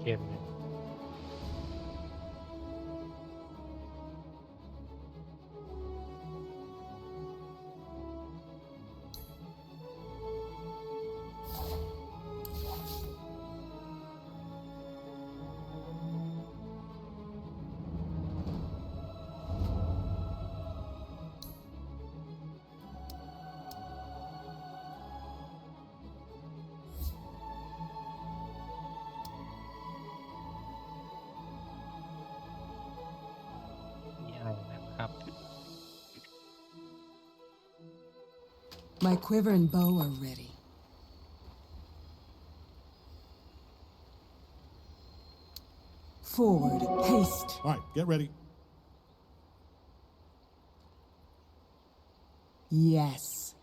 เกมนี้นะครับ My quiver and bow are ready. Forward, haste. All right, get ready. Yes.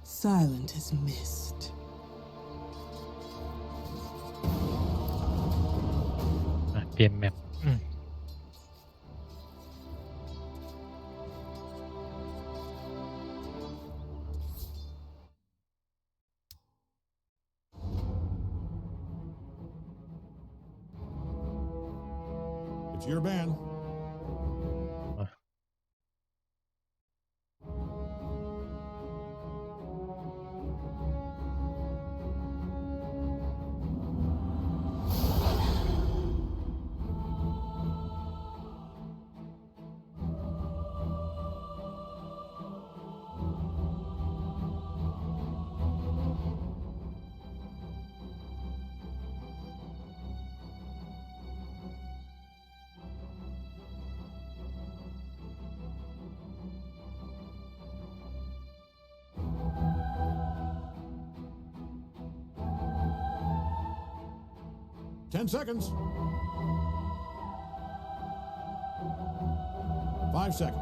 Silent as mist. เปลี่ยนแมปIt's your band. Ten seconds. 5 seconds.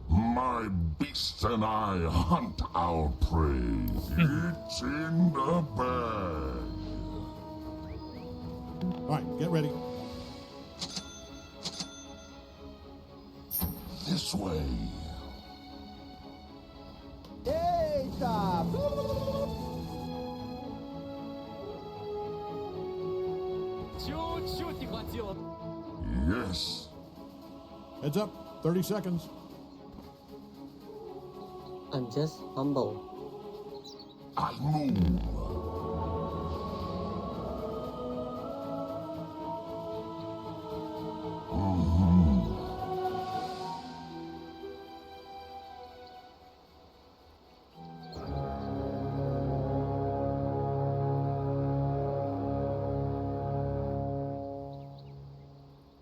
My beast and I hunt our prey. It's in the bag. All right, get ready. This way. Eita! Чуть-чуть не хватило. Yes. Heads up. 30 seconds. I'm just humble. I move.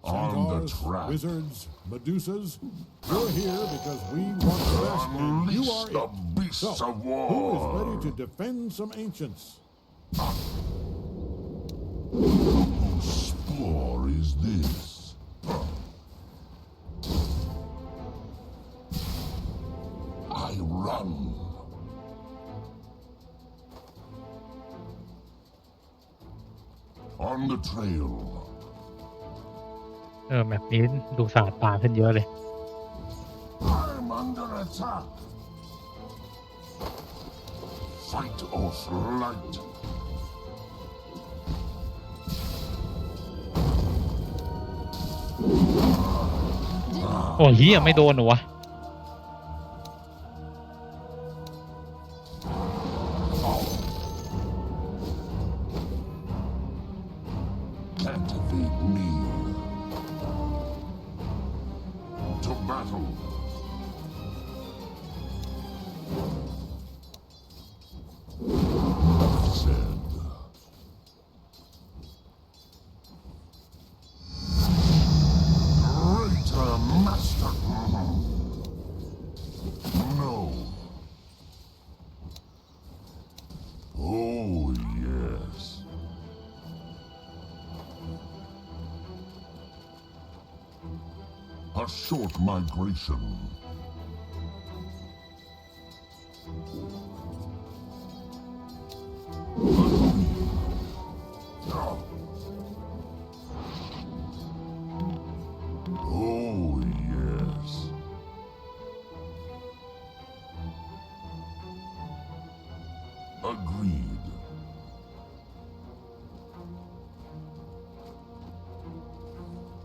On the Centaurs, track. wizards, Medusas. You're here because we want the best, and you Unleash are the it. beasts So, of who war. is ready to defend some ancients? Whose spore is this? I run. On the trail. แมปนี้ดูสะอาดตาขึ้นเยอะเลย I'm under attack. Fight or flight. โอ้เหี้ยไม่โดนเหรอวะ Can't evade me. To battle. Said. Greater master. A short migration. Oh, yes. Agreed.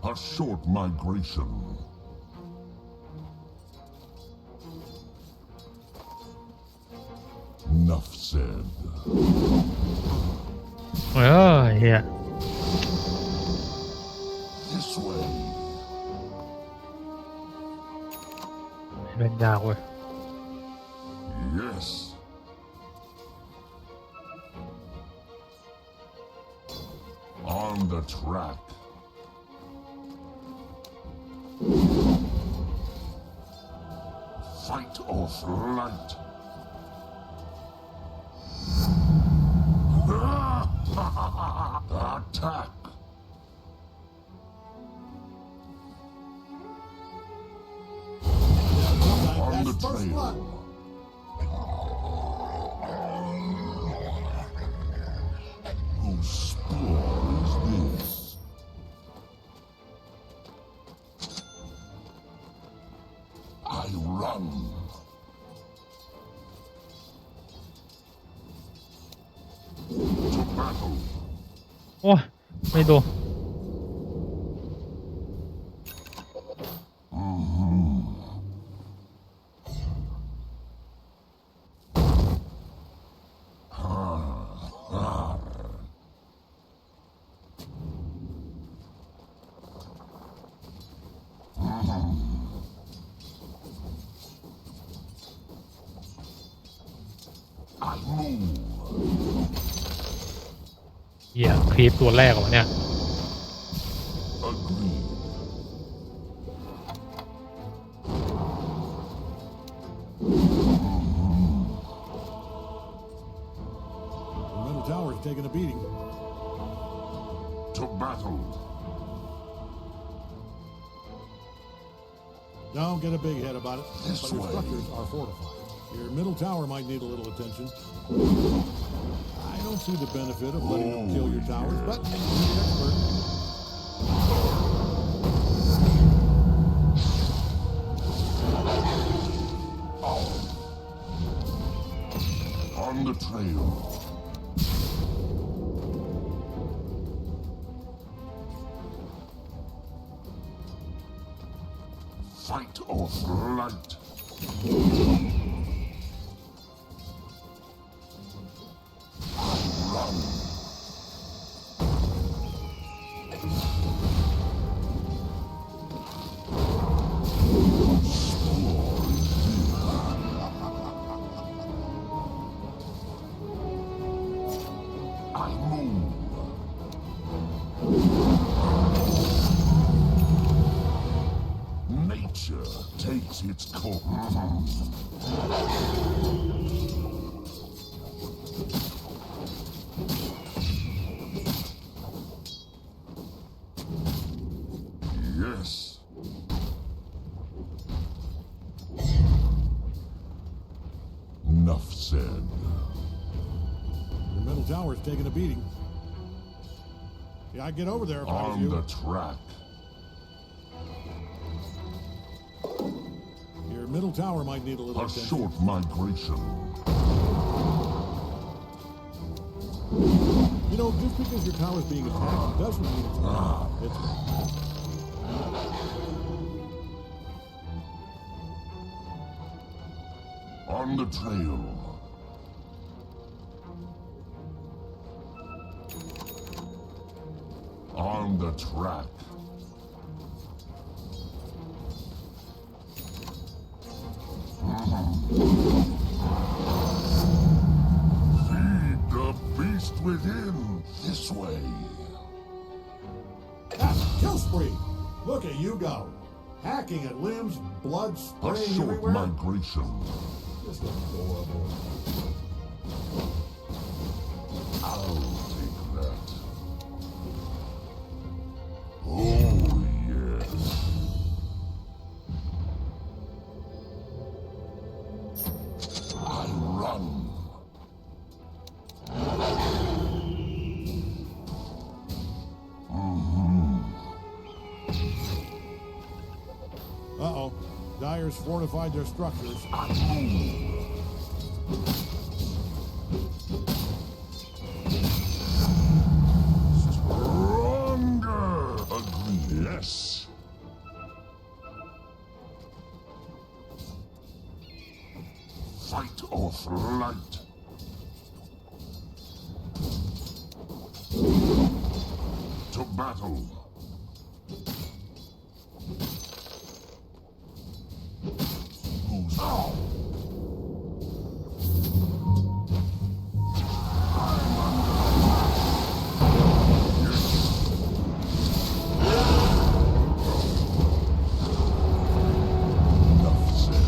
A short migration. Enough said. เออเฮีย This way. เล่นยากเว้ย Yes. On the track. Fight or flight. Attack. On the trail. Whose spore is this? I run. To battle. โอ้ยไม่ดู I move. เฮียครีปตัวแรกวะเนี่ย Agreed. The middle tower is taking a beating. To battle. Don't get a big head about it. This But your way. structures are fortified. Your middle tower might need a little attention. I don't see the benefit of letting them kill your towers, but you're the expert. On the trail. Fight or flight. Run. Explore I move. Nature takes its course. Yes. Enough said. Your middle tower is taking a beating. Yeah, I'd get over there if I was On the you. track. Your middle tower might need a little A attention. short migration. You know, just because your tower's being attacked doesn't mean it's not. It's On the trail. On the track. Feed the beast within. This way. ah, kill spree. Look at you go. Hacking at limbs, blood A spraying short everywhere. migration. Just adorable. I'll take that. Oh, yes. Uh-oh. Dyer's fortified their structures. Stronger! Agree. Yes. Fight or flight. To battle. Who's enough said.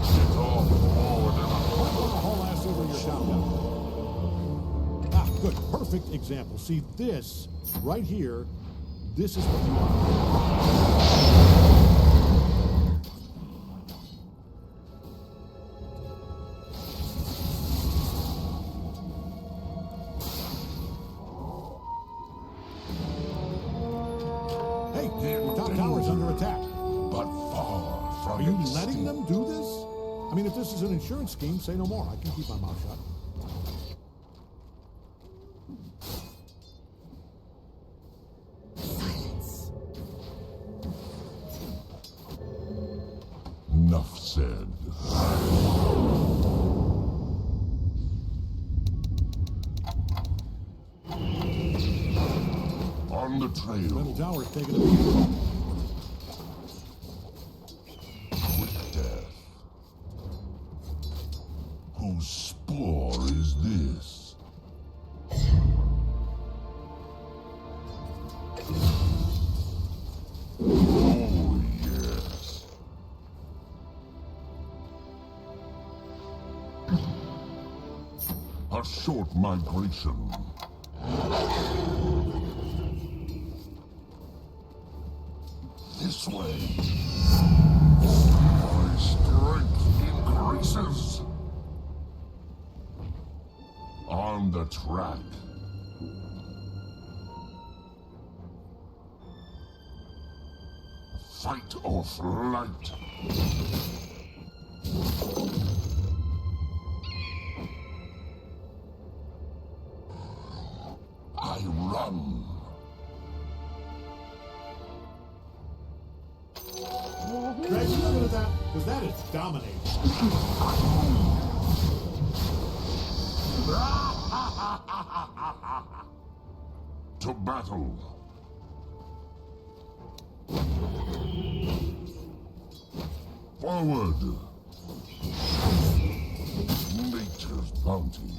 Get off board and Might want to haul ass over your town now. Ah, good. Perfect example. See, this right here, this is what you want. Hey, the top tower's under attack. but far from Are you its letting sting. them do this? I mean, if this is an insurance scheme, say no more. I can keep my mouth shut. Silence. Enough said. On the trail. Middle tower's taking a beating. Quick death. Whose spore is this? Oh, yes. A short migration. This way. My strength increases. On the track. Fight or flight. I run. Greg, you looking at that? Because that is dominating. To battle. Forward. Nature's bounty.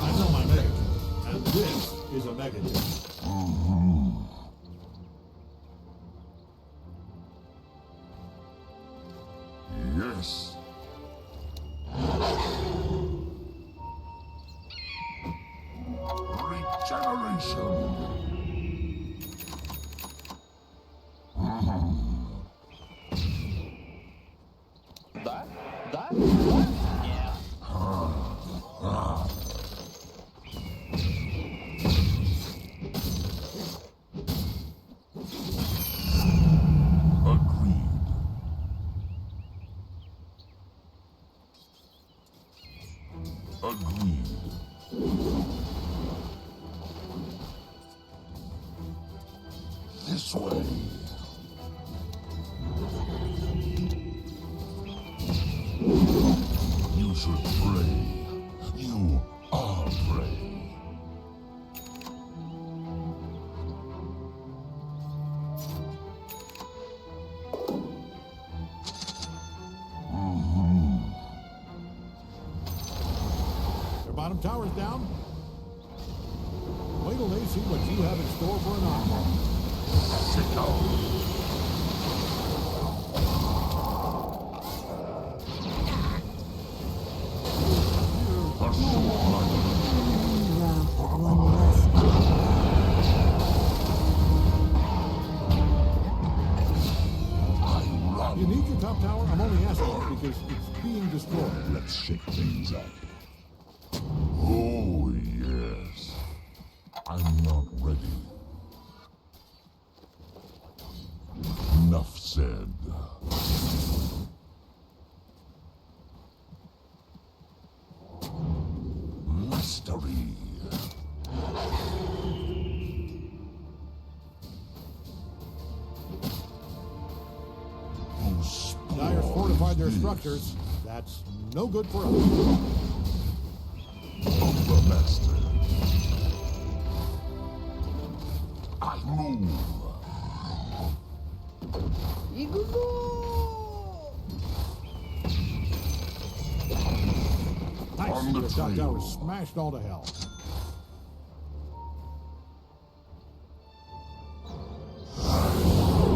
I know my negative. And this is a negative. Yes. Regeneration. Agreed. Agreed. This way. You should pray. You are prey. Their bottom tower's down. Wait till they see what you have in store for an armor. Sicko. A short migration. Well, one less. I run. You need your top tower? I'm only asking because it's being destroyed. Let's shake things up. Oh, yes. I'm not ready. Enough said. Mastery. Dyer's fortified their structures. That's no good for us. Of the master. I move. Nice. On the Their top trail. tower smashed all to hell. The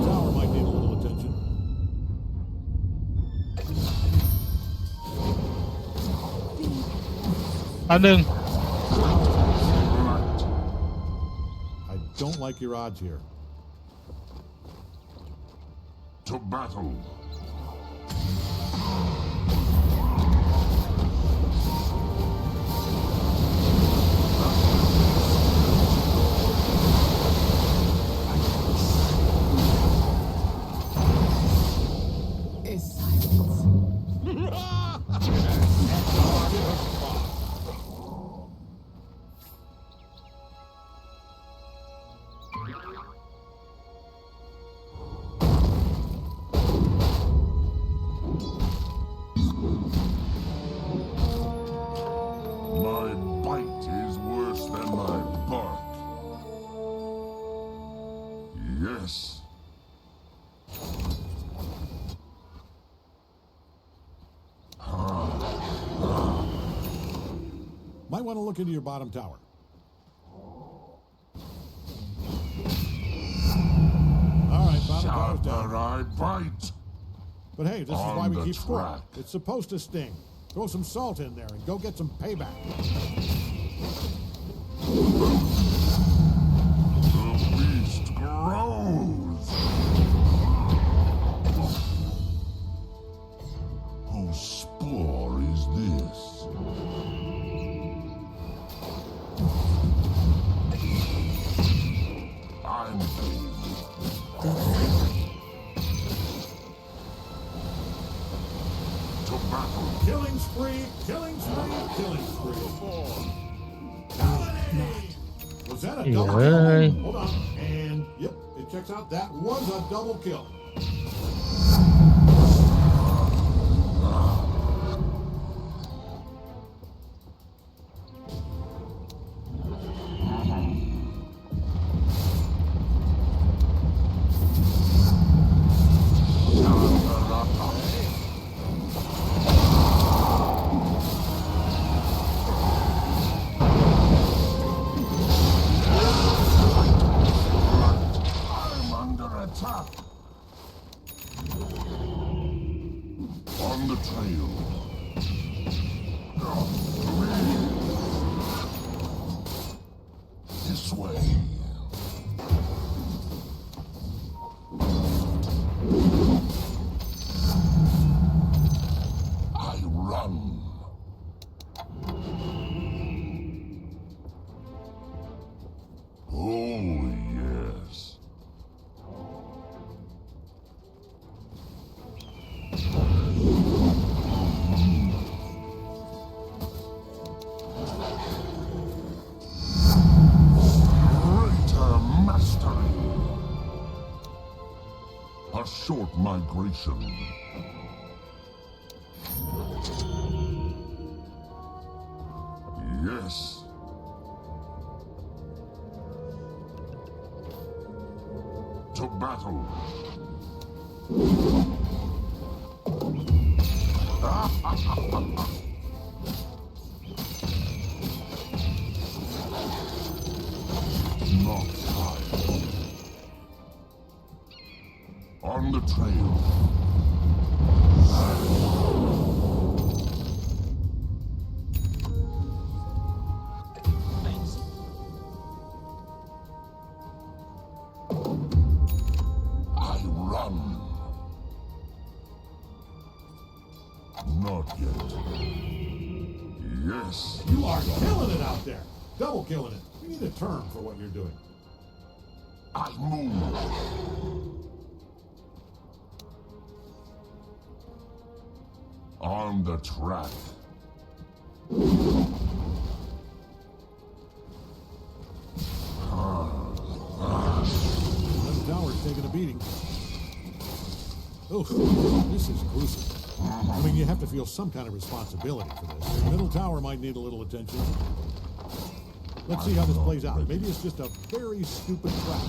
tower might need a little attention.1 I don't like your odds here. To battle. Is silence. My bite is worse than my bark. Yes. Might want to look into your bottom tower. All right, bottom tower's down. Sharper I bite. But hey, this is On why we the keep score. track. It's supposed to sting. Throw some salt in there and go get some payback. The beast grows. Whose spore is this? I'm to battle. Killing spree, killing spree, killing spree. Colony! Was that a double Yay. kill? Hold on. And, yep, it checks out. That was a double kill. I'm under attack. On the trail. This way. I run. Oh, yes. Greater mastery. A short migration. Yes. To battle. Not time. On the trail. I run. Not yet. Yes. You are killing it out there. Double killing it. We need a term for what you're doing. I move. On the track. The tower's taking a beating. Oof, this is gruesome. I mean, you have to feel some kind of responsibility for this. The middle tower might need a little attention. Let's see how this plays out. Maybe it's just a very stupid trap.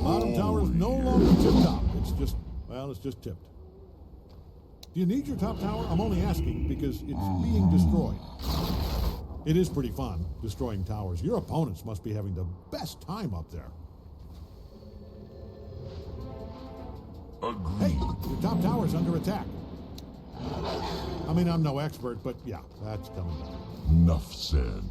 Bottom tower is no longer tip-top. It's just, well, it's just tipped. Do you need your top tower? I'm only asking because it's being destroyed. It is pretty fun, destroying towers. Your opponents must be having the best time up there. Hey, Agreed. your top tower's under attack. I mean, I'm no expert, but yeah, that's coming down. Enough said.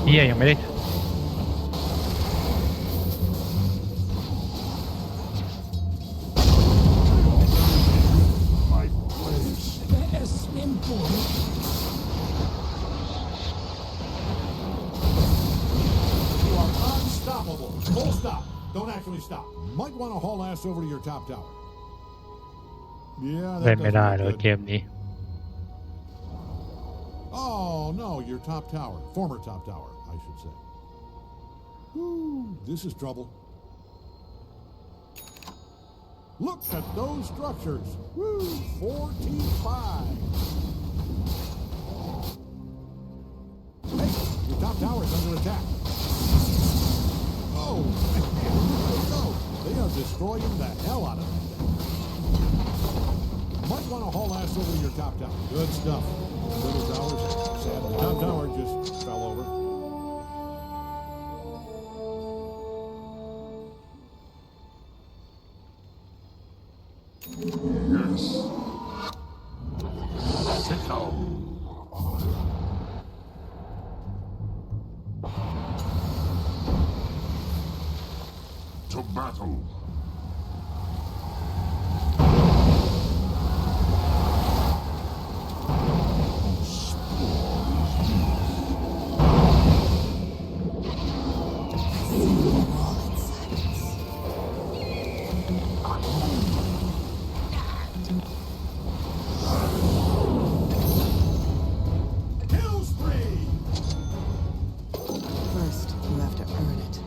เฮียยังไม่ได้ My place. You are unstoppable. Full stop. Don't actually stop. Might want to haul ass over to your top tower. Yeah, เล่ that นไม่ได้ doesn't เล look ยเก good. มนี้ Oh, no, your top tower. Former top tower, I should say. Whew, this is trouble. Look at those structures. Woo, 45. Hey, your top tower is under attack. Oh, man, there they go. They are destroying the hell out of it. Might want to haul ass over to your top tower. Good stuff. Little towers. Sad. The top tower just fell over. Yes. Sit down. To battle. Kill spree! First, you have to earn it.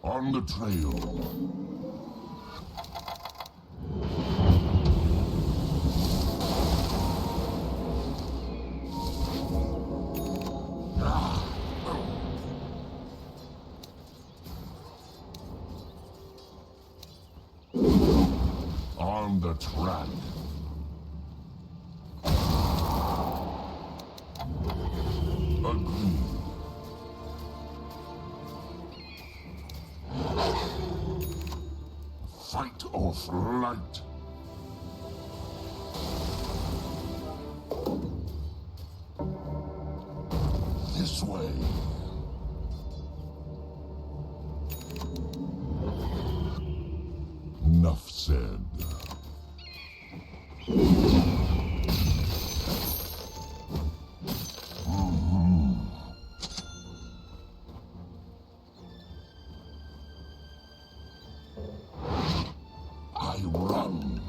On the trail. On the track. Agreed. Fight or flight. This way. Enough said. I run.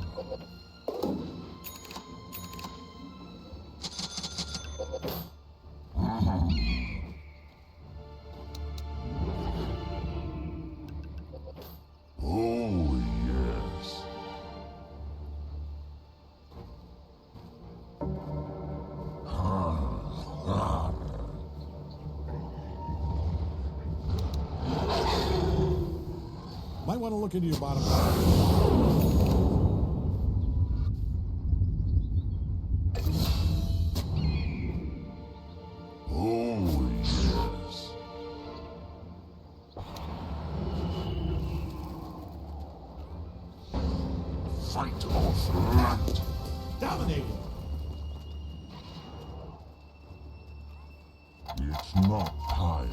Oh, yes. Might want to look into your bottom tower. Fight or flight. Dominating. It's not time.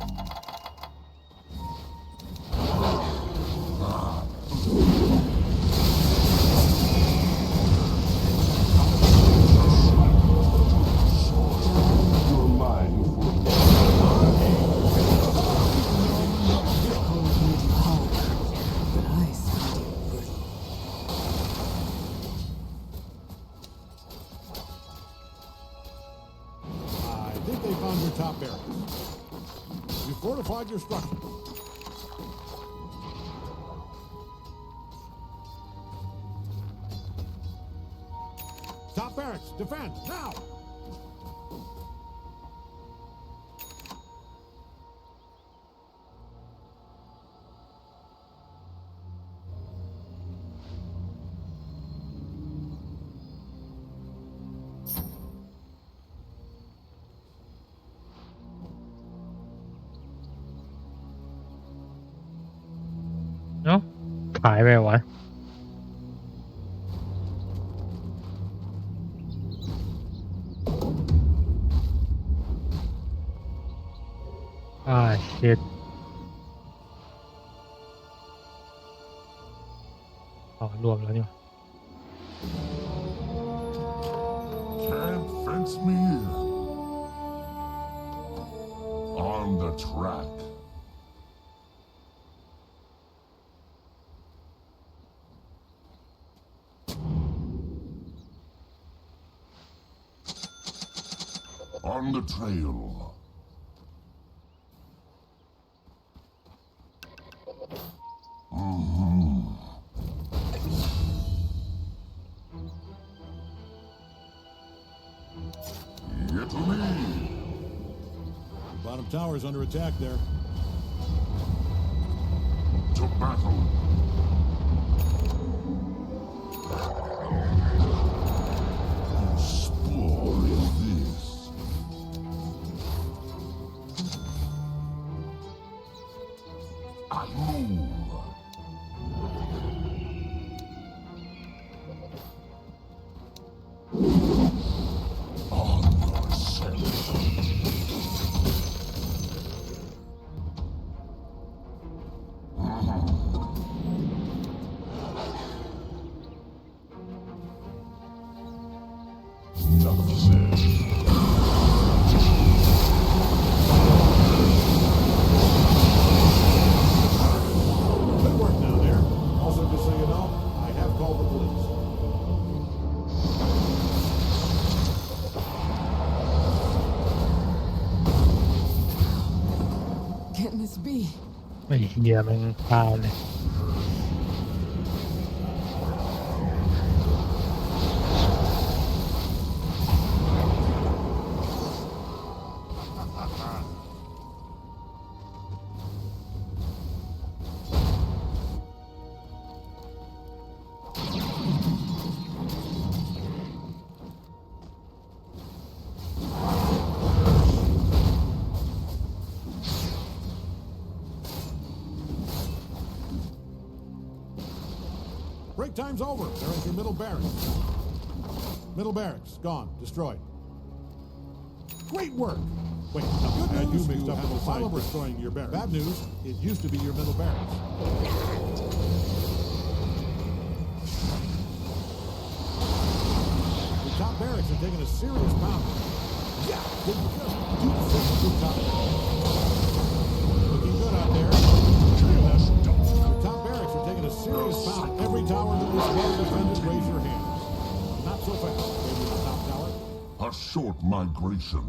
Your mind for But I find it brittle. I think they found your top barracks. You fortified your structure. Top barracks, defend, now! No? ขายไปวะ shit อ๋อรวมแล้วนี่หว่า Can't fence me in. On the track. On the trail. Get to me. The bottom tower's under attack there. To battle. Spore is this. I move. On yourself. Enough said. Good work down there. Also, just so you know, I have called the police. Can't this be? ไอ้เหี้ยมันพาวเลย Break time's over. They're at your middle barracks. Middle barracks, gone, destroyed. Great work! Wait, now good news, you have the final destroying your barracks. Bad news, it used to be your middle barracks. The top barracks are taking a serious pounding. Yeah, they just do the top barracks. Looking good out there. The top barracks are taking a serious pound. Every tower that was well defended, raise your hands. Not so fast. Maybe the top tower. A short migration.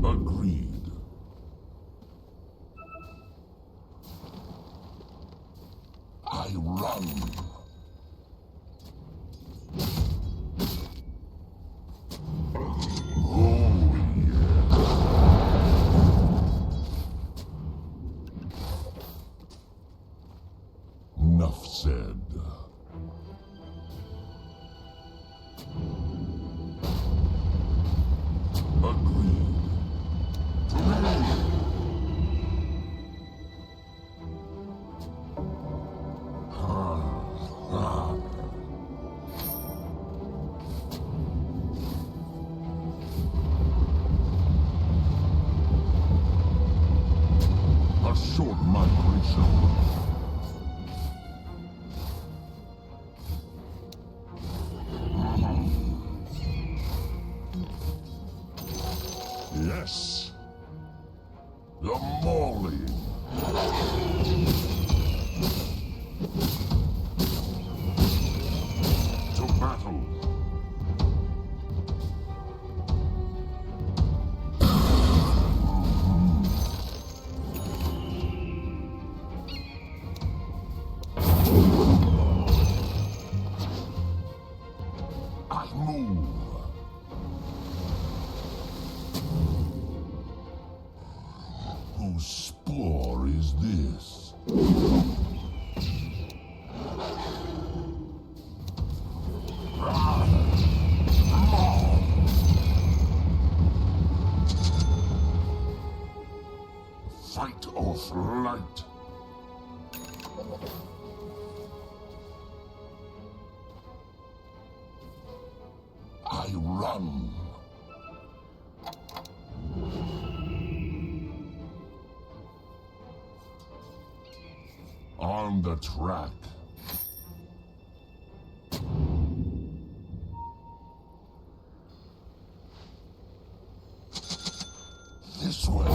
Agreed. I run. Oh, yeah. Enough said. Agreed. To me. short migration. Yes. The mauling. To battle. I move. Whose spore is this? Fight or flight. I run. On the track. This way.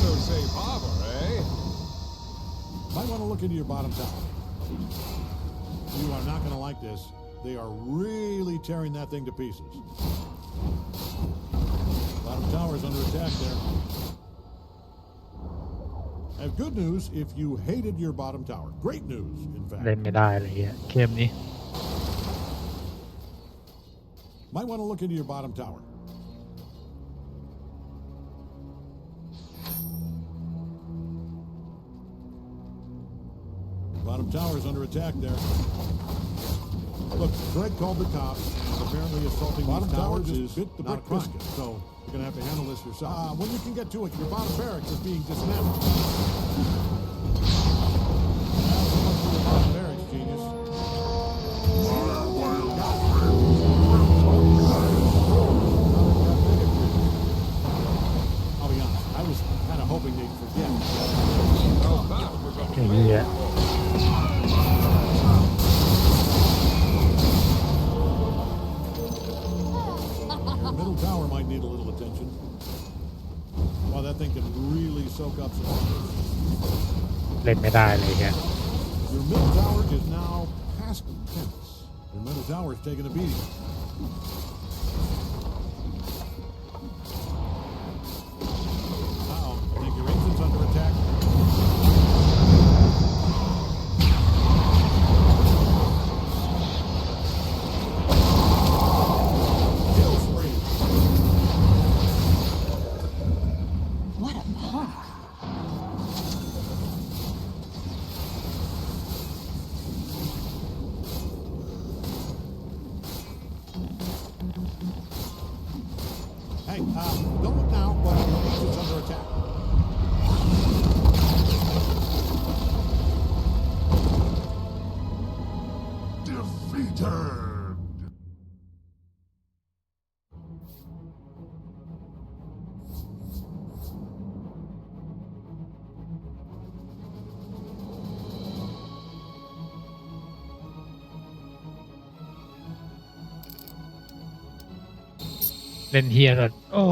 So safe harbor, eh? Might want to look into your bottom tower. You are not going to like this. They are really tearing that thing to pieces. Bottom tower is under attack there. I have good news if you hated your bottom tower. Great news, in fact. เล่นไม่ได้เลยเหี้ยเกมนี้ Might want to look into your bottom tower. Bottom tower is under attack there. Look, Greg called the cops, and apparently assaulting bottom these towers is bit the not a crime. So you're going to have to handle this yourself. When you can get to it, your bottom barracks is being dismantled. Bottom barracks, genius. I'll be honest, I was kind of hoping they'd forget.ไอ้เหี้ย Your middle tower might need a little attention. Wow, that thing can really soak up some water. เล่นไม่ได้เลยเหี้ย Your middle tower is now past tense. Your middle tower is taking a beating. Uh-oh, I think your engine's under attack. Kill spree. What a punk. Hey, don't look now, but your engine's under attack. Defeated. เล่นเฮียก่อนโอ้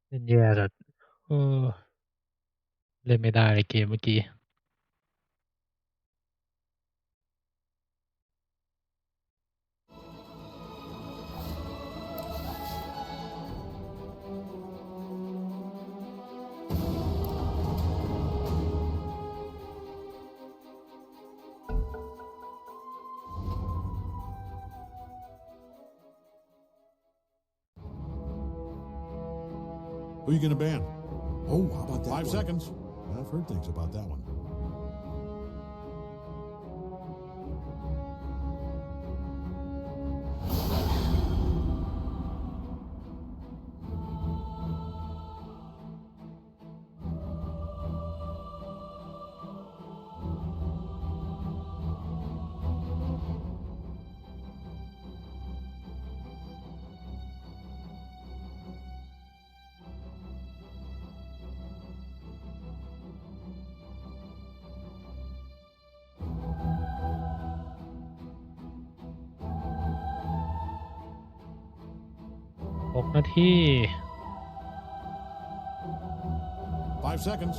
เล่นแย่สัส เออเล่นไม่ได้เลยเกมเมื่อกี้ Who are you going to ban? Oh, how about that 5 one? seconds. I've heard things about that one.6 นาที 5 seconds.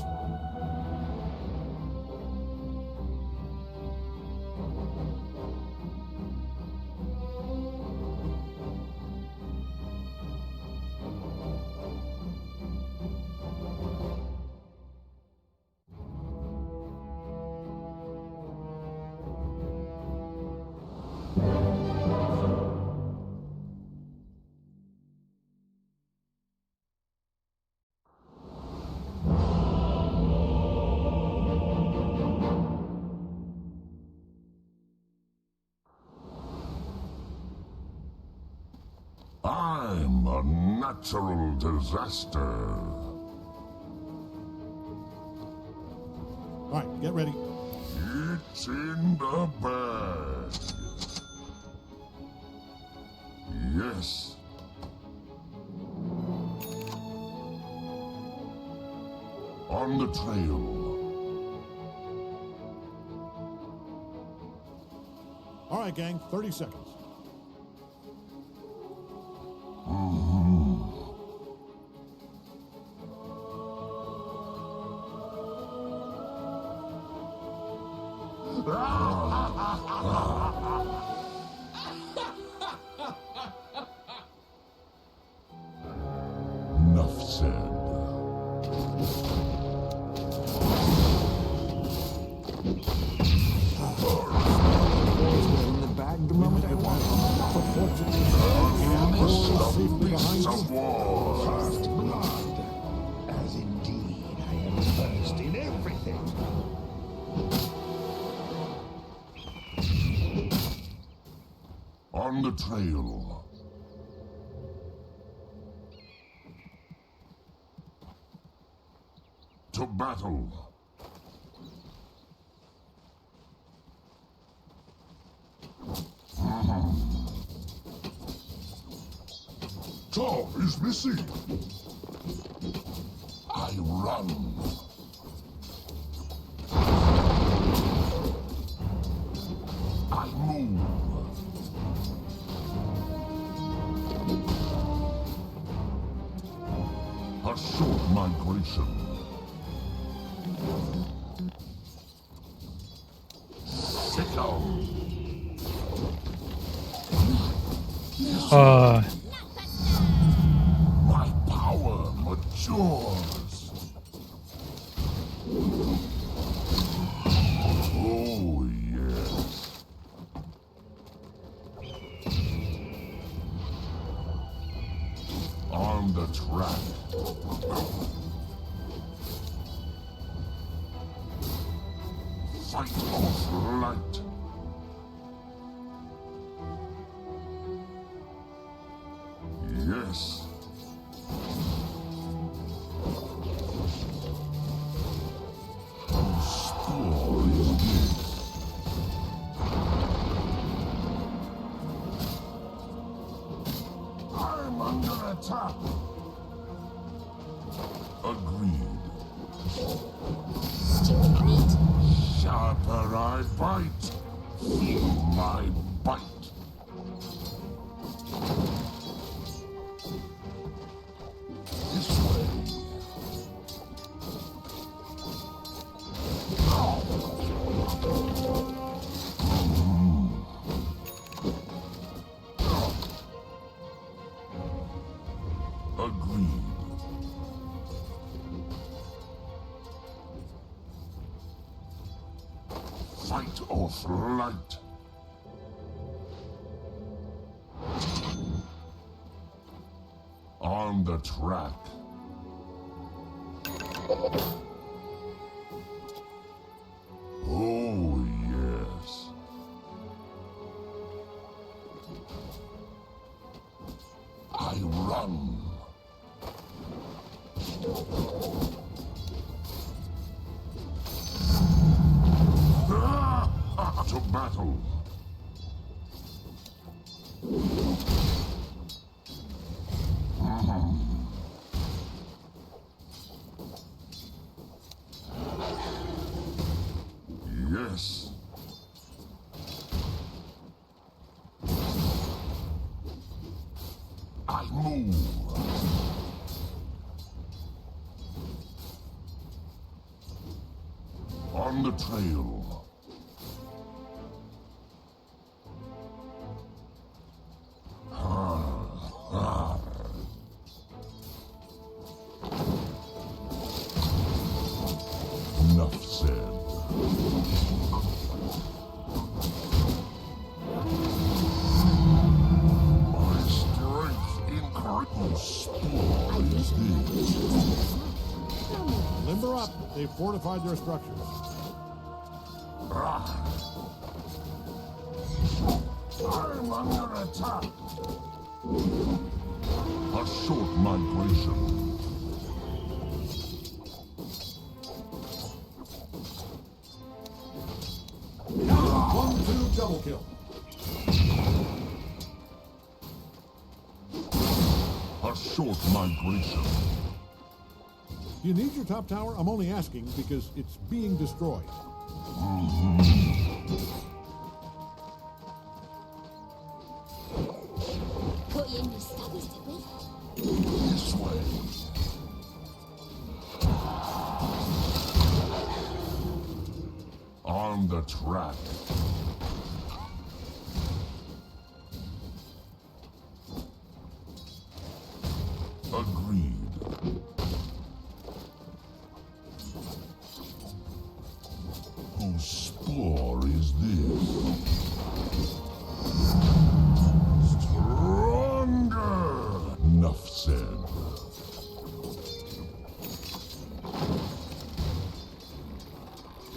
I'm a natural disaster. All right, get ready. It's in the bag. Yes. On the trail. All right, gang, 30 seconds. Enough said. In the bag the moment I want. Beasts of war. First blood, as indeed I am first in everything. On the trail. To battle. Top is missing. I run. I move. A short migration. Sickle. เออ My power matures. Oh, yes. On the track. Fight or flight. Yes. Explore indeed. I'm under attack. Agreed. Stupid meat. Sharper I bite. Feel my bite. This way. Fight or flight. On the track. Oh, yes. I run. To battle. Yes. I move. On the trail. Enough said. My strength increases. Limber up. They've fortified their structures. I'm under attack. A short migration. One, two, double kill. A short migration. Do you need your top tower? I'm only asking because it's being destroyed. This way. On the track. Agreed. Whose spore is this? Stronger! Enough said.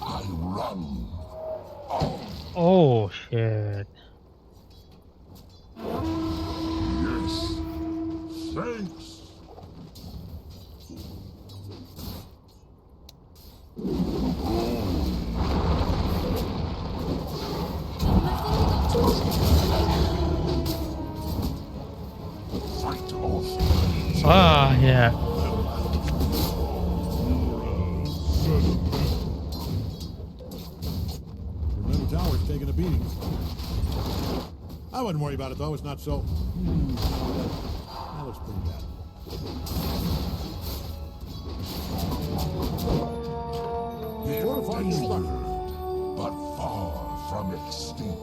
I run. Oh shit. Yes. Thanks. Fight or flight. Ah, yeah. Your middle tower's taking a beating. I wouldn't worry about it though. It's not so. That looks pretty bad. Here Fortified your is structures. but far from extinct.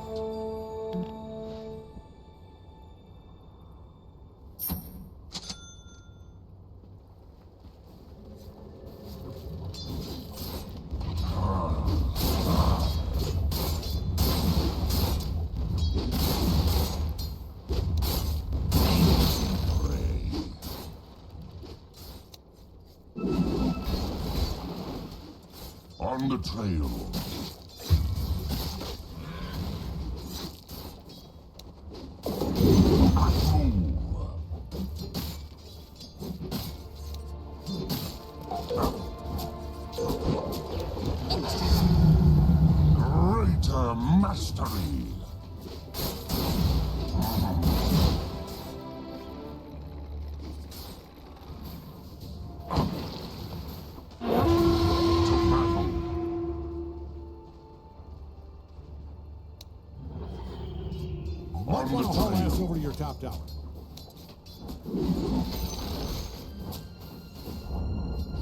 On the trail. I move. Greater mastery. Mark one haul ass over to your top tower.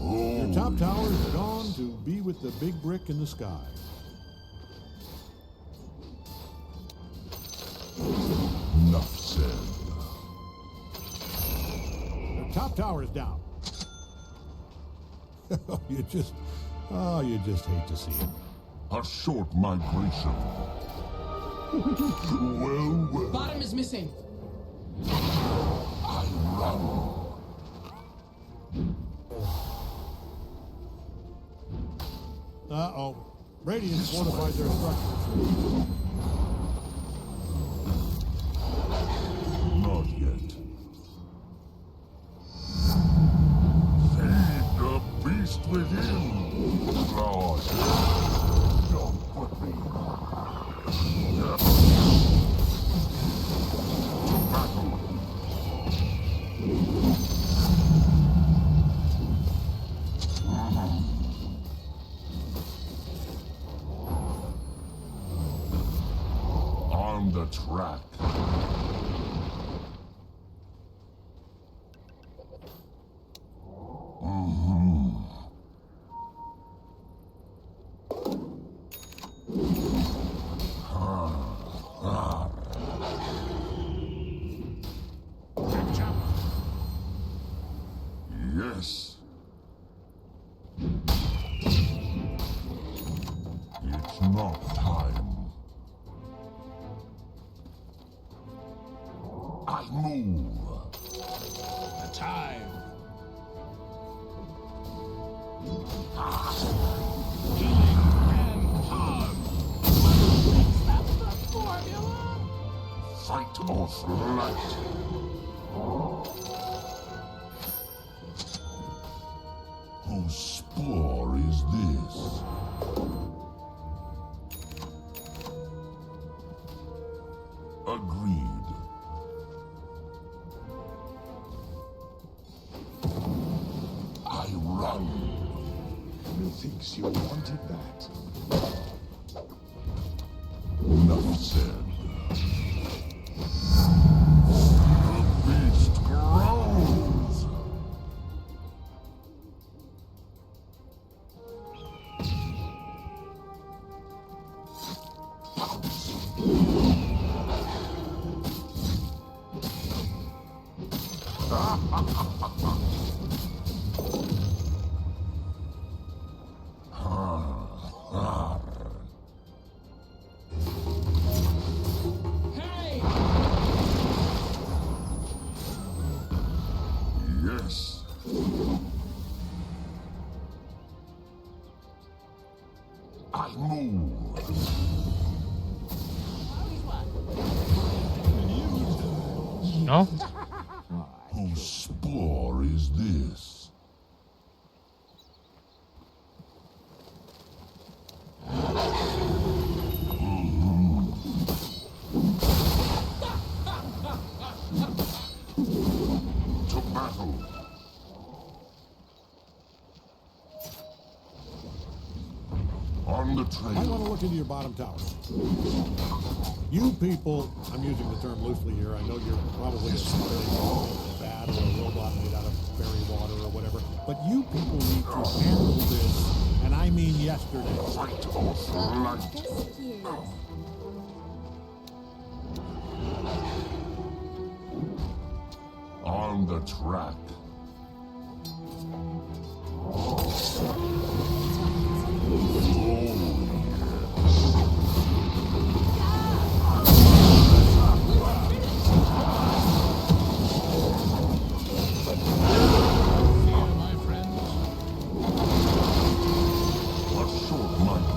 Your top tower is gone to be with the big brick in the sky. Enough said. Your top tower is down. you just hate to see it. A short migration. Well. Bottom is missing. I run. Uh-oh. Radiant fortified their structures. Not yet. Feed the beast within. Lord, don't put me. Battle. On the track. Yes. It's not time. I move. The time. Healing and harm. That's the formula. Fight or flight. Whose spore is this? Agreed. I run. Methinks you wanted that. Enough said. The beast grows. Hey! Yes. I move. No? Whose spore is this? To battle. On the Might train. want to look into your bottom tower. You people, I'm using the term loosely here. I know you're probably a bad or a robot made out of fairy water or whatever. But you people need to handle this, and I mean yesterday. Fight or flight. On the track. A short might.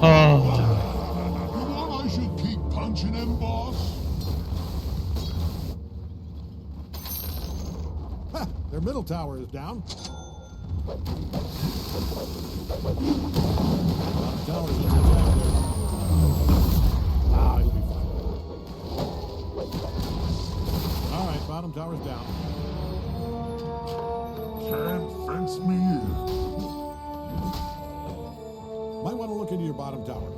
Oh, You want I should keep punching him, boss? Ha! Their middle tower is down. Bottom tower is under attack there. Ah, it'll be fine. All right, bottom tower's down. Can't fence me in. Might want to look into your bottom tower.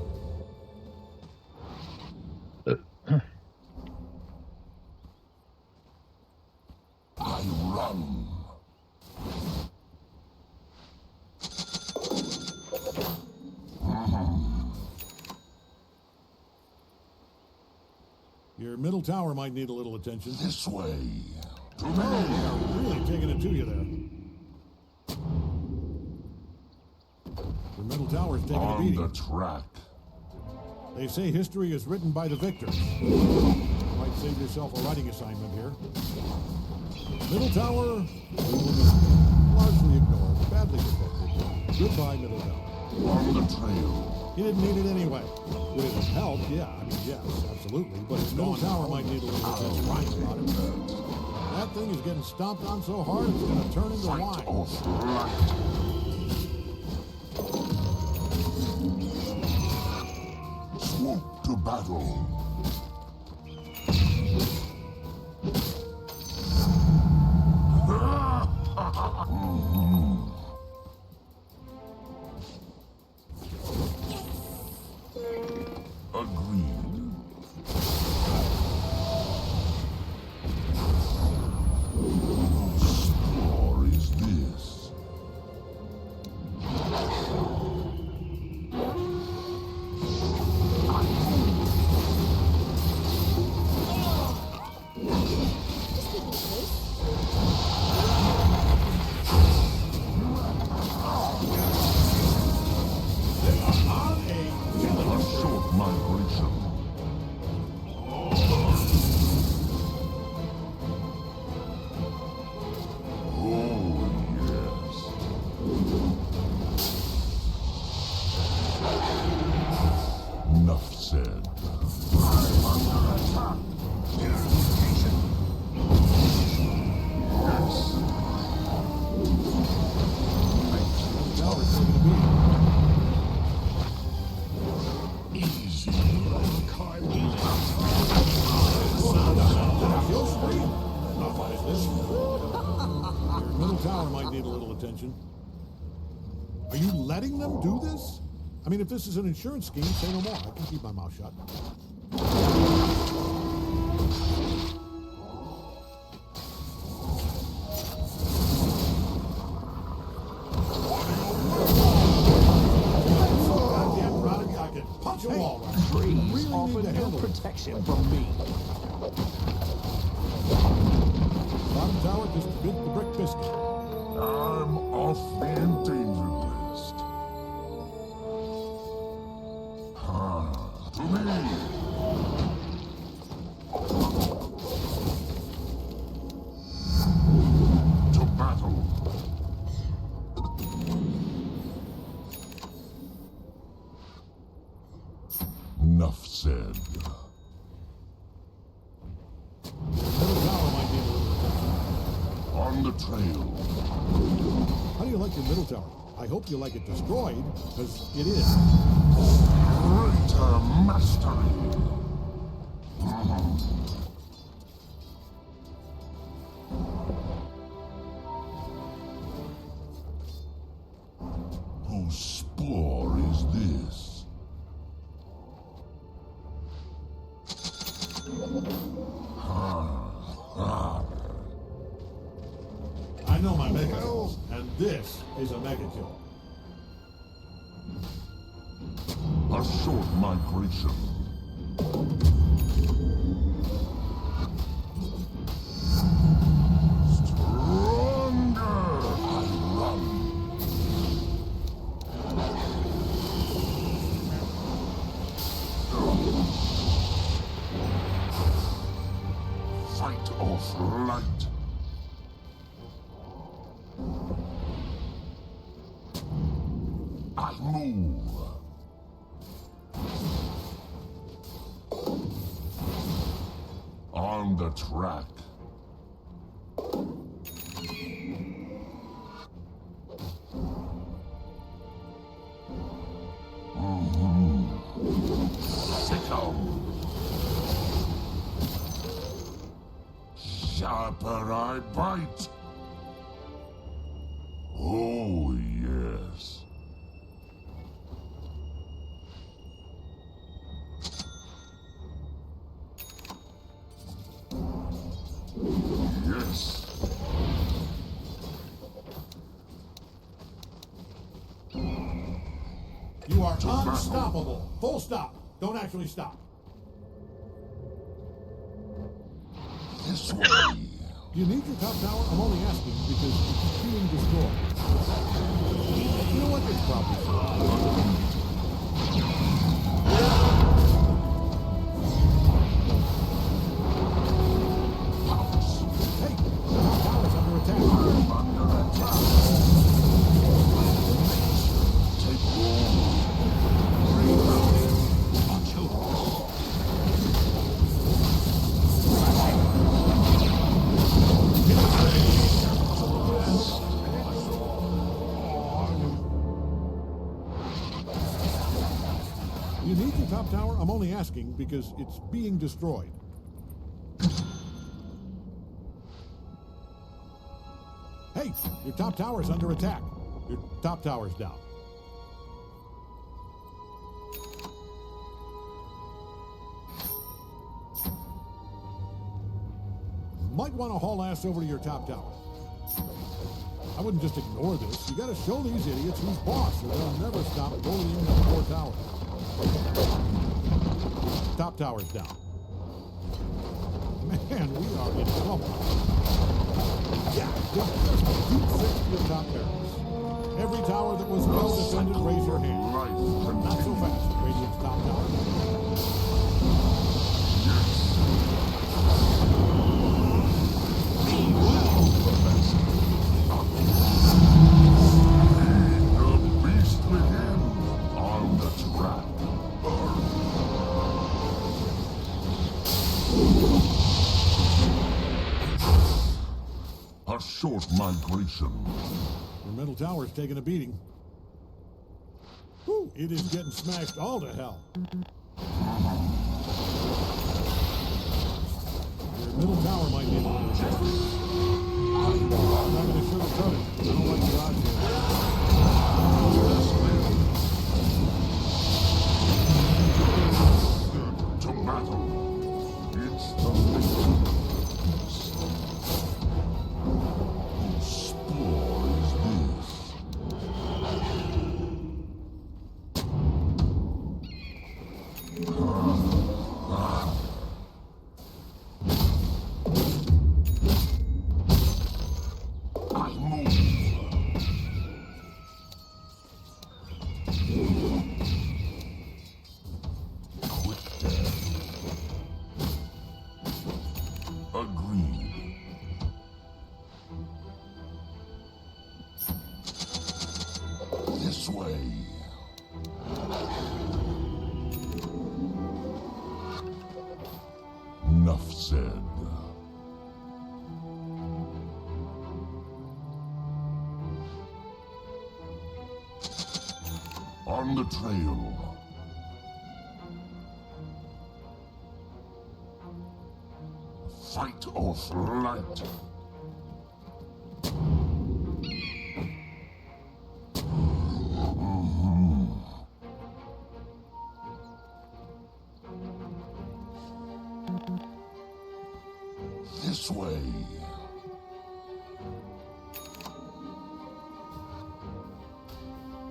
I run. Your middle tower might need a little attention. This way. To me. Oh, yeah, really taking it to you there. Your middle tower's taking a On beating. the track. They say history is written by the victor. You might save yourself a writing assignment here. Middle tower, we will miss you. Largely ignored, badly protected. Goodbye, middle tower. On the trail. He didn't need it anyway. Would it have helped? Yeah, I mean, yes, absolutely. But his middle tower might need a little attention. Right about it. That thing is getting stomped on so hard it's going to turn into Fight wine. off right. Swoop to battle. Agreed. Whose score is this? A short migration. Oh, yes. Enough said. Tower's taking a beating. Easy. Kill spree. Not what is this? Your middle tower might need a little attention. Are you letting them do this? I mean, if this is an insurance scheme, say no more. I can keep my mouth shut. Goddamn proud of you. I can punch a wall right now. Trees Really offer need to no handle it. protection from me. Bottom tower just bit the brick biscuit. I'm off the endangered list. To me. To battle. Enough said. Middle tower might need a little attention. On the trail. How do you like your middle tower? I hope you like it destroyed, because it is. Greater mastery. Whose spore is this? I know my mega kills, and this is a mega kill. A short migration. Stronger! I run. Fight off light. I move. On the track. Sickle. Sharper I bite. Oh, yes. Yes. You are unstoppable. Full stop. Don't actually stop. This way. Do you need your top tower? I'm only asking because it's being destroyed. You know what? It's probably Hey, the top tower's under attack. Take roll. You need your top tower? I'm only asking because it's being destroyed. Hey, your top tower's under attack. Your top tower's down. Might want to haul ass over to your top tower. I wouldn't just ignore this. You gotta show these idiots who's boss, or they'll never stop bullying the poor tower. Top tower's down. Man, we are in trouble. Yeah, just deep six to your top barracks. Every tower that was well defended, raise your hand. Not so fast, Radiant's top tower. A short migration. Your middle tower's taking a beating. Whew, it is getting smashed all to hell. Your middle tower might need a little attention. I'm not going to sugarcoat it. I don't like your odds here. To battle. It's the mission. This way. Enough said. On the trail. Fight or flight. This way.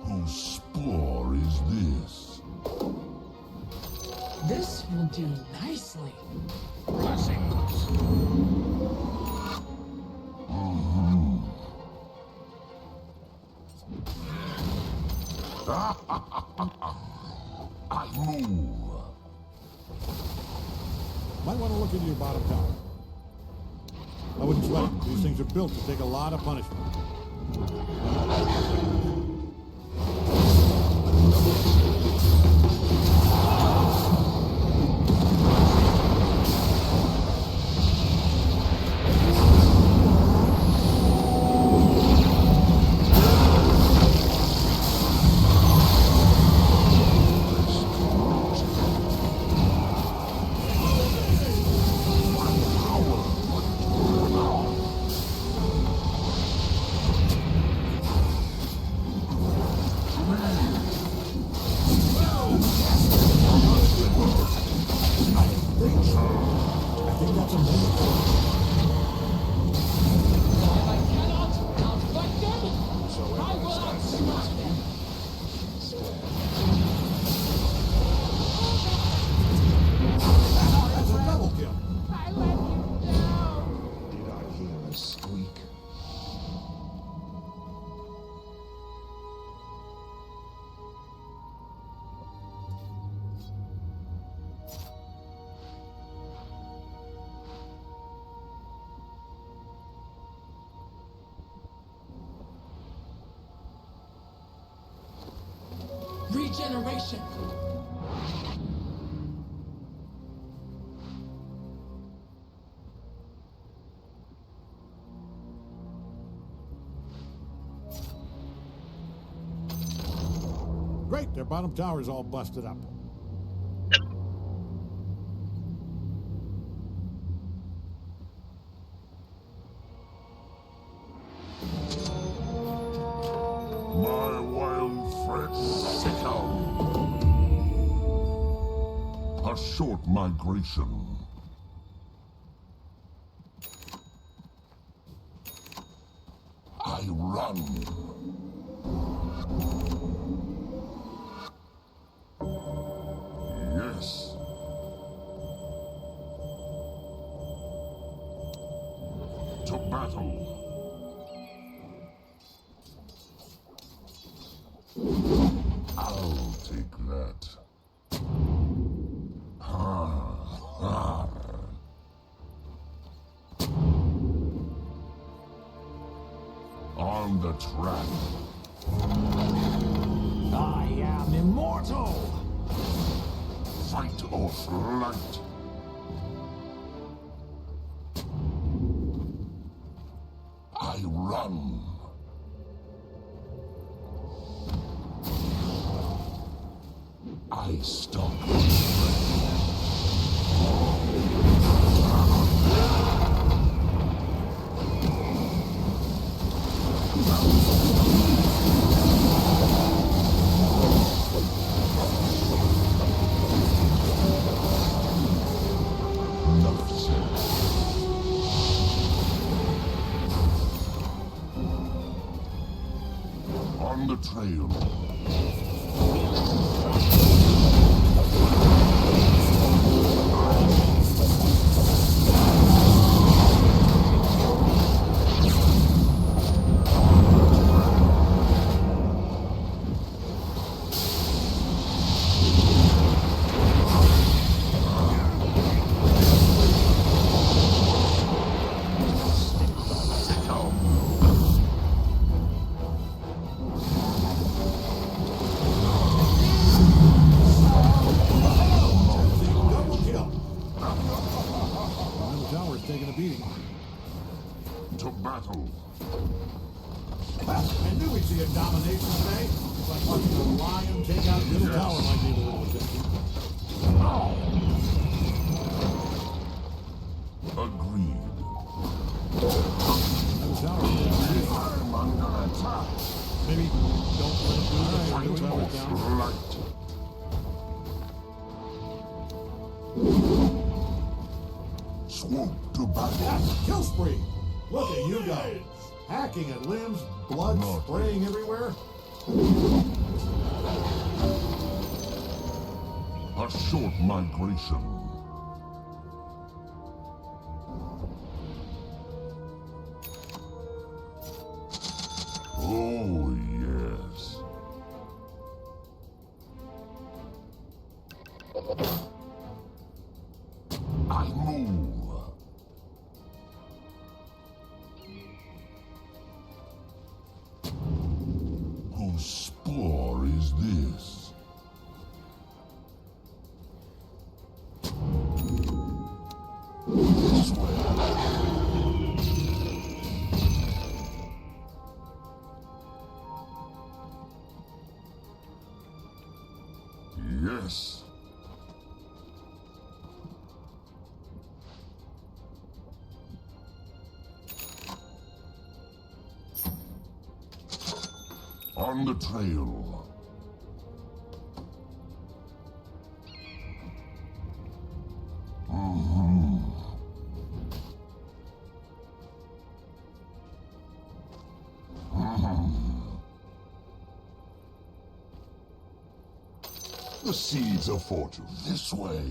Whose spore is this? This will do nicely. I move. Might want to look into your bottom tower. I wouldn't sweat them. These things are built to take a lot of punishment. situation. Great, their bottom tower's all busted up. My wild friend Sicko. A short migration. I run. Yes. To battle. I'll take that. On the track. I am immortal! Fight or flight. I run. I stalk. On the trail. Double kill. Middle tower's taking a beating. To battle. I knew we'd see a domination today. It's like watching a lion take out middle tower might need a little attention. Agreed. Middle tower's taking a beating. I'm under attack. Maybe don't let it do the Fight middle or tower's down. flight. Swoop to battle. Yes, kill spree. Look at you guys. Hacking at limbs, blood Not spraying everywhere. A short migration. Oh, yes. I move. Whose spore is this? This way. Yes. On the trail. The seeds of fortune. This way.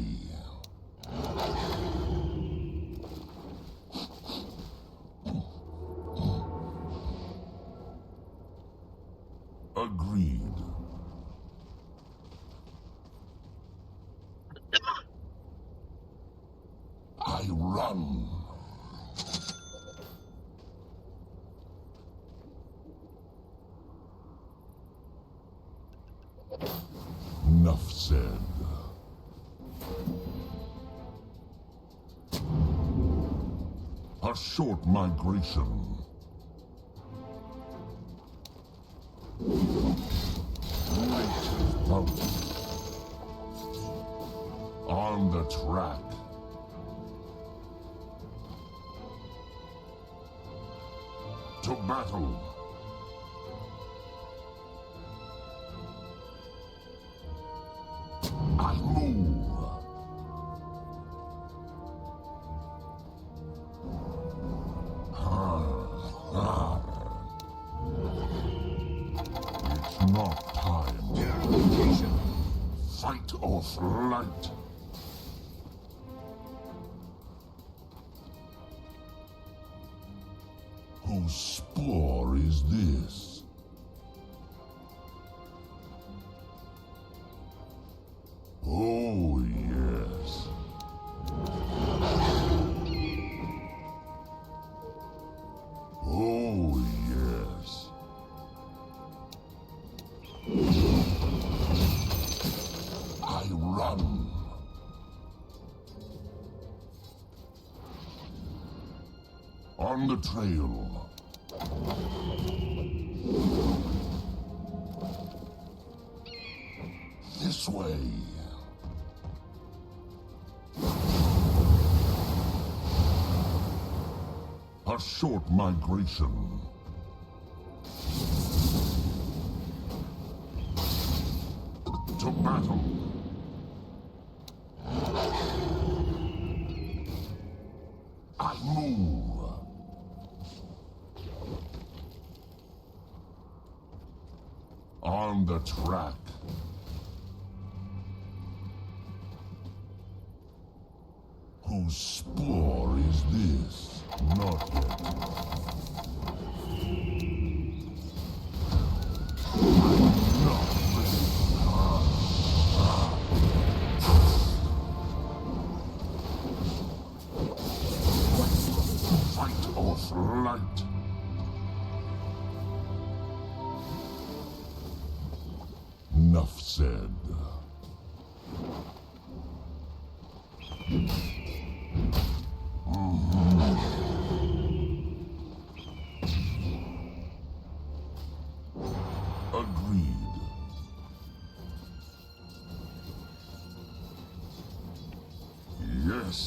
Agreed. I run. said. A short migration. Out. On the track. To battle. I move. It's not time. Fight or flight. Whose spore is this? Oh, yes. Oh, yes. I run. On the trail. This way. A short migration. To battle. I move. On the track. Whose spore is this? Not yet. Fight or flight. Enough said. Agreed. Yes.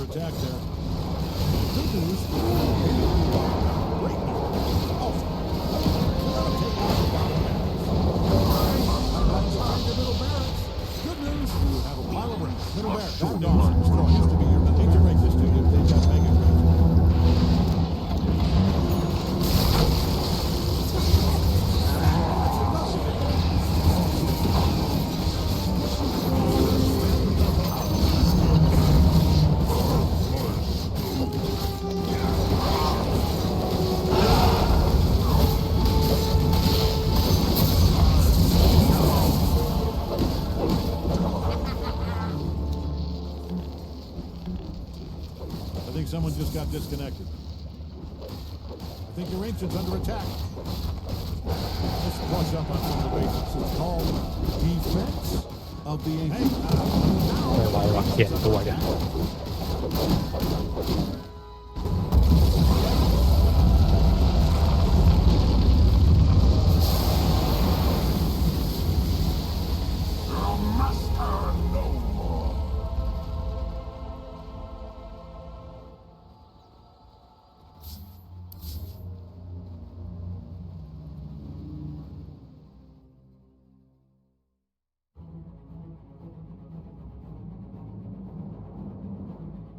Attack there. Good news. Great news. Also, we're going to take on the bottom barracks. Middle barracks. Good news. You have a pile of bricks. Middle barracks. That dog used to be your. Hate to break this to you. They've got mega bricks. Someone just got disconnected. I think your ancient's under attack. Let's brush up on some of the basics. It's called Defense of the Ancient. ไวๆวะเขียนตัวกัน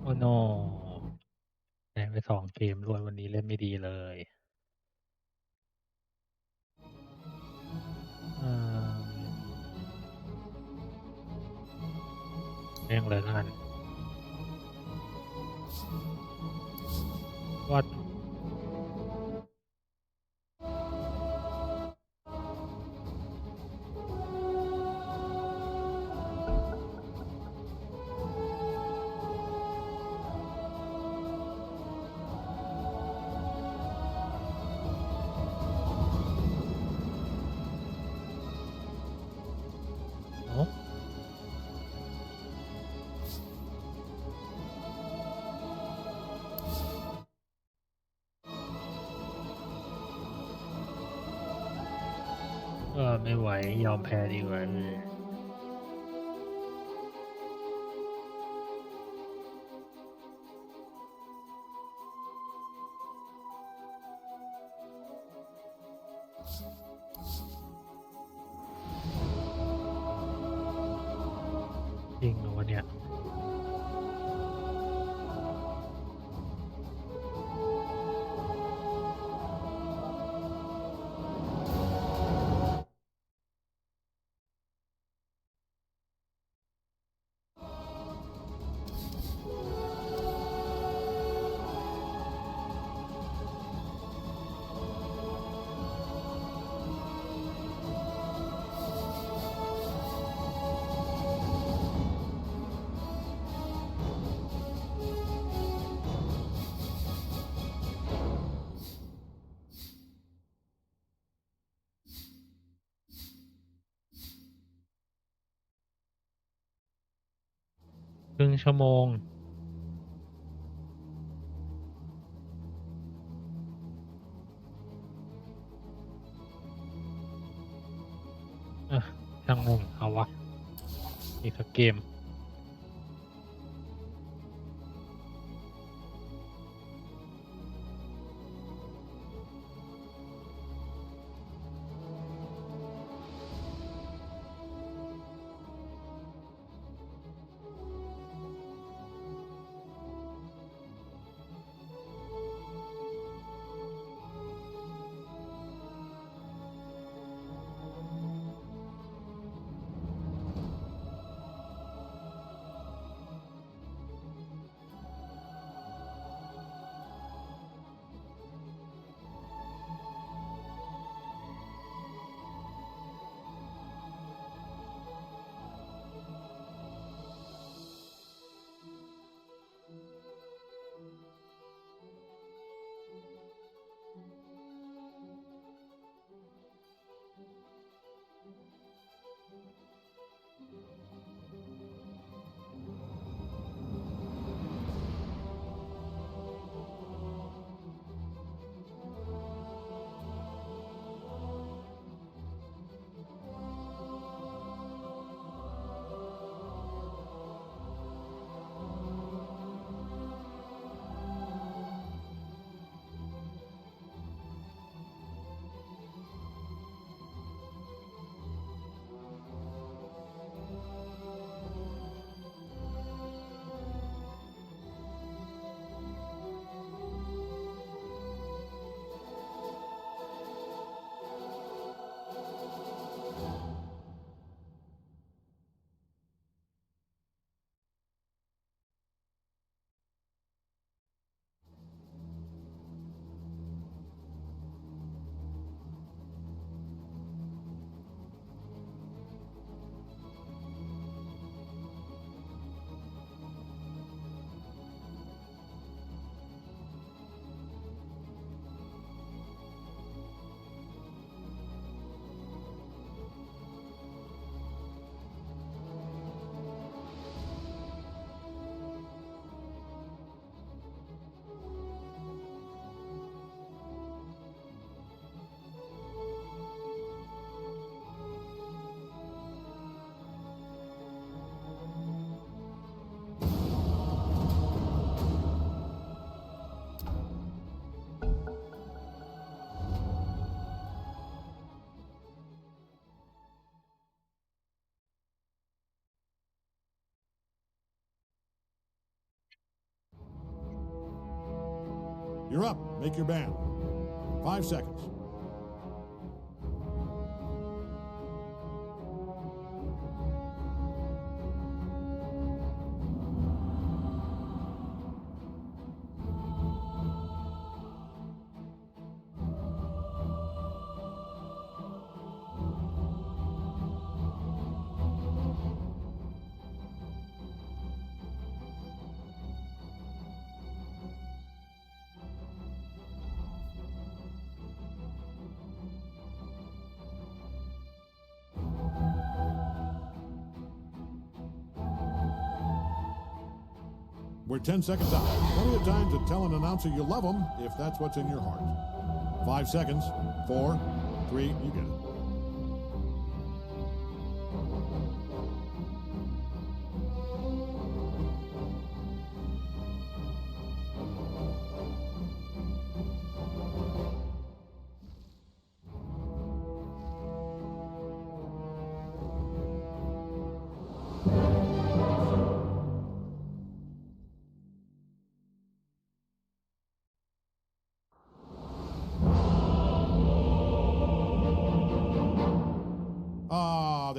โอ้โนแพ้ไป2 เกมรวดวันนี้เล่นไม่ดีเลยแม่งเลยนั่นวัด ไม่ไหวยอมแพ้ดีกว่าจริงเหรอวะเนี่ยครึ่งชั่วโมงช่างแม่งเอาวะอีกสักเกมYou're up. Make your band. 5 seconds. We're 10 seconds out. Plenty of time to tell an announcer you love them if that's what's in your heart. 5 seconds. 4, 3, you get it.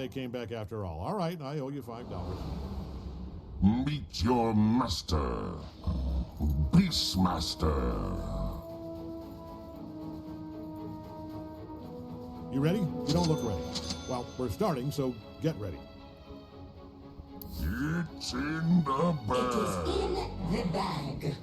they came back after all. All right, I owe you $5. Meet your master, Beastmaster. You ready? You don't look ready. Well, we're starting, so get ready. It's in the It is bag. in the bag.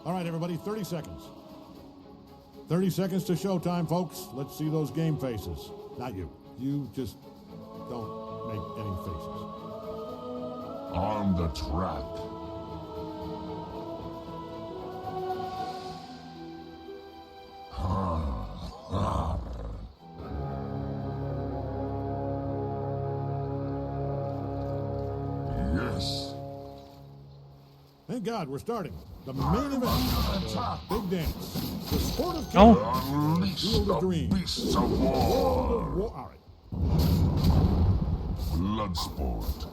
All right, everybody, 30 seconds. 30 seconds to showtime, folks. Let's see those game faces. Not you. You just don't make any faces. On the track. Yes. Thank God, we're starting. The main event. Big dance. The sport of Oh. killers. Unleash Field of the dreams. beasts of World war. of war. All right. Bloodsport.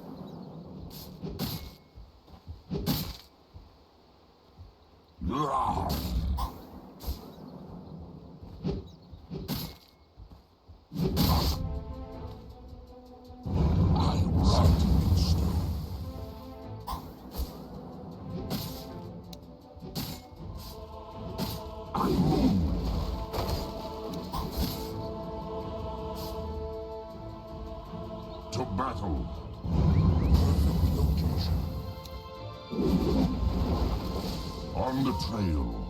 Rawr. I run. I move. To battle. On the trail.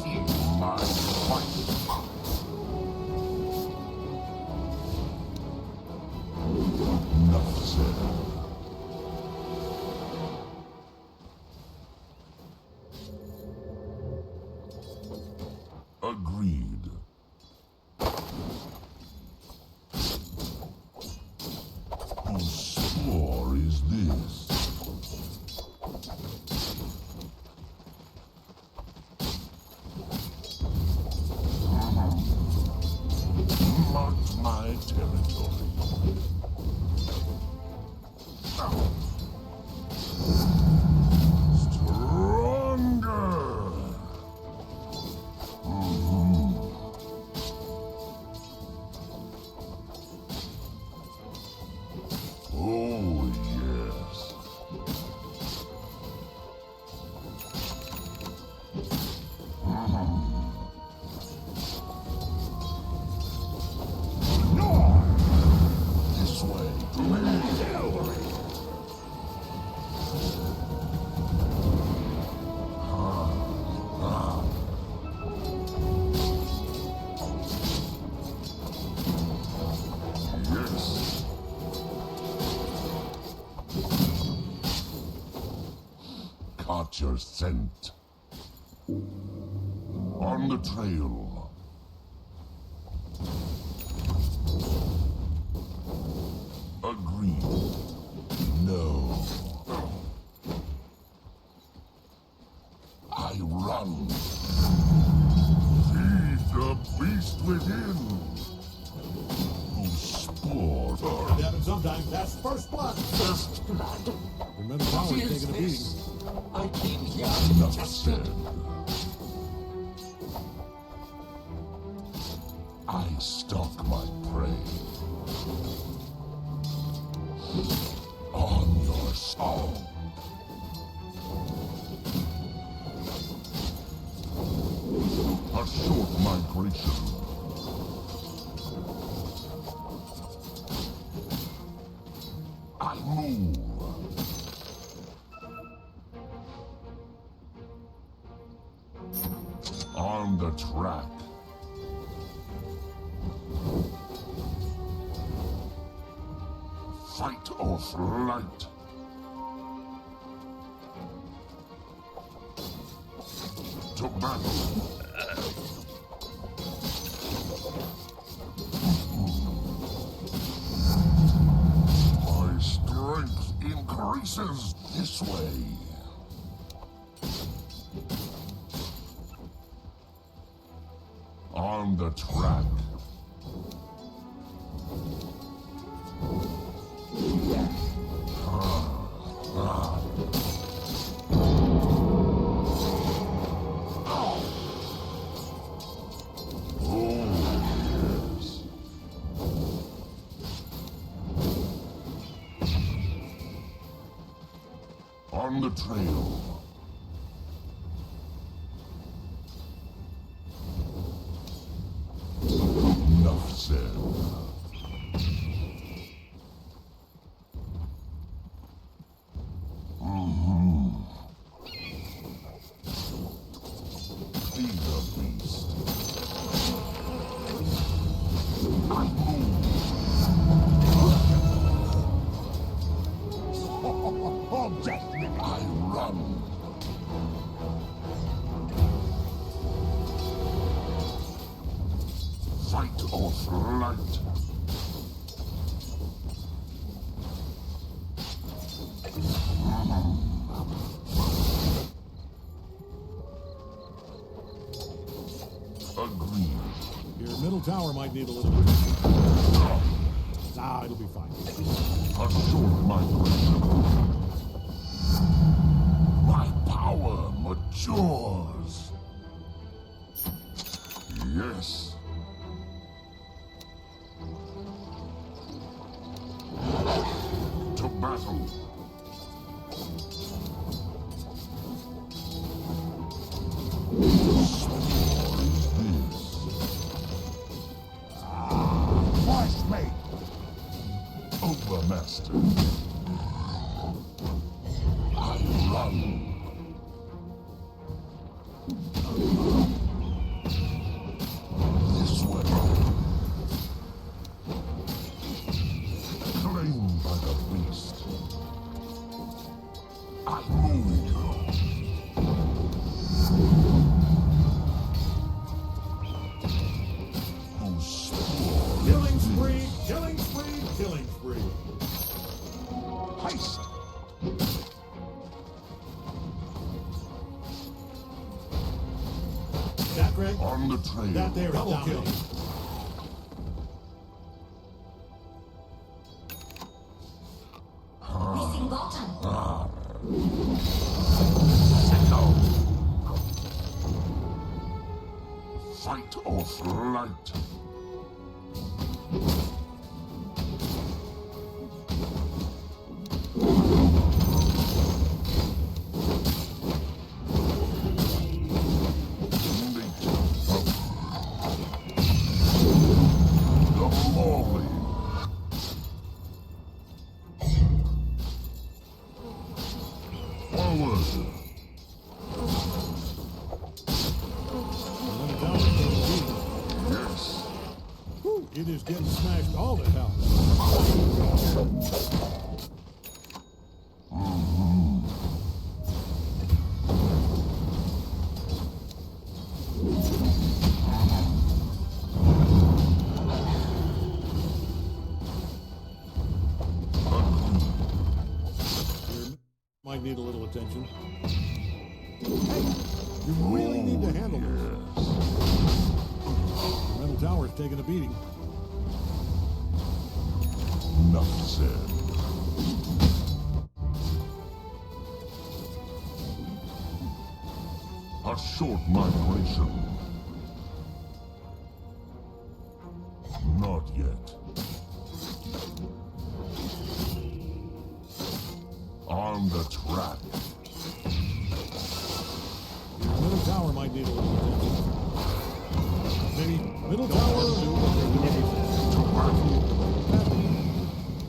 Feel my fight. Enough said. Agreed. Whose spore is this? Mark my territory. Stronger! Oh, yes. This way. Yes. Caught your scent. On the trail. Agreed. No. I run. Feed the beast within. Whose spore It happens sometimes. That's first blood. first blood. Remember, Tower's taking a beating. I came here Enough to test said. it. I stalk my prey. On your song. A short migration. I move. On the track. Fight or flight. To battle. My strength increases this way. On the track. On the trail. Enough said. Be the beast. I move. Object. I run. Fight or flight. Agreed. Your middle tower might need a little bit. Ah, it'll be fine. A short migration. My power matures. Yes. To battle. Voice mate. Overmaster. I run. This way. Claimed by the beast. I move. Whose spore Killing spree, killing spree, killing spree. heist. That Greg? On the trail. That there is Double kill. dominating. Missing bottom. Fight or flight. The Mauling. Forward. Middle tower's getting beat. Yes. Whew, it is getting smashed all to hell. Here might need a little attention. Hey, you really need to handle this. The middle tower's taking a beating. Enough said. A short migration. Not yet. On the track. Your middle tower might need a little attention. Maybe middle tower.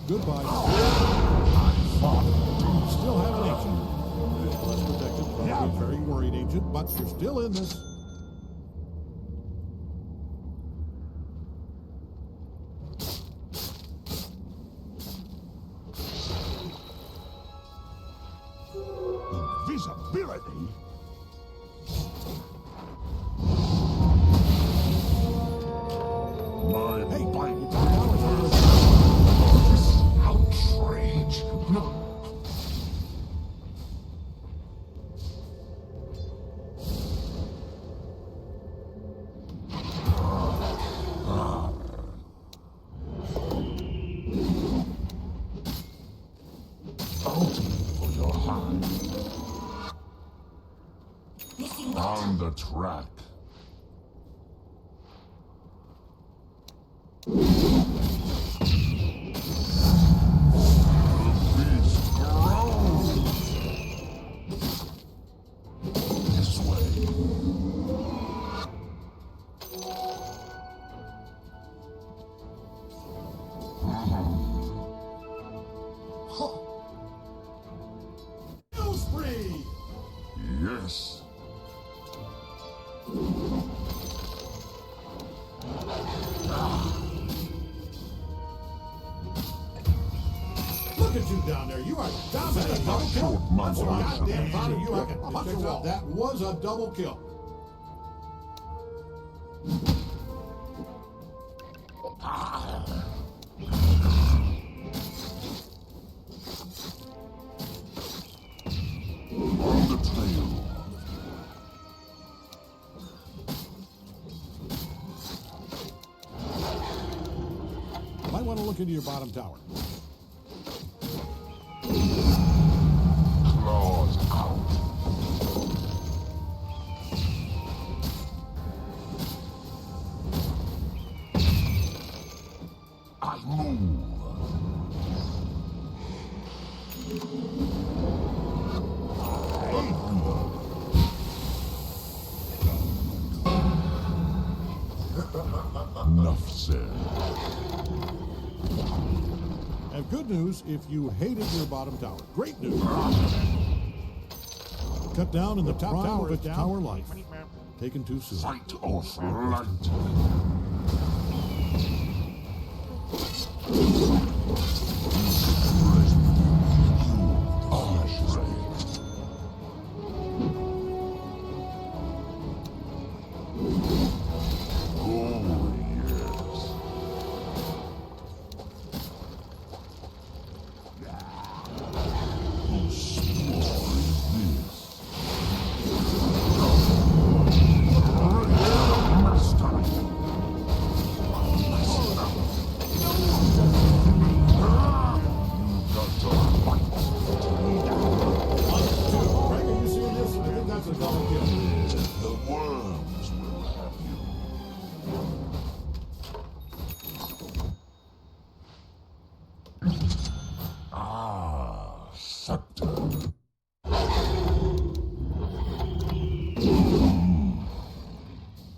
Goodbye. Still have an ancient. Less protected. Probably very worried ancient, but you're still in this. Invisibility? My Hey, bite. your tower's under Outrage. No. Bounty for your hide. Missing bottom. On the track. The beast grows. Yes. Look at you down there. You are dominating. Double kill. I'm so goddamn proud of you. I can punch a wall. That was a double kill. On the trail. Might want to look into your bottom tower. Claws out. I move. Enough said. And good news if you hated your bottom tower. Great news. Cut down in the top tower of its tower life. Taken too soon. Fight or flight.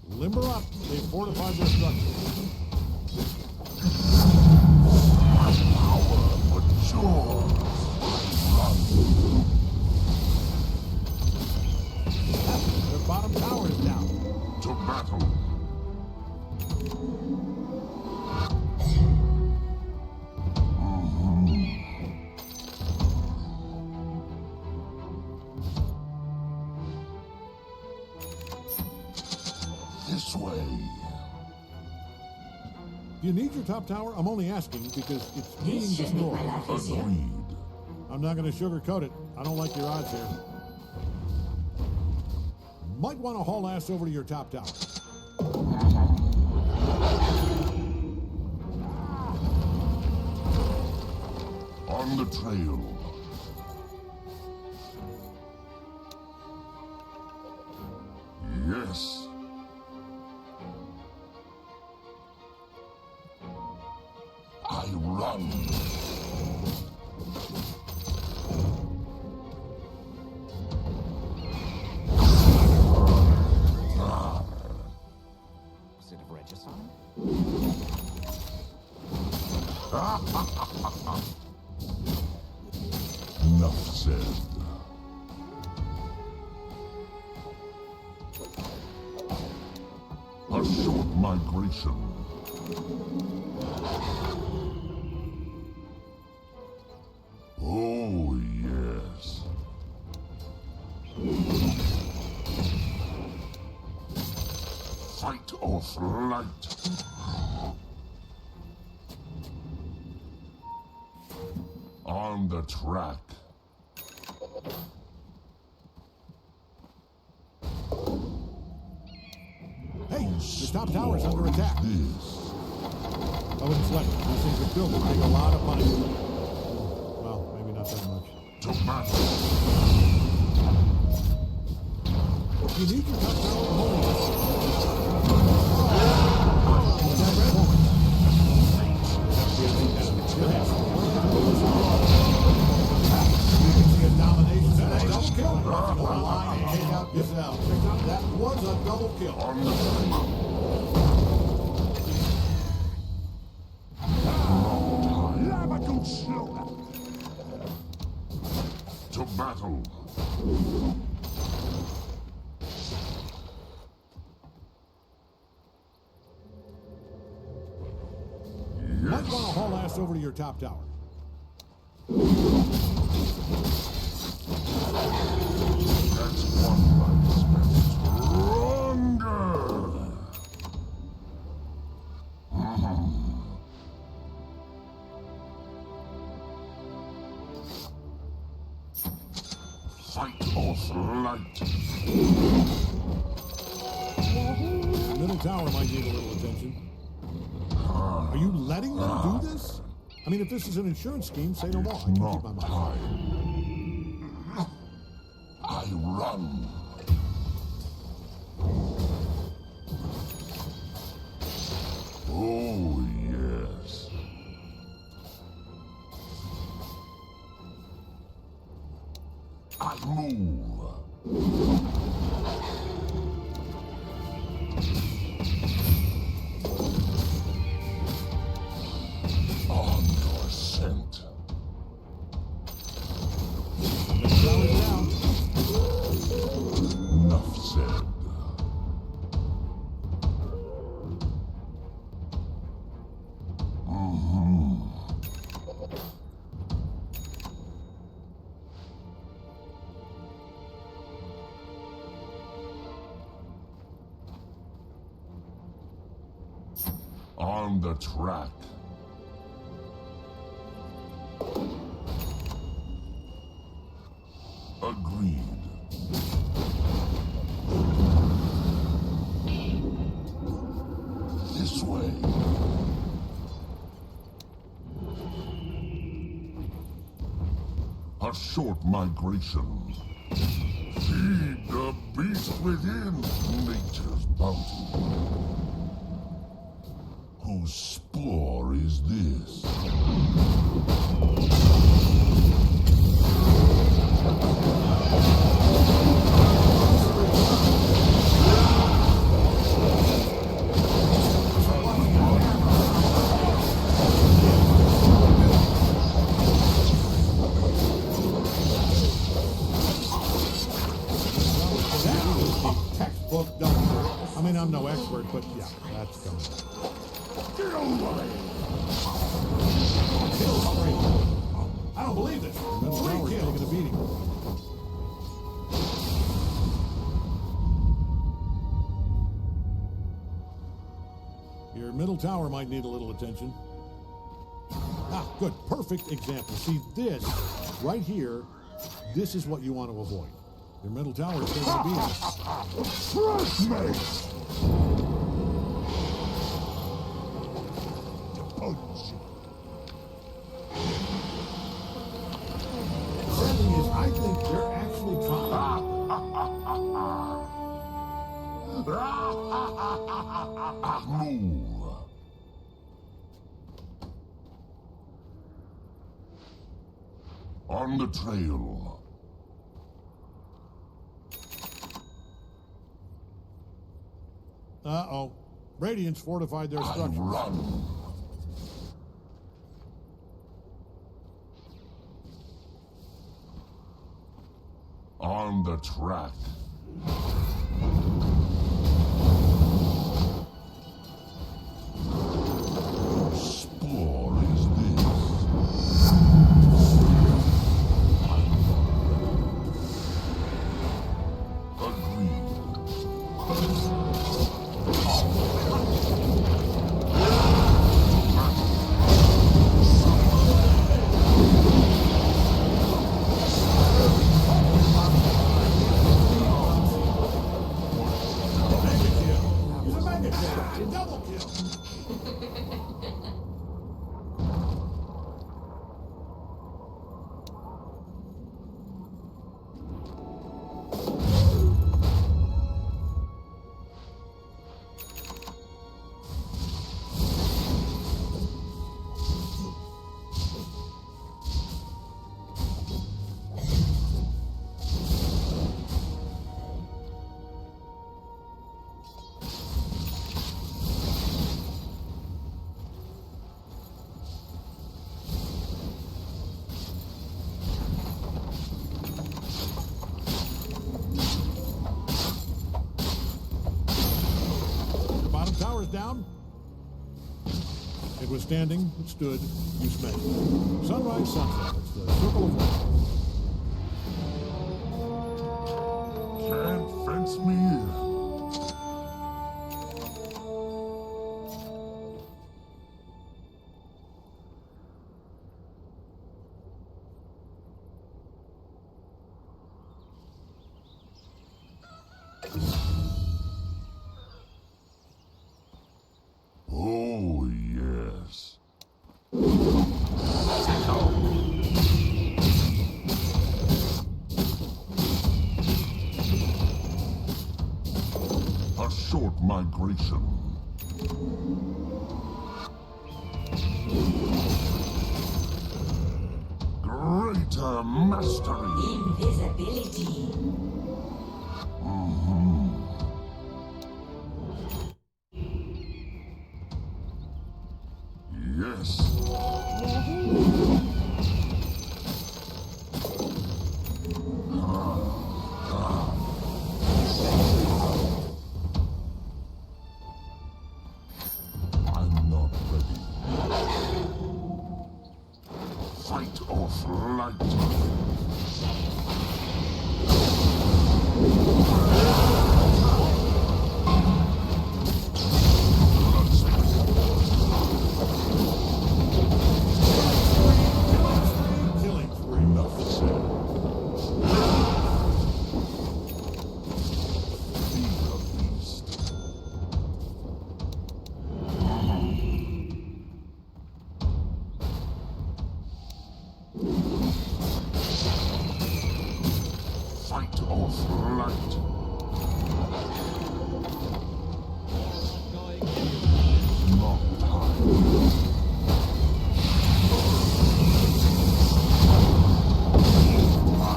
Limber up. They fortified their structure. Their bottom tower is down. To battle. This way. Do you need your top tower? I'm only asking because it's being This should make destroyed. my life easier. Agreed. I'm not going to sugarcoat it. I don't like your odds here. Might want to haul ass over to your top tower. On the trail. Yes. I run. Is it a regicide? Enough said. A short migration. Oh, yes. Fight or flight. On the track. Hey, your top tower's under attack. This. I wouldn't sweat it. These things are built to take a lot of punishment. Well, maybe not that much. To battle. You need your top tower to hold this. That was a double kill. On the trail. To battle. this over to your top tower. That's one life spent stronger. Fight or flight. Middle tower might need a little attention. Are you letting them do this? I mean, if this is an insurance scheme, say no more. I can keep my Not mouth. time. I run. Oh, yes. I move. On your scent. Middle tower's down. Enough said. On the track. Agreed. This way. A short migration. Feed the beast within nature's bounty. Whose spore is this? Textbook double. I mean, I'm no expert, but yeah, that's coming. Kill spree. I don't believe this. Middle tower's taking a beating. Your middle tower might need a little attention. Ah, good. Perfect example. See, this right here, this is what you want to avoid. Your middle tower is taking a beating. Trust me! The sad thing is, I think they're actually trying. Move. On the trail. Uh-oh. Radiant's fortified their I structures. run. On the track. Spore is this? Double kill. Tower's down. It was standing, it stood, you smashed it. Sunrise, sunset. It's the circle of life. Can't fence me in. Oh, yes. A short migration. Greater mastery. Invisibility. Yes. I'm not ready. Fight or flight. Killing spree. Enough said. Be a beast. Fight or flight. Not time. I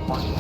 fight.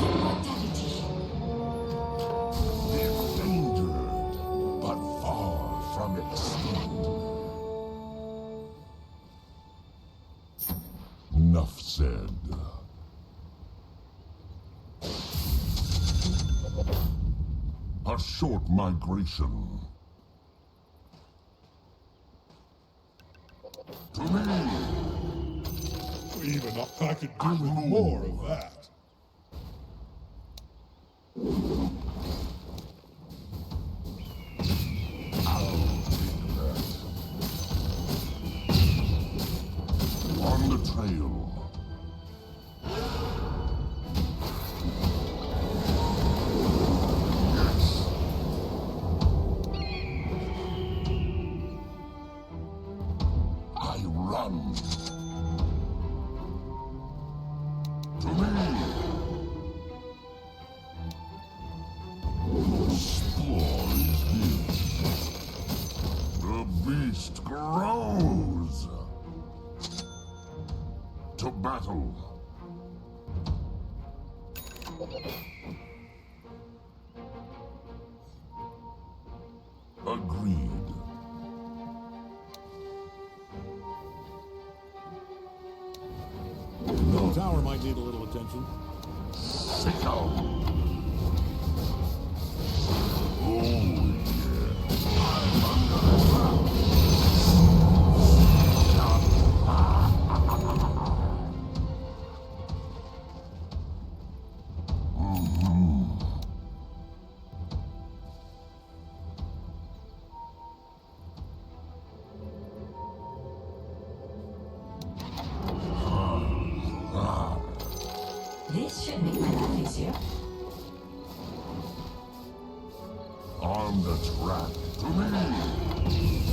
Immortality. Endangered, but far from extinct. Enough said. A short migration. To me, Even I could do with more of that. I'll take that. On the trail. Yes. I run. To me. Spore is his. The beast grows. To battle. Agreed. The tower might need a little attention. Sicko. Oh, yeah. I'm under attack. This should make my life easier. On the track to me.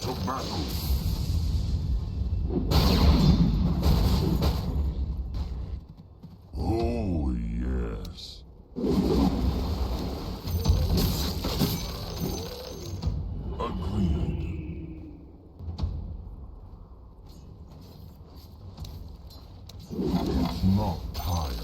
To battle. Oh, yes. Agreed. It's not time.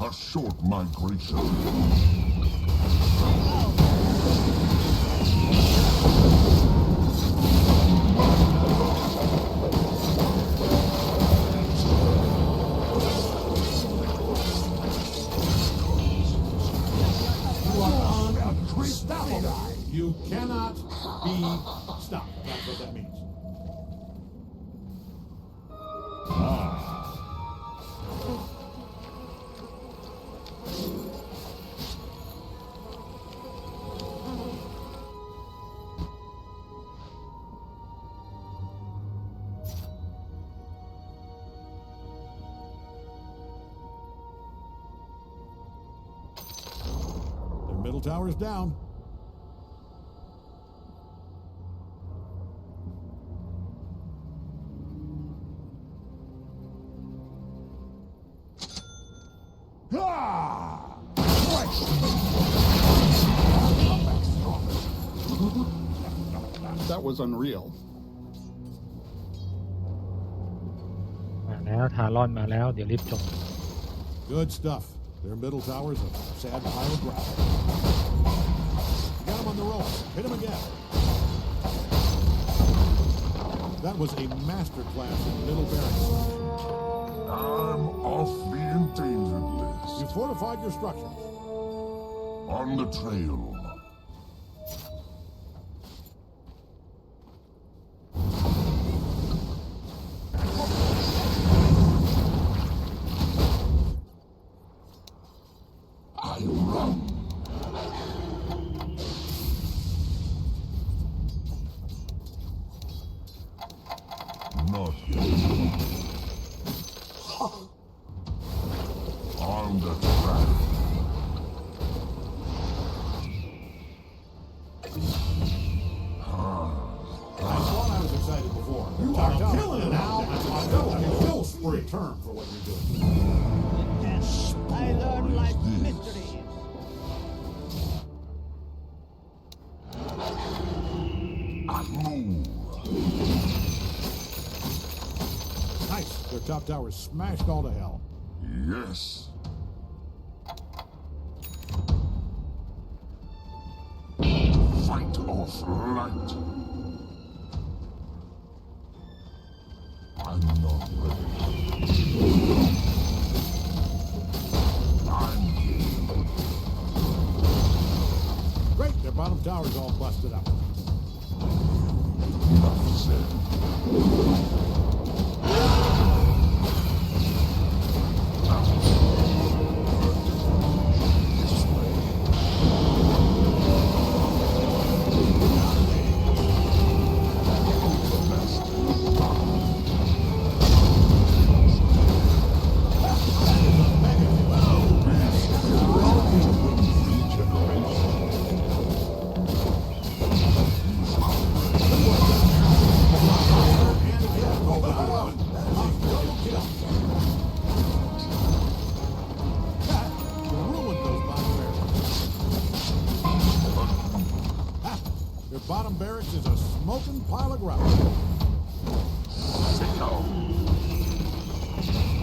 A short migration. You are unstoppable. You cannot be stopped. That's what that means. Their middle tower is down. Ah! That was unreal. มาแล้วทารอนมาแล้วเดี๋ยวรีบจบ Good stuff. Their middle tower is a sad pile of gravel. Got him on the roll. Hit him again. That was a masterclass in middle barracks. I'm off the endangered You list. fortified your structures. On the trail. I run. Not yet. On the track. I thought I was excited before. You are killing it now. A kill spree term for what you're doing. I learned life's This. mysteries. I move. Nice. Their top tower is smashed all to hell. Yes. Fight or flight. I'm not ready. I'm game. Great. Their bottom tower is all busted up. Enough said. This way. Their bottom barracks is a smoking pile of gravel. Sicko.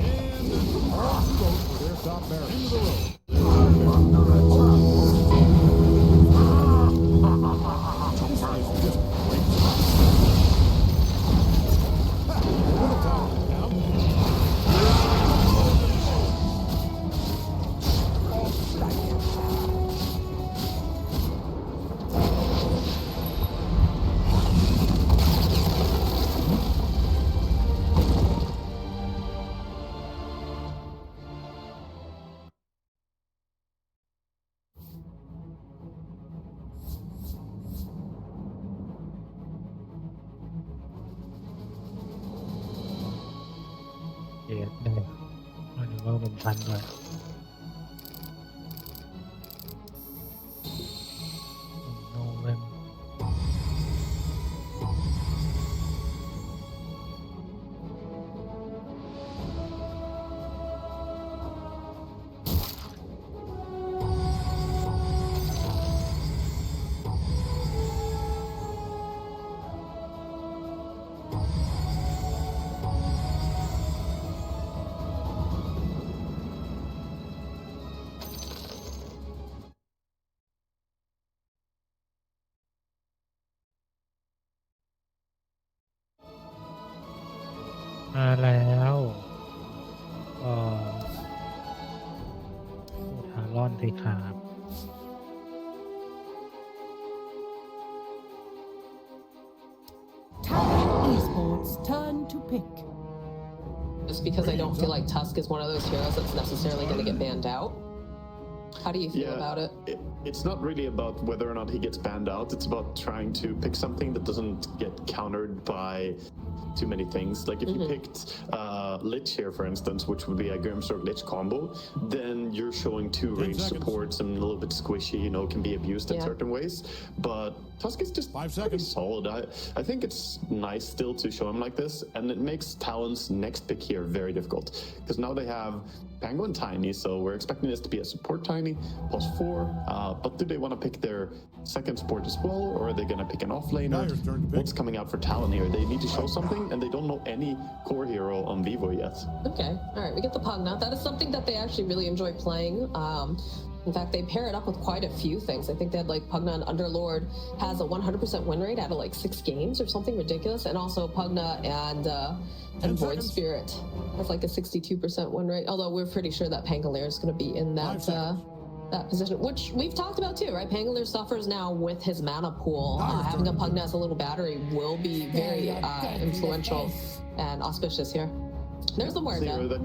And there's all the road for their top barracks. Into the road. This is just great. Middle tower is down. สเนี่ยมันว่ามันพันด้วยโน้เว้น มาแล้วทารอนสิครับ Talon Esports turn to pick. Just because I don't feel like Tusk is one of those heroes that's necessarily going to get banned out. How do you feel about it? It's not really about whether or not he gets banned out. It's about trying to pick something that doesn't get countered by too many things. Like if you picked Lich here, for instance, which would be a Grimstroke Lich combo, then you're showing two range supports and a little bit squishy, you know, can be abused in certain ways. But Tusk is just 5 seconds. Solid. I think it's nice still to show him like this, and it makes Talon's next pick here very difficult. Because now they have Pango and Tiny, so we're expecting this to be a support Tiny, +4. But do they want to pick their second support as well, or are they going to pick an offlaner? What's coming out for Talon here? They need to show something, and they don't know any core hero on Vivo yet. Okay, all right, we get the Pugna. That is something that they actually really enjoy playing. In fact, they pair it up with quite a few things. I think they had like Pugna and Underlord has a 100% win rate out of like 6 games or something ridiculous, and also Pugna and Void Spirit has like a 62% win rate. Although we're pretty sure that Pangolier is going to be in that that position, which we've talked about too, right? Pangolier suffers now with his mana pool. Having a Pugna as a little battery will be very influential and auspicious here. There's the Muerta.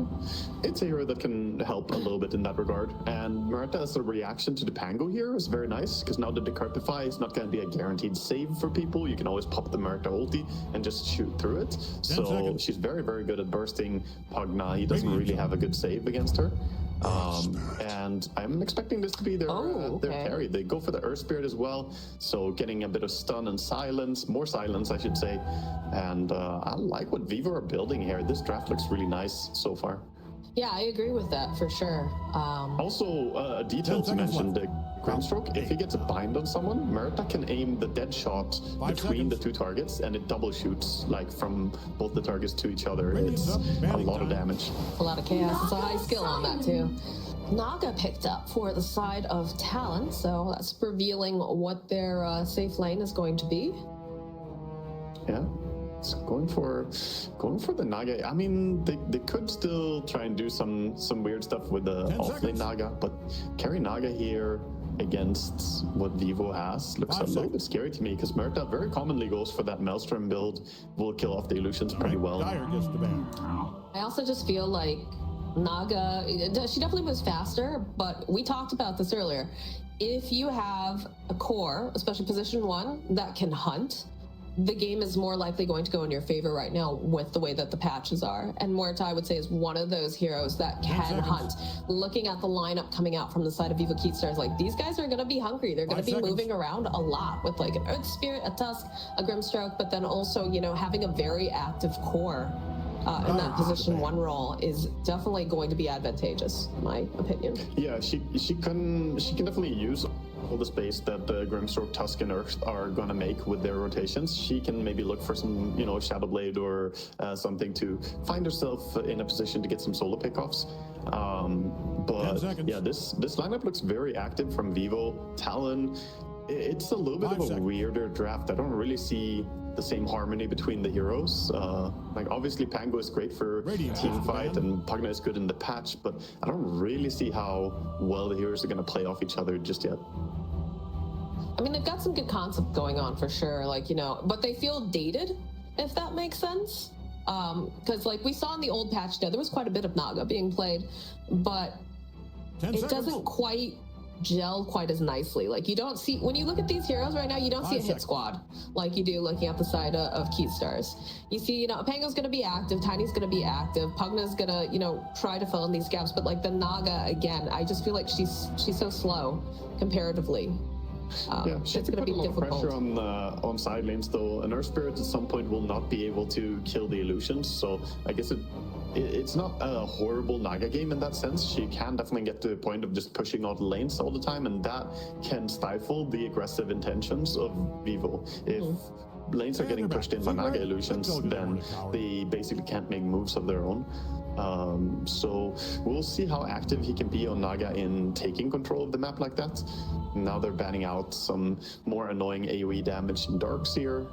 It's a hero that can help a little bit in that regard. And Muerta as a reaction to the Pango here is very nice, because now the Decrepify is not going to be a guaranteed save for people. You can always pop the Muerta ulti and just shoot through it. So she's very, very good at bursting Pugna. He doesn't really have a good save against her. And I'm expecting this to be their carry. They go for the Earth Spirit as well, so getting a bit of stun and silence, more silence I should say. And I like what Vivo are building here. This draft looks really nice so far. Yeah, I agree with that for sure. Also, a detail to mention, the Grimstroke, if he gets a bind on someone, Muerta can aim the dead shot between the two targets, and it double shoots, like from both the targets to each other. It's a lot of damage. A lot of chaos. It's a high skill on that too. Naga picked up for the side of Talon, so that's revealing what their safe lane is going to be. Yeah. Going for the Naga. I mean, they could still try and do some weird stuff with the offlane Naga, but carry Naga here against what Vivo has looks a little bit scary to me, because Muerta very commonly goes for that Maelstrom build, will kill off the illusions pretty well. I also just feel like Naga, she definitely moves faster, but we talked about this earlier. If you have a core, especially position 1, that can hunt, the game is more likely going to go in your favor right now with the way that the patches are. And Muerta, I would say, is one of those heroes that can hunt. Looking at the lineup coming out from the side of Vivo Keystars, like, these guys are going to be hungry. They're going to be moving around a lot with like an Earth Spirit, a Tusk, a Grimstroke, but then also, you know, having a very active core in that position 1 role is definitely going to be advantageous, in my opinion. Yeah, she can definitely use all the space that the Grimstroke, Tusk, and Earth are gonna make with their rotations. She can maybe look for some, you know, Shadow Blade or something to find herself in a position to get some solo pickoffs. But yeah, this lineup looks very active from Vivo. Talon, it's a little bit of a weirder draft. I don't really see the same harmony between the heroes. Like, obviously Pango is great for team fight and Pugna is good in the patch, but I don't really see how well the heroes are going to play off each other just yet. I mean, they've got some good concept going on for sure, like, you know, but they feel dated, if that makes sense. Because like we saw in the old patch, there was quite a bit of Naga being played, but it doesn't quite gel quite as nicely. Like, you don't see, when you look at these heroes right now, you don't see a hit squad like you do looking at the side of Keystars. You see, you know, Pango's going to be active, Tiny's going to be active, Pugna's going to, you know, try to fill in these gaps, but like the Naga, again, I just feel like she's so slow comparatively. Yeah, she it's can going to put be a lot of difficult. pressure on side lanes, though, and her spirit at some point will not be able to kill the illusions, so I guess it's not a horrible Naga game in that sense. She can definitely get to the point of just pushing all the lanes all the time, and that can stifle the aggressive intentions of Vivo. If lanes are getting pushed in by Naga illusions, then they basically can't make moves of their own. So we'll see how active he can be on Naga in taking control of the map like that. Now they're banning out some more annoying AoE damage in Darkseer.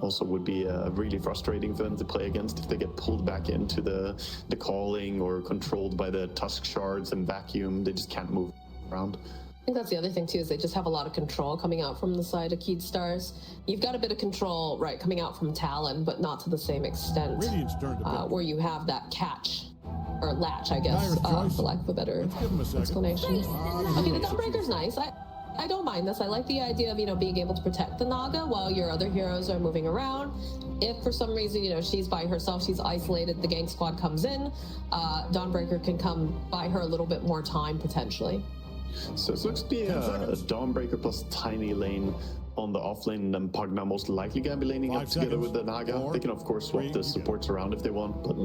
Also would be really frustrating for them to play against if they get pulled back into the calling or controlled by the Tusk shards and vacuum. They just can't move around. I think that's the other thing too, is they just have a lot of control coming out from the side of Keystars. You've got a bit of control, right, coming out from Talon, but not to the same extent where you have that catch. Or latch, I guess, for lack of a better explanation. Okay, the Dawnbreaker's nice. I don't mind this. I like the idea of, you know, being able to protect the Naga while your other heroes are moving around. If for some reason, you know, she's by herself, she's isolated, the gank squad comes in, Dawnbreaker can come buy her a little bit more time, potentially. So it looks to be a Dawnbreaker plus Tiny lane on the off lane, and then Pugna most likely gonna be laning up together with the Naga. They can of course swap the supports around if they want, but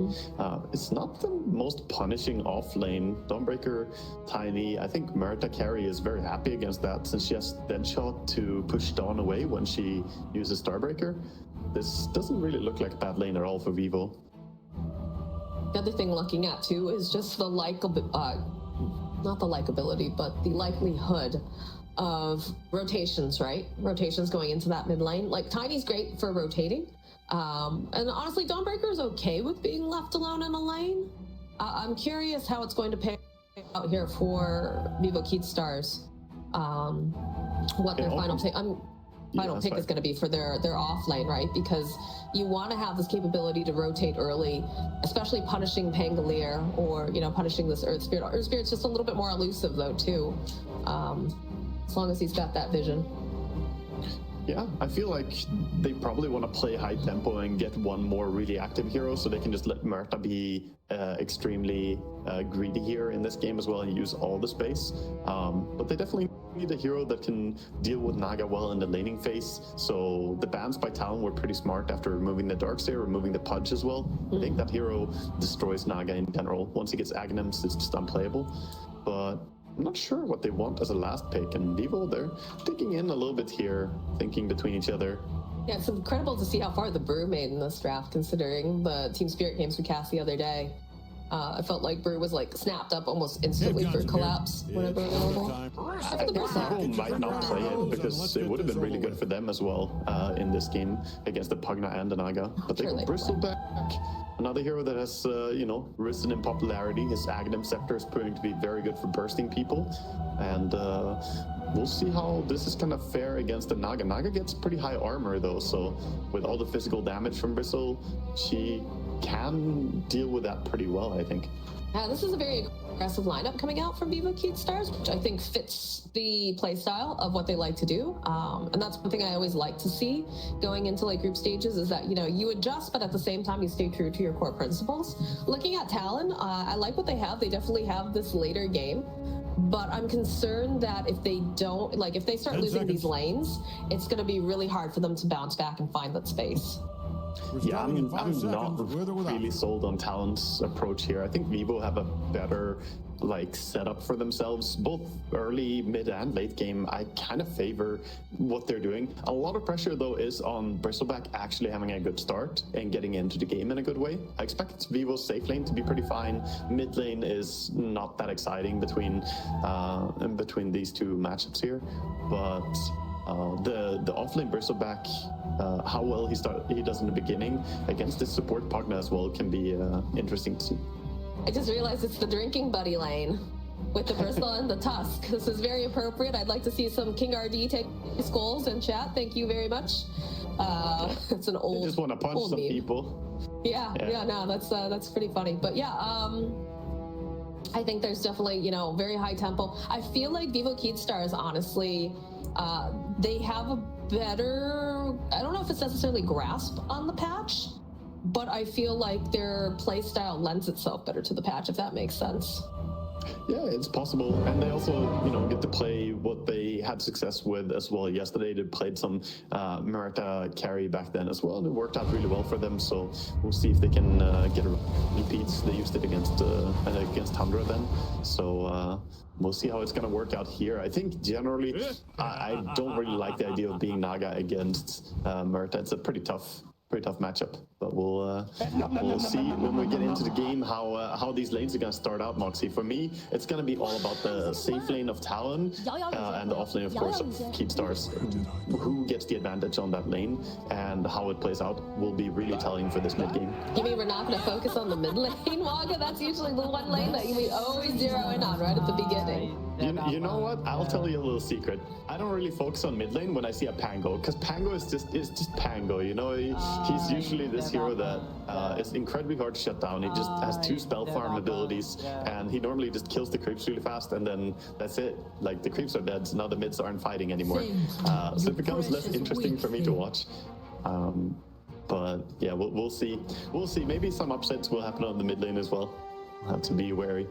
it's not the most punishing off lane. Dawnbreaker, Tiny, I think Murta Carey is very happy against that, since she has Deadshot to push Dawn away when she uses Starbreaker. This doesn't really look like a bad lane at all for Vivo. The other thing looking at too is just the not the likability, but the likelihood of rotations, right? Rotations going into that mid lane. Like, Tiny's great for rotating. And honestly, Dawnbreaker is okay with being left alone in a lane. I'm curious how it's going to pay out here for Vivo Keystars. What their final pick is going to be for their off lane, right? Because you want to have this capability to rotate early, especially punishing Pangolier or, you know, punishing this Earth Spirit. Earth Spirit's just a little bit more elusive though too, as long as he's got that vision. Yeah, I feel like they probably want to play high tempo and get one more really active hero, so they can just let Murta be extremely greedy here in this game as well and use all the space. But they definitely need a hero that can deal with Naga well in the laning phase. So the bans by Talon were pretty smart after removing the Darkseer, removing the Pudge as well. I think that hero destroys Naga in general. Once he gets Aghanims, it's just unplayable. But I'm not sure what they want as a last pick, and Vivo, they're digging in a little bit here, thinking between each other. Yeah, it's incredible to see how far the Brew made in this draft, considering the Team Spirit games we cast the other day. I felt like Brew was like snapped up almost instantly for collapse whenever available. I think Vivo might not play it because it would have been really good for them as well in this game against the Pugna and the Naga. But they got Bristleback, another hero that has, you know, risen in popularity. His Aghanim Scepter is proving to be very good for bursting people. And we'll see how this is kind of fair against the Naga. Naga gets pretty high armor though, so with all the physical damage from Bristle, she can deal with that pretty well, I think. This is a very aggressive lineup coming out from Vivo Keystars, which I think fits the playstyle of what they like to do. And that's one thing I always like to see going into like group stages, is that, you know, you adjust, but at the same time you stay true to your core principles. Looking at Talon, I like what they have. They definitely have this later game. But I'm concerned that if they don't, like, if they start losing these lanes, it's going to be really hard for them to bounce back and find that space. Yeah, I'm not really sold on Talon's approach here. I think Vivo have a better like setup for themselves, both early, mid, and late game. I kind of favor what they're doing. A lot of pressure though is on Bristleback actually having a good start and getting into the game in a good way. I expect Vivo's safe lane to be pretty fine. Mid lane is not that exciting between these two matchups here, but the offlane Bristleback, how well he does in the beginning against this support Pugna as well can be interesting to see. I just realized it's the drinking buddy lane with the Bristle and the Tusk. This is very appropriate. I'd like to see some King RD take skulls in chat. Thank you very much. It's an old. I just want to punch some meme. people. Yeah, no, that's pretty funny. But yeah, I think there's definitely, you know, very high tempo. I feel like Vivo Keystars, honestly, they have a better, I don't know if it's necessarily grasp on the patch, but I feel like their playstyle lends itself better to the patch, if that makes sense. Yeah, it's possible. And they also, you know, get to play what they had success with as well. Yesterday, they played some Merita carry back then as well. And it worked out really well for them. So we'll see if they can get a repeats. They used it against Tundra then. So we'll see how it's going to work out here. I think generally, I don't really like the idea of being Naga against Merita. It's a pretty tough matchup, but we'll see when we get into the game how these lanes are going to start out, Moxie. For me, it's going to be all about the safe lane of Talon and the off lane, of course, of Keepstars. Who gets the advantage on that lane and how it plays out will be really telling for this mid game. You mean we're not going to focus on the mid lane, Wagga? That's usually the one lane that we always zero in on right at the beginning. You know what? I'll tell you a little secret. I don't really focus on mid lane when I see a Pango, because Pango is just Pango. You know, he's usually this hero that is incredibly hard to shut down. He just has 2 spell farm abilities, and he normally just kills the creeps really fast, and then that's it. Like, the creeps are dead, so now the mids aren't fighting anymore. So it becomes less interesting for me to watch. But yeah, we'll see. We'll see. Maybe some upsets will happen on the mid lane as well. We'll have to be wary.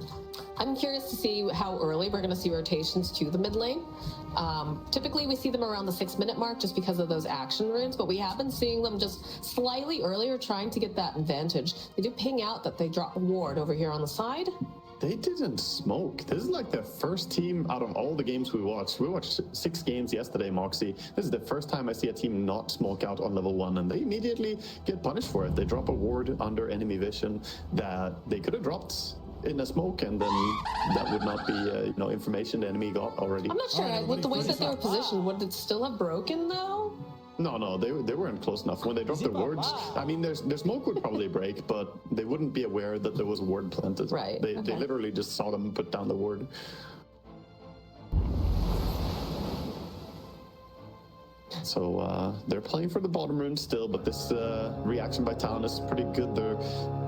I'm curious to see how early we're going to see rotations to the mid lane. Typically, we see them around the 6-minute mark just because of those action runes, but we have been seeing them just slightly earlier trying to get that advantage. They do ping out that they drop a ward over here on the side. They didn't smoke. This is like the first team out of all the games we watched. We watched 6 games yesterday, Moxie. This is the first time I see a team not smoke out on level 1, and they immediately get punished for it. They drop a ward under enemy vision that they could have dropped in a smoke, and then that would not be information the enemy got already. I'm not sure. With the way that they were positioned, would it still have broken, though? No, they weren't close enough. When they dropped the wards, I mean, their smoke would probably break, but they wouldn't be aware that there was a ward planted. Right. They literally just saw them put down the ward. So they're playing for the bottom rune still, but this reaction by Talon is pretty good. They're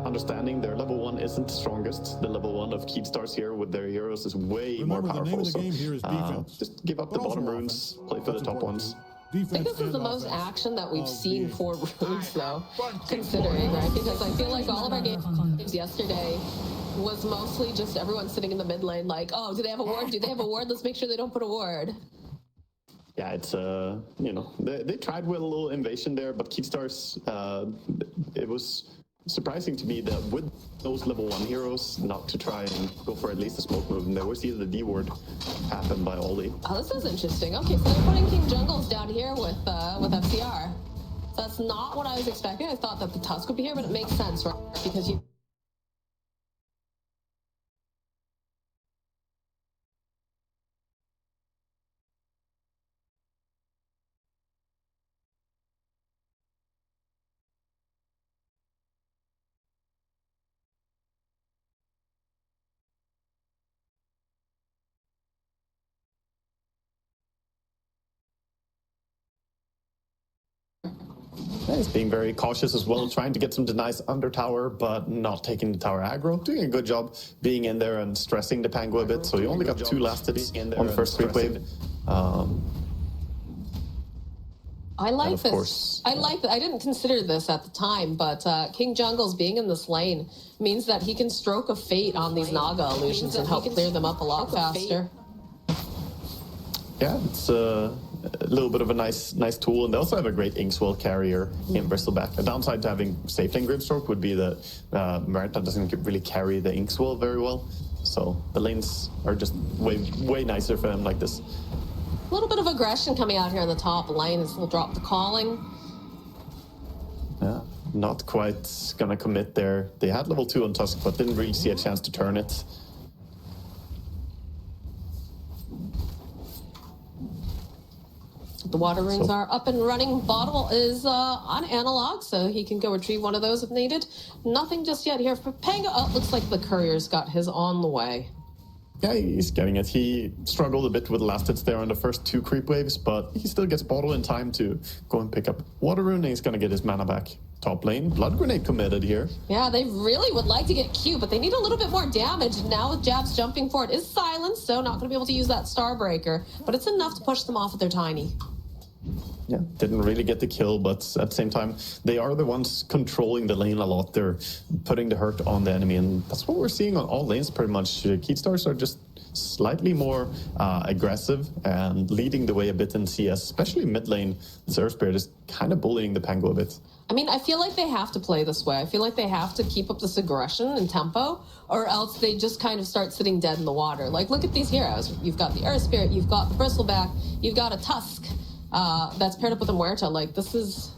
understanding their level 1 isn't strongest. The level 1 of Keepstars here with their heroes is way more powerful. The name of the game here is defense. Just give up the bottom runes, play for the top ones. I think this is the most action that we've seen for runes, though, considering, right? Because I feel like all of our games yesterday was mostly just everyone sitting in the mid lane like, oh, do they have a ward? Do they have a ward? Let's make sure they don't put a ward. Yeah, it's, they tried with a little invasion there, but Keystars, it was surprising to me that with those level 1 heroes, not to try and go for at least a smoke move, and they always see the D ward happen by Aldi. Oh, this is interesting. Okay, so they're putting King Jungles down here with FCR. So that's not what I was expecting. I thought that the Tusk would be here, but it makes sense, right? Because you... He's being very cautious as well, trying to get some denies under tower, but not taking the tower aggro. Doing a good job being in there and stressing the Pango a bit. So he only got 2 last hits on the first creep wave. I like this. I like that. I didn't consider this at the time, but King Jungles being in this lane means that he can stroke a fate on these Naga illusions and help clear them up a lot faster. Yeah, it's a little bit of a nice tool, and they also have a great Inkswell carrier in Bristleback. A downside to having safe lane Grimstroke would be that Merita doesn't really carry the Inkswell very well, so the lanes are just way nicer for them like this. A little bit of aggression coming out here on the top lane as we'll drop the calling. Yeah, not quite gonna commit there. They had level 2 on Tusk, but didn't really see a chance to turn it. The water runes are up and running. Bottle is on analog, so he can go retrieve one of those if needed. Nothing just yet here for Pango. Oh, looks like the courier's got his on the way. Yeah, he's getting it. He struggled a bit with the last hits there on the first 2 creep waves, but he still gets Bottle in time to go and pick up Water Rune, and he's going to get his mana back. top lane. Blood Grenade committed here. Yeah, they really would like to get Q, but they need a little bit more damage. And now with Jabs jumping for it is silenced, so not going to be able to use that Starbreaker. But it's enough to push them off with their Tiny. Yeah, didn't really get the kill, but at the same time, they are the ones controlling the lane a lot. They're putting the hurt on the enemy, and that's what we're seeing on all lanes pretty much. Keystars are just slightly more aggressive and leading the way a bit in CS, especially mid lane. Zerg Spirit is kind of bullying the Pango a bit. I mean, I feel like they have to play this way. I feel like they have to keep up this aggression and tempo, or else they just kind of start sitting dead in the water. Like, look at these heroes. You've got the Earth Spirit, you've got the Bristleback, you've got a Tusk that's paired up with a Muerta. Like, this is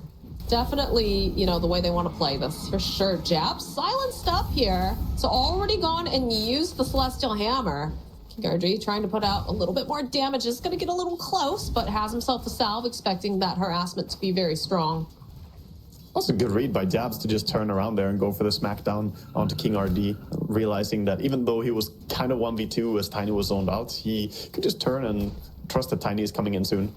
definitely, you know, the way they want to play this for sure. Jab silenced up here, so already gone and used the Celestial Hammer. Kingardri trying to put out a little bit more damage. Is going to get a little close, but has himself a salve, expecting that harassment to be very strong. Also a good read by Jabs to just turn around there and go for the smackdown onto King RD, realizing that even though he was kind of 1v2 as Tiny was zoned out, he could just turn and trust that Tiny is coming in soon.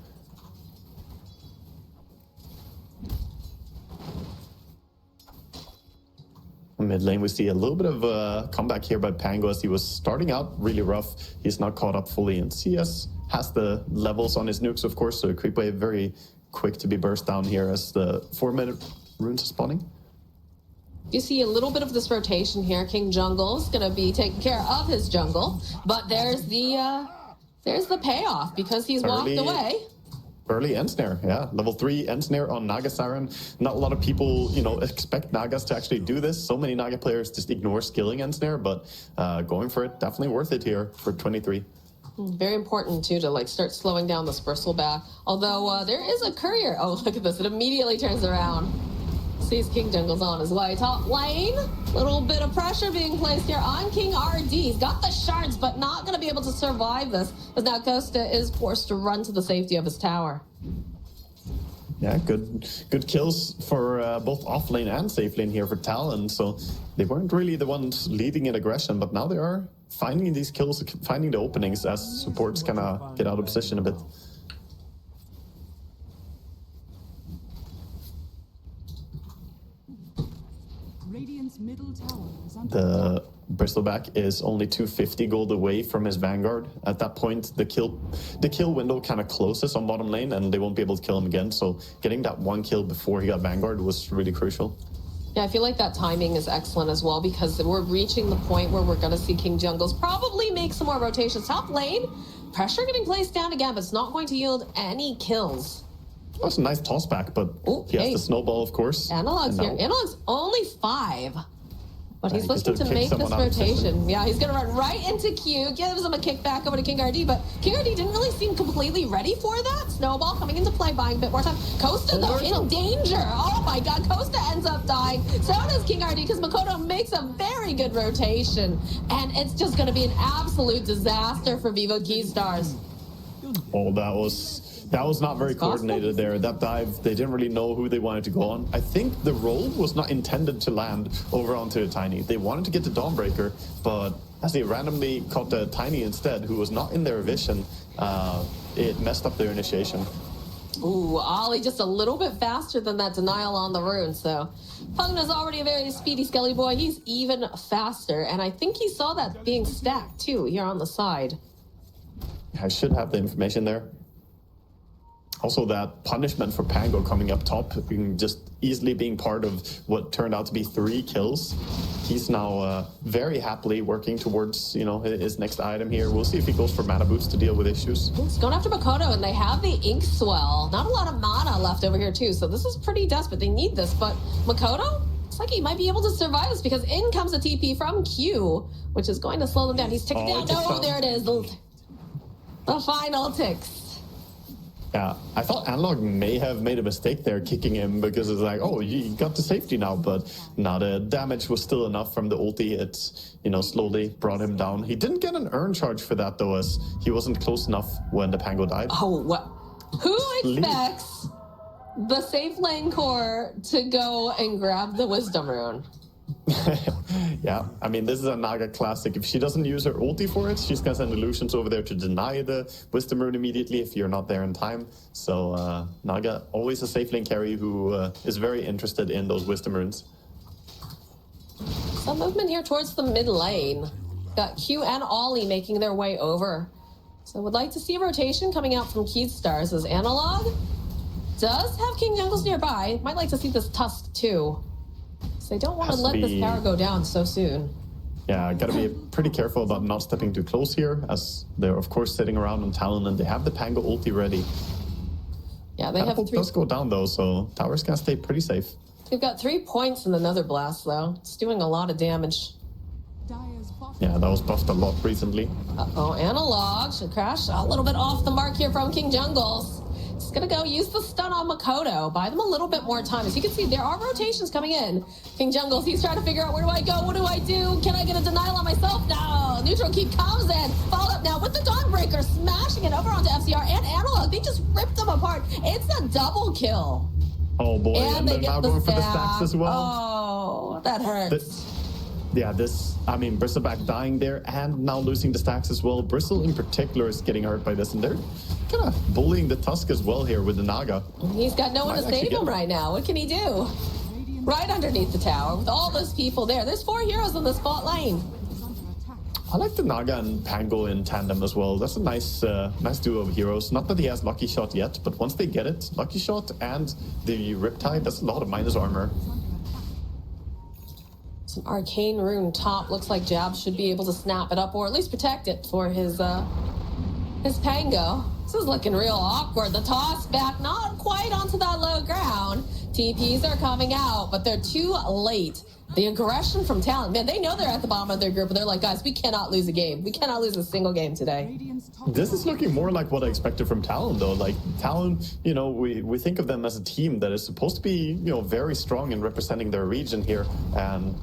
Mid lane, we see a little bit of a comeback here by Pango as he was starting out really rough. He's not caught up fully, and CS has the levels on his nukes, of course, so Creep Wave very quick to be burst down here as the 4-minute runes are spawning. You see a little bit of this rotation here. King Jungle's going to be taking care of his jungle, but there's the payoff because he's walked away. Early End Snare, yeah. Level 3 End Snare on Naga Siren. Not a lot of people, you know, expect Nagas to actually do this. So many Naga players just ignore skilling End Snare, but going for it, definitely worth it here for 23. Very important, too, to, like, start slowing down this Bristleback. Although there is a courier. Oh, look at this. It immediately turns around. Sees King Jungle's on his way. Top lane. Little bit of pressure being placed here on King RD. He's got the shards, but not going to be able to survive this, as now Costa is forced to run to the safety of his tower. Yeah, good kills for both off lane and safe lane here for Talon. So they weren't really the ones leading in aggression, but now they are finding these kills, finding the openings as supports kind of get out of position a bit. Radiant's middle tower is under The Bristleback is only 250 gold away from his Vanguard. At that point, the kill window kind of closes on bottom lane, and they won't be able to kill him again. So getting that one kill before he got Vanguard was really crucial. Yeah, I feel like that timing is excellent as well, because we're reaching the point where we're going to see King Jungles probably make some more rotations. Top lane, pressure getting placed down again, but it's not going to yield any kills. That's a nice toss back, but he has the snowball, of course. Analog's here. Analog's only 5. But he's looking to kick make this someone out of position. rotation. Yeah, he's going to run right into Q, gives him a kick back over to King RD, but King RD didn't really seem completely ready for that. Snowball coming into play, buying a bit more time. Costa, though, in danger. Oh my god, Costa ends up dying. So does King RD, because Makoto makes a very good rotation. And it's just going to be an absolute disaster for Vivo Keystars. Oh, that was not very coordinated there. That dive, they didn't really know who they wanted to go on. I think the roll was not intended to land over onto the Tiny. They wanted to get the Dawnbreaker, but as they randomly caught the Tiny instead, who was not in their vision, it messed up their initiation. Ooh, Ollie just a little bit faster than that denial on the rune, so Pugna's already a very speedy Skelly boy. He's even faster, and I think he saw that being stacked, too, here on the side. I should have the information there. Also, that punishment for Pango coming up top, just easily being part of what turned out to be 3 kills. He's now very happily working towards, you know, his next item here. We'll see if he goes for mana boots to deal with issues. He's going after Makoto, and they have the Ink Swell. Not a lot of mana left over here, too, so this is pretty desperate. They need this, but Makoto, looks like he might be able to survive this, because in comes a TP from Q, which is going to slow them down. He's ticking down. No, there it is. The final ticks. Yeah, I thought Analog may have made a mistake there kicking him, because it's like, oh, you got to safety now, but no, the damage was still enough from the ulti. It, you know, slowly brought him down. He didn't get an urn charge for that, though, as he wasn't close enough when the Pango died. Oh, what? Who expects the safe lane core to go and grab the Wisdom Rune? Yeah, I mean, this is a Naga classic. If she doesn't use her ulti for it, she's gonna send illusions over there to deny the Wisdom Rune immediately if you're not there in time. So Naga, always a safe lane carry who is very interested in those Wisdom Runes. Some movement here towards the mid lane. Got Q and Ollie making their way over. So would like to see a rotation coming out from Keystars as Analog does have King Jungles nearby. Might like to see this Tusk too. So they don't want to let this tower go down so soon. Yeah, gotta be pretty careful about not stepping too close here, as they're of course sitting around on Talon and they have the Pango ulti ready. Yeah, they have 3. Does go down though, so towers can stay pretty safe. They've got 3 points in the Nether Blast though. It's doing a lot of damage. Yeah, that was buffed a lot recently. Uh-oh, Analog should crash a little bit off the mark here from King Jungles. He's gonna go use the stun on Makoto, buy them a little bit more time. As you can see, there are rotations coming in. King Jungles, he's trying to figure out, where do I go? What do I do? Can I get a denial on myself? No! Neutral Keep comes in. Followed up now with the Dawnbreaker, smashing it over onto FCR and Analog. They just ripped them apart. It's a double kill. Oh boy, and they're now going for the stacks as well. Oh, that hurts. I mean, Bristleback dying there and now losing the stacks as well. Bristle in particular is getting hurt by this, and they're kind of bullying the Tusk as well here with the Naga. He's got no one to save him right now. What can he do? Right underneath the tower with all those people there. There's 4 heroes in the spot lane. I like the Naga and Pango in tandem as well. That's a nice duo of heroes. Not that he has Lucky Shot yet, but once they get it, Lucky Shot and the Riptide, that's a lot of minus armor. Some Arcane Rune top. Looks like Jab should be able to snap it up or at least protect it for his Pango. This is looking real awkward. The toss back, not quite onto that low ground. TPs are coming out, but they're too late. The aggression from Talon, man, they know they're at the bottom of their group, but they're like, guys, we cannot lose a game. We cannot lose a single game today. This is looking more like what I expected from Talon, though. Like, Talon, you know, we think of them as a team that is supposed to be, you know, very strong in representing their region here. And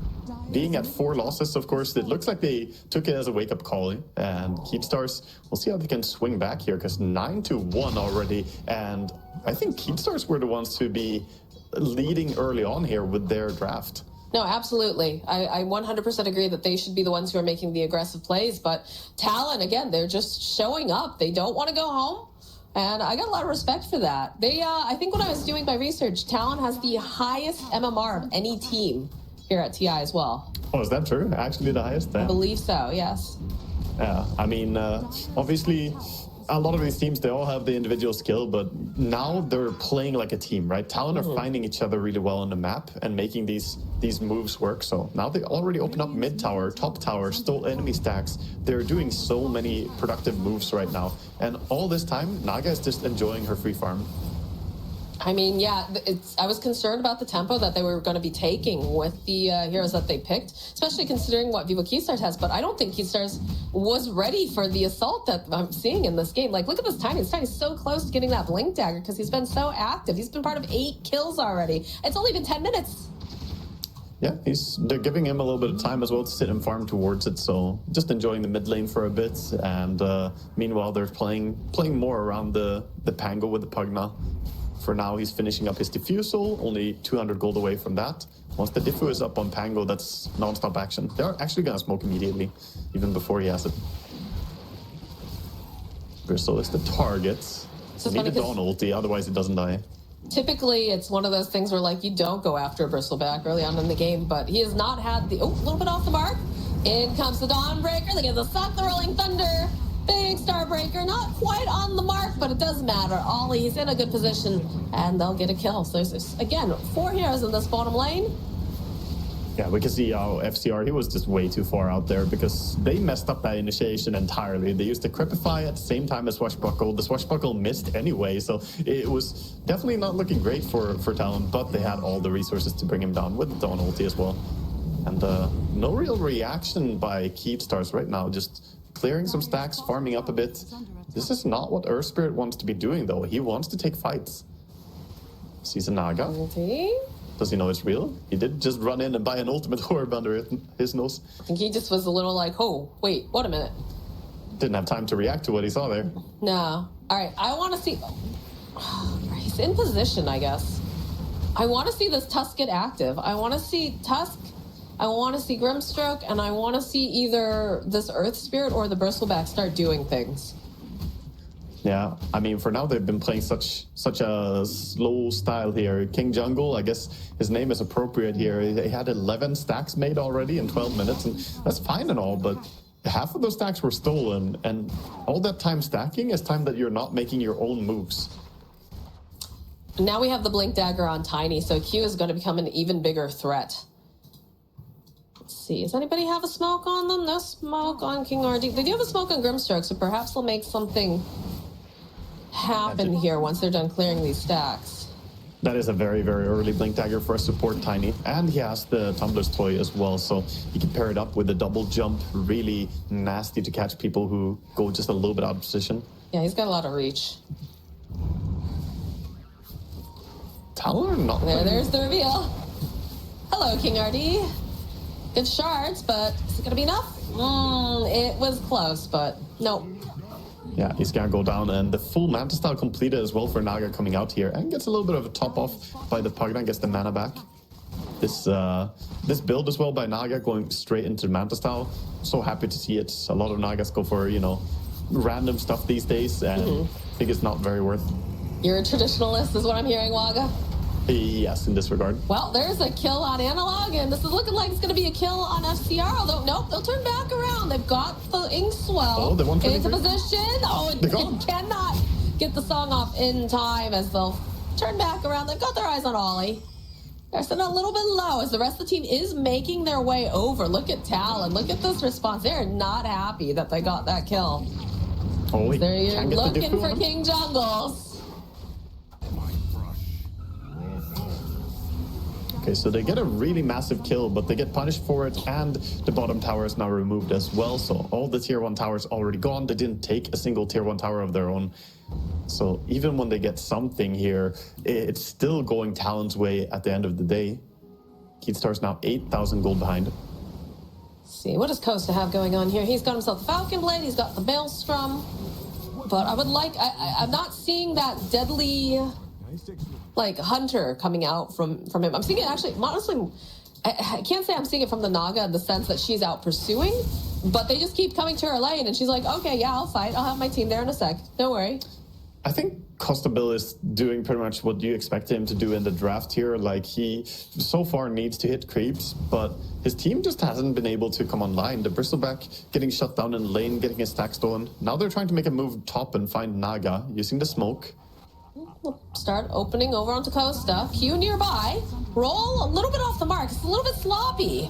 being at 4 losses, of course, it looks like they took it as a wake-up call. And Keepstars, we'll see how they can swing back here, because 9-1 already. And I think Keepstars were the ones to be leading early on here with their draft. No, absolutely. I 100% agree that they should be the ones who are making the aggressive plays. But Talon, again, they're just showing up. They don't want to go home. And I got a lot of respect for that. I think when I was doing my research, Talon has the highest MMR of any team here at TI as well. Oh, is that true? Actually the highest? I believe so, yes. Yeah, I mean, obviously, a lot of these teams, they all have the individual skill, but now they're playing like a team, right? Talon are finding each other really well on the map and making these moves work. So now they already open up mid tower, top tower, stole enemy stacks. They're doing so many productive moves right now. And all this time, Naga is just enjoying her free farm. I mean, yeah, I was concerned about the tempo that they were going to be taking with the heroes that they picked, especially considering what Vivo Keystars has. But I don't think Keystars was ready for the assault that I'm seeing in this game. Like, look at this Tiny. This Tiny's so close to getting that Blink Dagger because he's been so active. He's been part of 8 kills already. It's only been 10 minutes. Yeah, they're giving him a little bit of time as well to sit and farm towards it. So just enjoying the mid lane for a bit. And meanwhile, they're playing more around the Pango with the Pugna. For now, he's finishing up his Diffusal, only 200 gold away from that. Once the Diffu is up on Pango, that's non-stop action. They're actually going to smoke immediately, even before he has it. Bristle is the target. You need the Dawn ulti, otherwise it doesn't die. Typically, it's one of those things where, like, you don't go after a Bristleback early on in the game, but he has not had the... Oh, a little bit off the mark. In comes the Dawnbreaker. They get the Suck the Rolling Thunder. Big Starbreaker, not quite on the mark, but it doesn't matter. Ollie's in a good position, and they'll get a kill. So there's, again, 4 heroes in this bottom lane. Yeah, we can see how FCR, he was just way too far out there because they messed up that initiation entirely. They used the Crepify at the same time as Swashbuckle. The Swashbuckle missed anyway, so it was definitely not looking great for Talon, but they had all the resources to bring him down with the Dawn ulti as well. And no real reaction by Keepstars right now, just clearing some stacks, farming up a bit. This is not what Earth Spirit wants to be doing, though. He wants to take fights. Sees a Naga. Does he know it's real? He did just run in and buy an ultimate orb under his nose. I think he just was a little like, oh, wait, wait a minute. Didn't have time to react to what he saw there. No. All right, I want to see... he's in position, I guess. I want to see this Tusk get active. I want to see Tusk... I want to see Grimstroke, and I want to see either this Earth Spirit or the Bristleback start doing things. Yeah, I mean, for now they've been playing such a slow style here. King Jungle, I guess his name is appropriate here. He had 11 stacks made already in 12 minutes, and that's fine and all, but half of those stacks were stolen, and all that time stacking is time that you're not making your own moves. Now we have the Blink Dagger on Tiny, so Q is going to become an even bigger threat. Let's see, does anybody have a smoke on them? No smoke on King RD. They do have a smoke on Grimstroke, so perhaps they'll make something happen here once they're done clearing these stacks. That is a very, very early Blink Dagger for a support Tiny. And he has the Tumbler's Toy as well, so he can pair it up with the double jump. Really nasty to catch people who go just a little bit out of position. Yeah, he's got a lot of reach. Talon or not? There's the reveal. Hello, King RD. Good shards, but is it going to be enough? It was close, but nope. Yeah, he's gonna go down, and the full Manta style completed as well for Naga coming out here, and gets a little bit of a top off by the Pugna, gets the mana back. This build as well by Naga going straight into Manta style. So happy to see it. A lot of Nagas go for, you know, random stuff these days, and I think it's not very worth. You're a traditionalist, is what I'm hearing, Waga. Yes, in this regard. Well, there's a kill on Analog, and this is looking like it's going to be a kill on FCR, although, nope, they'll turn back around. They've got the Inkswell into position. Oh, it cannot get the song off in time as they'll turn back around. They've got their eyes on Ollie. They're sitting a little bit low as the rest of the team is making their way over. Look at Talon. Look at this response. They're not happy that they got that kill. Oh, they're looking for King Jungles. Okay, so they get a really massive kill, but they get punished for it, and the bottom tower is now removed as well. So all the tier 1 towers already gone. They didn't take a single tier 1 tower of their own. So even when they get something here, it's still going Talon's way at the end of the day. Keatstar's now 8,000 gold behind. Let's see, what does Costa have going on here? He's got himself the Falcon Blade, he's got the Maelstrom. But I would like, I'm not seeing that deadly, like, hunter coming out from him. I'm seeing it actually, honestly, I can't say I'm seeing it from the Naga in the sense that she's out pursuing, but they just keep coming to her lane, and she's like, okay, yeah, I'll fight. I'll have my team there in a sec. Don't worry. I think Costa Bill is doing pretty much what you expect him to do in the draft here. Like, he so far needs to hit creeps, but his team just hasn't been able to come online. The Bristleback getting shut down in lane, getting his stack stolen. Now they're trying to make a move top and find Naga using the smoke. We'll start opening over onto Costa. Q nearby. Roll a little bit off the mark. It's a little bit sloppy.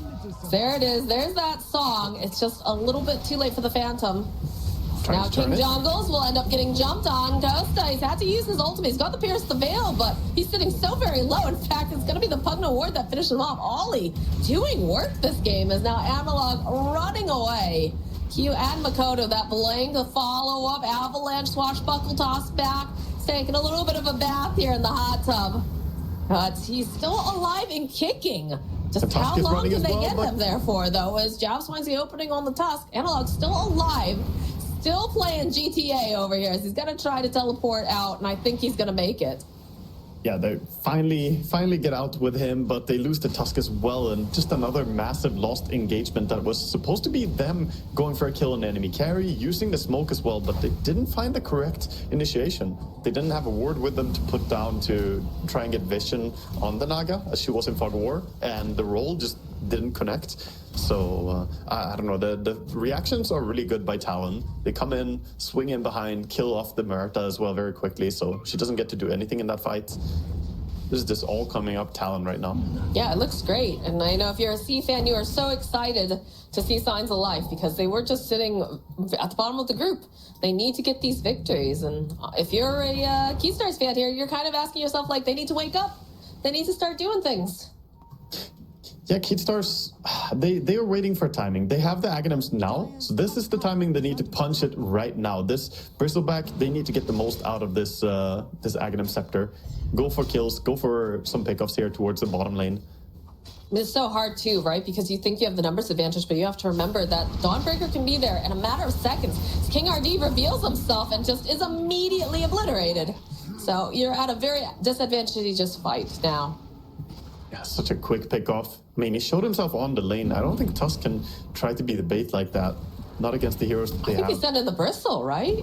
There it is. There's that song. It's just a little bit too late for the Phantom. Now King Jungles will end up getting jumped on. Costa, he's had to use his ultimate. He's got the Pierce the Veil, but he's sitting so very low. In fact, it's going to be the Pugna Ward that finishes him off. Ollie doing work this game as now Analog running away. Q and Makoto, that blank, the follow-up, Avalanche, swashbuckle toss back. Taking a little bit of a bath here in the hot tub. But he's still alive and kicking. Just how long can they get him there for, though, as Javs finds the opening on the Tusk. Analog still alive. Still playing GTA over here. So he's going to try to teleport out, and I think he's going to make it. Yeah, they finally get out with him, but they lose the Tusk as well, and just another massive lost engagement that was supposed to be them going for a kill on enemy carry, using the smoke as well, but they didn't find the correct initiation. They didn't have a ward with them to put down to try and get vision on the Naga, as she was in Fog of War, and the roll just didn't connect. So, I don't know, the reactions are really good by Talon. They come in, swing in behind, kill off the Merta as well very quickly, so she doesn't get to do anything in that fight. This is just all coming up Talon right now. Yeah, it looks great. And I know if you're a C fan, you are so excited to see Signs of Life because they were just sitting at the bottom of the group. They need to get these victories. And if you're a Keystars fan here, you're kind of asking yourself, like, they need to wake up. They need to start doing things. Yeah, Keatstars, they are waiting for timing. They have the Aghanims now, so this is the timing they need to punch it right now. This Bristleback, they need to get the most out of this this Aghanim Scepter. Go for kills, go for some pickoffs here towards the bottom lane. It's so hard too, right? Because you think you have the numbers advantage, but you have to remember that Dawnbreaker can be there in a matter of seconds. King RD reveals himself and just is immediately obliterated. So you're at a very disadvantageous fight now. Yeah, such a quick pick off. I mean, he showed himself on the lane. I don't think Tusk can try to be the bait like that. Not against the heroes that they I think have. he sent in the Bristle, right?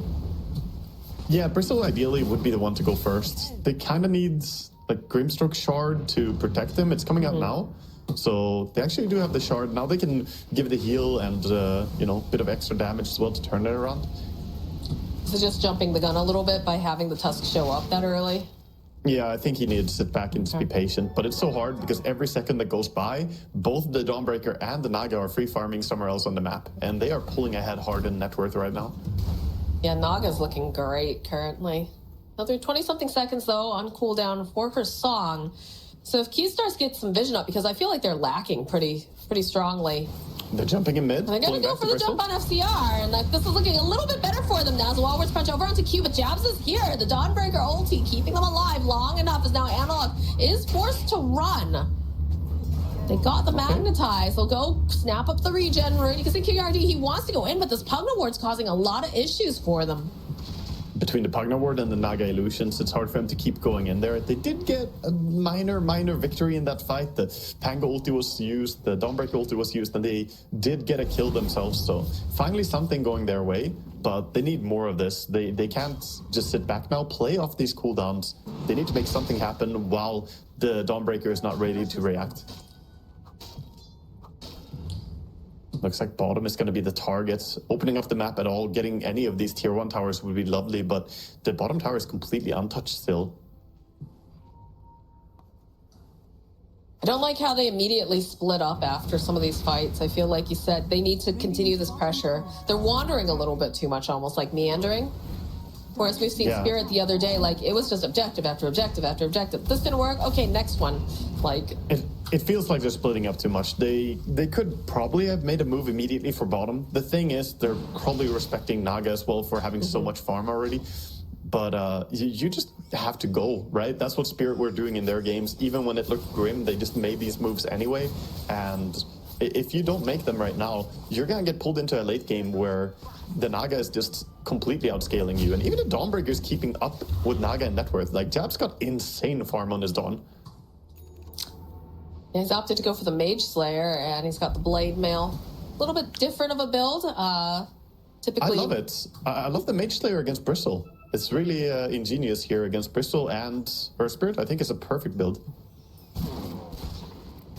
Yeah, Bristle ideally would be the one to go first. They kind of need like Grimstroke Shard to protect them. It's coming out now. So they actually do have the Shard. Now they can give it a heal and, you know, a bit of extra damage as well to turn it around. So just jumping the gun a little bit by having the Tusk show up that early? Yeah, I think he needed to sit back and just be patient. But it's so hard because every second that goes by, both the Dawnbreaker and the Naga are free farming somewhere else on the map. And they are pulling ahead hard in net worth right now. Yeah, Naga's looking great currently. Another 20-something seconds, though, on cooldown for her song. So if Keystars get some vision up, because I feel like they're lacking pretty strongly. They're jumping in mid. And they're going to go for the jump on FCR, and this is looking a little bit better for them now. As the Walwards punch over onto Q, but Jabs is here. The Dawnbreaker ulti keeping them alive long enough as now Analog is forced to run. They got the Magnetize. They'll go snap up the regen. You can see KRD, he wants to go in, but this Pugna Ward's causing a lot of issues for them. Between the Pugna Ward and the Naga Illusions, it's hard for them to keep going in there. They did get a minor victory in that fight. The Pango ulti was used, the Dawnbreaker ulti was used, and they did get a kill themselves. So finally something going their way, but they need more of this. They can't just sit back now, play off these cooldowns. They need to make something happen while the Dawnbreaker is not ready to react. Looks like bottom is going to be the target. Opening up the map at all, getting any of these tier 1 towers would be lovely, but the bottom tower is completely untouched still. I don't like how they immediately split up after some of these fights. I feel like you said they need to continue this pressure. They're wandering a little bit too much, almost like meandering. Whereas we've seen Spirit the other day, like it was just objective after objective after objective. This didn't work. Okay, next one. Like it feels like they're splitting up too much. They could probably have made a move immediately for bottom. The thing is, they're probably respecting Naga as well for having so much farm already. But you just have to go, right? That's what Spirit were doing in their games. Even when it looked grim, they just made these moves anyway. And if you don't make them right now, you're going to get pulled into a late game where the Naga is just completely outscaling you. And even the Dawnbreaker is keeping up with Naga and net worth. Like, Jab's got insane farm on his Dawn. He's opted to go for the Mage Slayer, and he's got the Blade Mail. A little bit different of a build. Typically, I love it. I love the Mage Slayer against Bristle. It's really ingenious here against Bristle and Earth Spirit. I think it's a perfect build.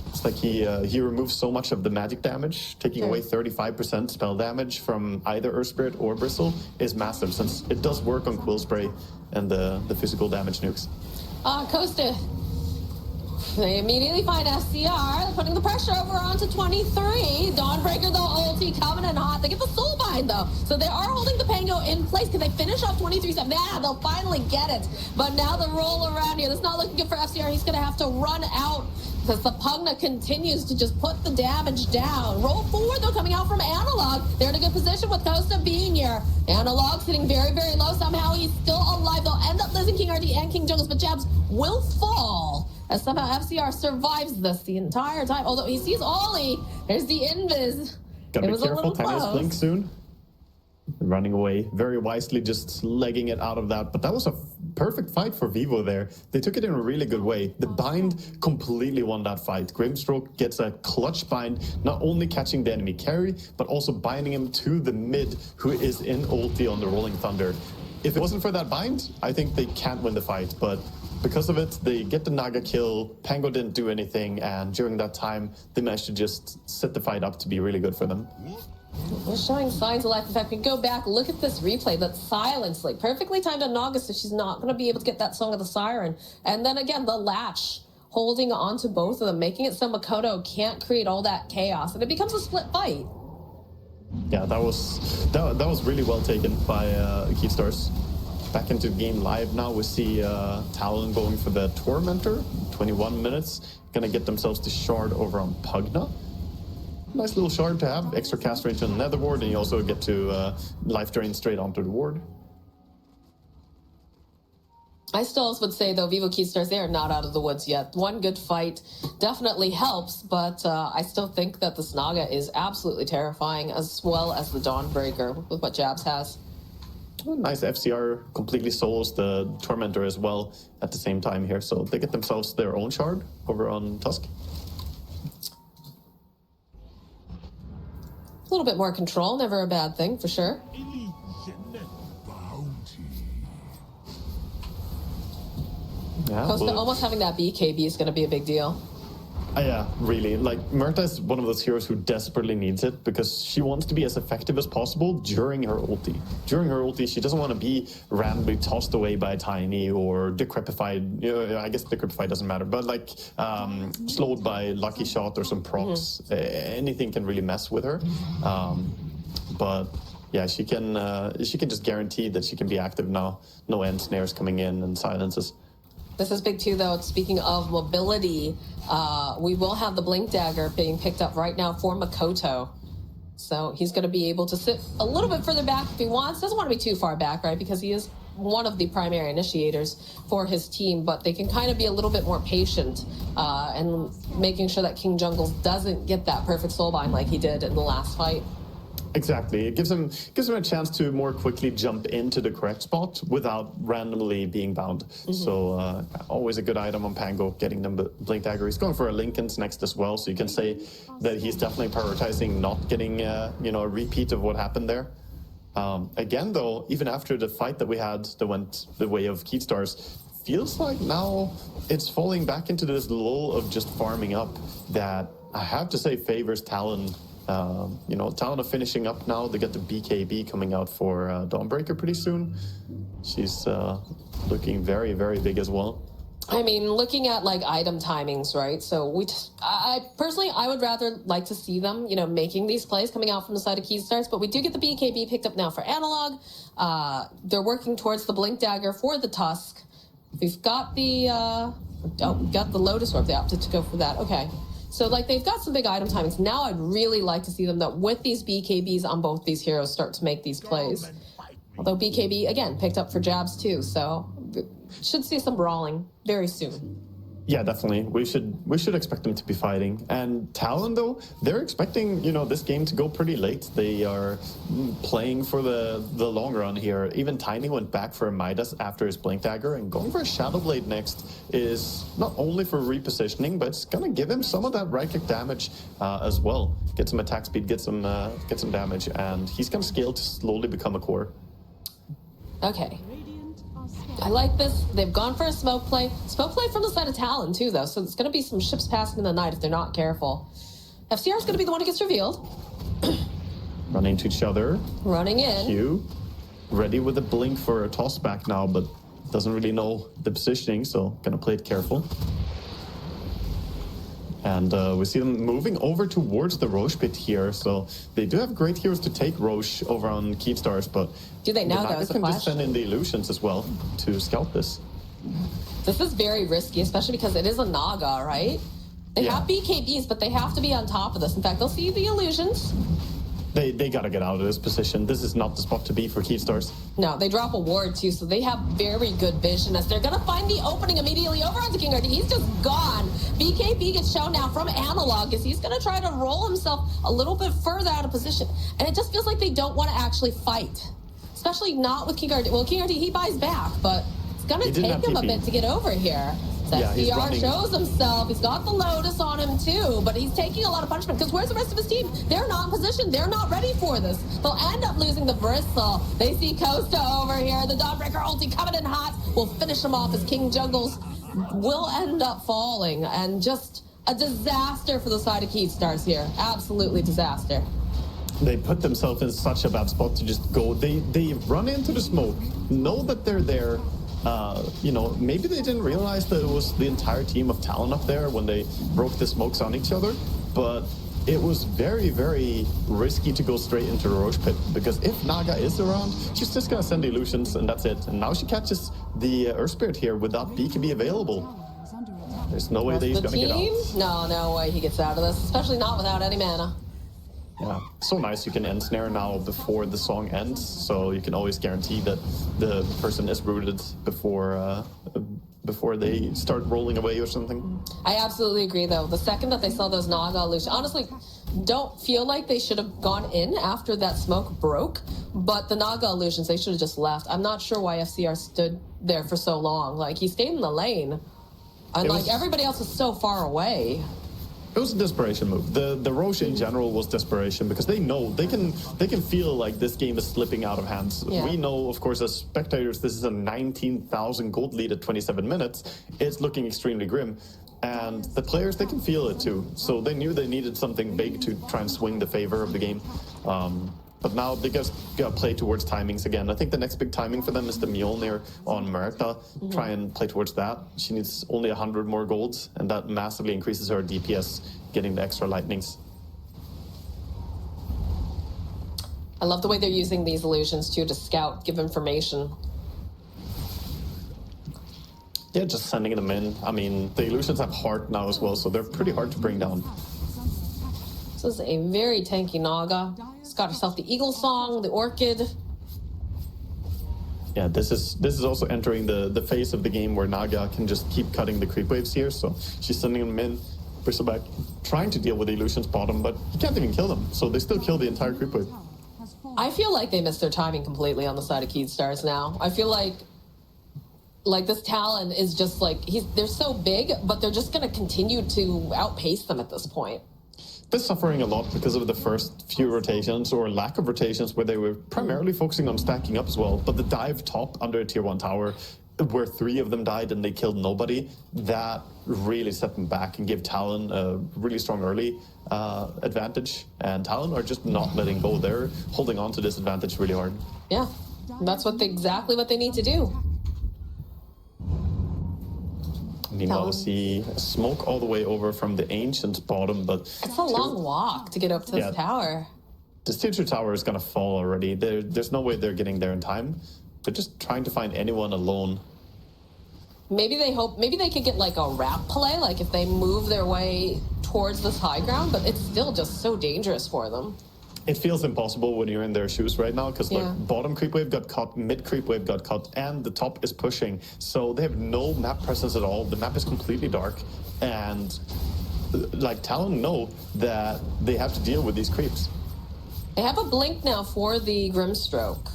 It's like he removes so much of the magic damage. Taking away 35% spell damage from either Earth Spirit or Bristle is massive, since it does work on Quill Spray and the physical damage nukes. Costa. They immediately find FCR. They're putting the pressure over onto 23. Dawnbreaker, though, ulti coming in hot. They get the Soulbind, though. So they are holding the Pango in place. Can they finish off 23-7? Yeah, they'll finally get it. But now the roll around here, that's not looking good for FCR. He's going to have to run out because the Pugna continues to just put the damage down. Roll forward, though, coming out from Analog. They're in a good position with Costa being here. Analog sitting very, very low. Somehow he's still alive. They'll end up losing King RD and King Jungles, but Jabs will fall as somehow FCR survives this the entire time. Although he sees Ollie, there's the invis. Gotta It be was careful, a little Tanya's close. blink soon. Running away very wisely, just legging it out of that. But that was a perfect fight for Vivo there. They took it in a really good way. The bind completely won that fight. Grimstroke gets a clutch bind, not only catching the enemy carry, but also binding him to the mid, who is in ulti on the Rolling Thunder. If it wasn't for that bind, I think they can't win the fight. But because of it, they get the Naga kill. Pango didn't do anything, and during that time, they managed to just set the fight up to be really good for them. We're showing signs of life. In fact, we go back, look at this replay. That silence, like perfectly timed on Naga, so she's not going to be able to get that Song of the Siren. And then again, the latch holding on to both of them, making it so Makoto can't create all that chaos, and it becomes a split fight. Yeah, that was really well taken by Keystars. Back into the game live now. We see Talon going for the Tormentor. 21 minutes. Gonna get themselves the shard over on Pugna. Nice little shard to have. Extra cast range on the Nether Ward, and you also get to life drain straight onto the ward. I still would say, though, Vivo Keystars, they are not out of the woods yet. One good fight definitely helps, but I still think that this Naga is absolutely terrifying, as well as the Dawnbreaker with what Jabs has. Nice FCR completely solos the Tormentor as well at the same time here, so they get themselves their own shard over on Tusk. A little bit more control, never a bad thing, for sure. Yeah, Costa almost having that BKB is going to be a big deal. Yeah, really. Like, Murta is one of those heroes who desperately needs it because she wants to be as effective as possible during her ulti. During her ulti, she doesn't want to be randomly tossed away by a Tiny or decrepified. You know, I guess decrepified doesn't matter, but like slowed by Lucky Shot or some procs. Anything can really mess with her. But yeah, she can just guarantee that she can be active now. No end snares coming in and silences. This is big too, though. Speaking of mobility, we will have the Blink Dagger being picked up right now for Makoto. So he's going to be able to sit a little bit further back if he wants. Doesn't want to be too far back, right? Because he is one of the primary initiators for his team, but they can kind of be a little bit more patient and making sure that King Jungles doesn't get that perfect soulbind like he did in the last fight. Exactly. It gives him a chance to more quickly jump into the correct spot without randomly being bound. So always a good item on Pango, getting them Blink Dagger. He's going for a Linken's next as well, so you can say that he's definitely prioritizing not getting a repeat of what happened there. Again, though, even after the fight that we had that went the way of Keystars, feels like now it's falling back into this lull of just farming up that I have to say favors Talon. Talon are finishing up now. They get the BKB coming out for Dawnbreaker pretty soon. She's looking very, very big as well. I mean, looking at like item timings, right? So I personally, I would rather like to see them, making these plays coming out from the side of Keystars, but we do get the BKB picked up now for Analog. They're working towards the Blink Dagger for the Tusk. We've got the Lotus Orb. They opted to go for that. Okay. So, they've got some big item timings. Now I'd really like to see them, that with these BKBs on both these heroes, start to make these plays. Although BKB, again, picked up for jabs too, so should see some brawling very soon. Yeah, definitely. We should expect them to be fighting. And Talon, though, they're expecting, this game to go pretty late. They are playing for the long run here. Even Tiny went back for a Midas after his Blink Dagger, and going for a Shadow Blade next is not only for repositioning, but it's going to give him some of that right-click damage as well. Get some attack speed, get some damage, and he's going to scale to slowly become a core. Okay. I like this. They've gone for a smoke play. Smoke play from the side of Talon, too, though. So it's going to be some ships passing in the night if they're not careful. FCR is going to be the one who gets revealed. Running to each other. Running in. Q. Ready with a blink for a toss back now, but doesn't really know the positioning, so going to play it careful. And we see them moving over towards the Roche pit here. So they do have great heroes to take Roche over on Keystars, but do they know that can just send in the illusions as well to scout this. This is very risky, especially because it is a Naga, right? They have BKBs, but they have to be on top of this. In fact, they'll see the illusions. They got to get out of this position. This is not the spot to be for Keystars. No, they drop a ward too, so they have very good vision as they're going to find the opening immediately over onto King RD. He's just gone. BKB gets shown now from Analog as he's going to try to roll himself a little bit further out of position. And it just feels like they don't want to actually fight, especially not with King RD. Well, King RD, he buys back, but it's going to take him a bit to get over here. FCR shows himself. He's got the Lotus on him too, but he's taking a lot of punishment because where's the rest of his team? They're not in position. They're not ready for this. They'll end up losing the Bristle. They see Costa over here. The Dawnbreaker ulti coming in hot. Will finish him off as King Jungles will end up falling. And just a disaster for the side of Keystars here. Absolutely disaster. They put themselves in such a bad spot to just go. They run into the smoke, know that they're there. Maybe they didn't realize that it was the entire team of Talon up there when they broke the smokes on each other, but it was very, very risky to go straight into the Roche pit, because if Naga is around, she's just gonna send illusions and that's it. And now she catches the Earth Spirit here without BKB available. There's no way that he's gonna get out. No way he gets out of this, especially not without any mana. Yeah, so nice you can end snare now before the song ends, so you can always guarantee that the person is rooted before they start rolling away or something. I absolutely agree, though. The second that they saw those Naga illusions, honestly, don't feel like they should have gone in after that smoke broke, but the Naga illusions, they should have just left. I'm not sure why FCR stood there for so long. Like, he stayed in the lane, and like everybody else is so far away. It was a desperation move. The Roche in general was desperation because they know they can feel like this game is slipping out of hands. Yeah. We know, of course, as spectators, this is a 19,000 gold lead at 27 minutes. It's looking extremely grim. And the players, they can feel it too. So they knew they needed something big to try and swing the favor of the game. But now they just got to play towards timings again. I think the next big timing for them is the Mjolnir on Merta. Try and play towards that. She needs only 100 more golds, and that massively increases her DPS, getting the extra lightnings. I love the way they're using these illusions too to scout, give information. Yeah, just sending them in. I mean, the illusions have heart now as well, so they're pretty hard to bring down. This is a very tanky Naga. She's got herself the Eagle Song, the Orchid. Yeah, this is also entering the phase of the game where Naga can just keep cutting the creep waves here. So she's sending them in, Bristleback trying to deal with the illusions bottom, but he can't even kill them. So they still kill the entire creep wave. I feel like they missed their timing completely on the side of Keystars now. I feel like this Talon is just like, they're so big, but they're just going to continue to outpace them at this point. They're suffering a lot because of the first few rotations or lack of rotations where they were primarily focusing on stacking up as well. But the dive top under a tier 1 tower, where 3 of them died and they killed nobody, that really set them back and gave Talon a really strong early advantage. And Talon are just not letting go. They're holding on to this advantage really hard. Yeah, that's exactly what they need to do. Meanwhile, we see smoke all the way over from the Ancient's bottom, but... It's a long walk to get up to this tower. This tier 2 tower is going to fall already. There's no way they're getting there in time. They're just trying to find anyone alone. Maybe they could get like a wrap play, like if they move their way towards this high ground, but it's still just so dangerous for them. It feels impossible when you're in their shoes right now, because bottom creep wave got cut, mid creep wave got cut, and the top is pushing. So they have no map presence at all. The map is completely dark, and like Talon know that they have to deal with these creeps. They have a blink now for the Grimstroke.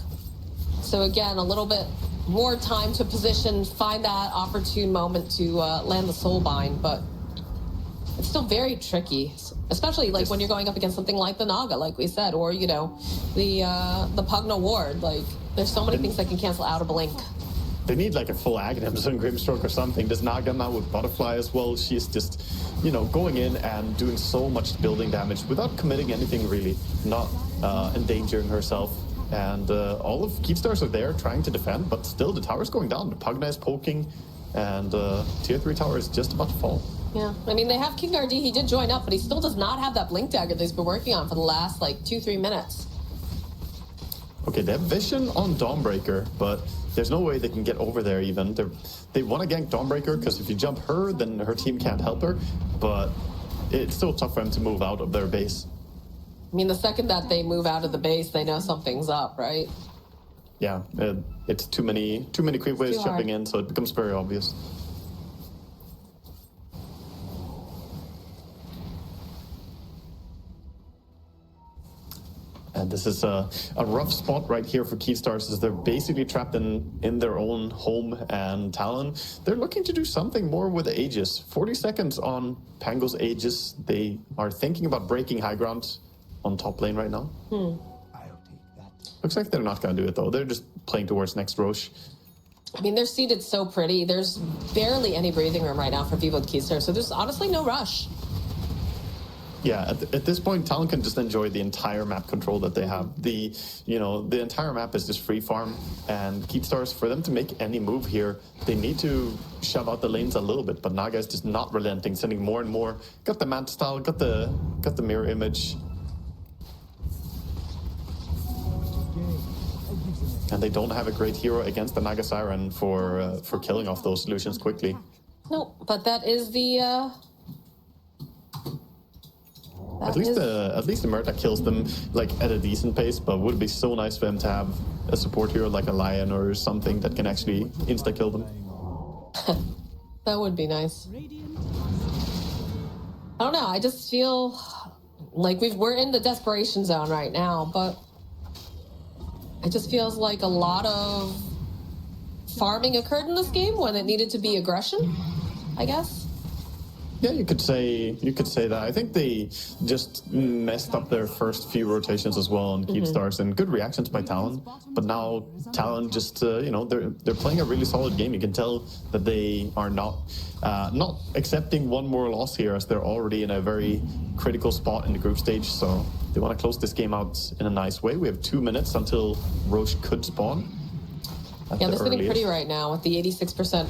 So again, a little bit more time to position, find that opportune moment to land the Soulbind, but it's still very tricky, especially like when you're going up against something like the Naga, like we said, or the Pugna Ward. Like, there's so many things that can cancel out a blink. They need like a full Aghanim's and Grimstroke or something. This Naga now with Butterfly as well, she's just, going in and doing so much building damage without committing anything really, not endangering herself. And all of Keepstars are there trying to defend, but still the tower's going down. The Pugna is poking, and tier 3 tower is just about to fall. Yeah, I mean, they have King RD. He did join up, but he still does not have that Blink Dagger that he's been working on for the last, 2-3 minutes. Okay, they have Vision on Dawnbreaker, but there's no way they can get over there even. They want to gank Dawnbreaker, because if you jump her, then her team can't help her, but it's still tough for them to move out of their base. I mean, the second that they move out of the base, they know something's up, right? Yeah, it's too many creep waves jumping in, so it becomes very obvious. And this is a rough spot right here for Keystars, as they're basically trapped in their own home, and Talon, they're looking to do something more with the Aegis. 40 seconds on Pango's Aegis. They are thinking about breaking high ground on top lane right now. I'll take that. Looks like they're not going to do it, though. They're just playing towards next Roche. I mean, they're seated so pretty. There's barely any breathing room right now for Vivo Keystars, so there's honestly no rush. Yeah, at this point, Talon can just enjoy the entire map control that they have. The entire map is just free farm, and Keepstars, for them to make any move here, they need to shove out the lanes a little bit, but Naga is just not relenting, sending more and more. Got the Manta style, got the mirror image. And they don't have a great hero against the Naga Siren for killing off those illusions quickly. No, but that is the... At least the Merta kills them at a decent pace, but would be so nice for them to have a support hero like a Lion or something that can actually insta-kill them. That would be nice. I don't know, I just feel Like we're in the desperation zone right now, but it just feels like a lot of farming occurred in this game when it needed to be aggression, I guess. Yeah, you could say that. I think they just messed up their first few rotations as well on Keep Stars, and good reactions by Talon. But now Talon just they're playing a really solid game. You can tell that they are not accepting one more loss here, as they're already in a very critical spot in the group stage. So they want to close this game out in a nice way. We have 2 minutes until Roche could spawn. Yeah, they're sitting pretty right now with the 86%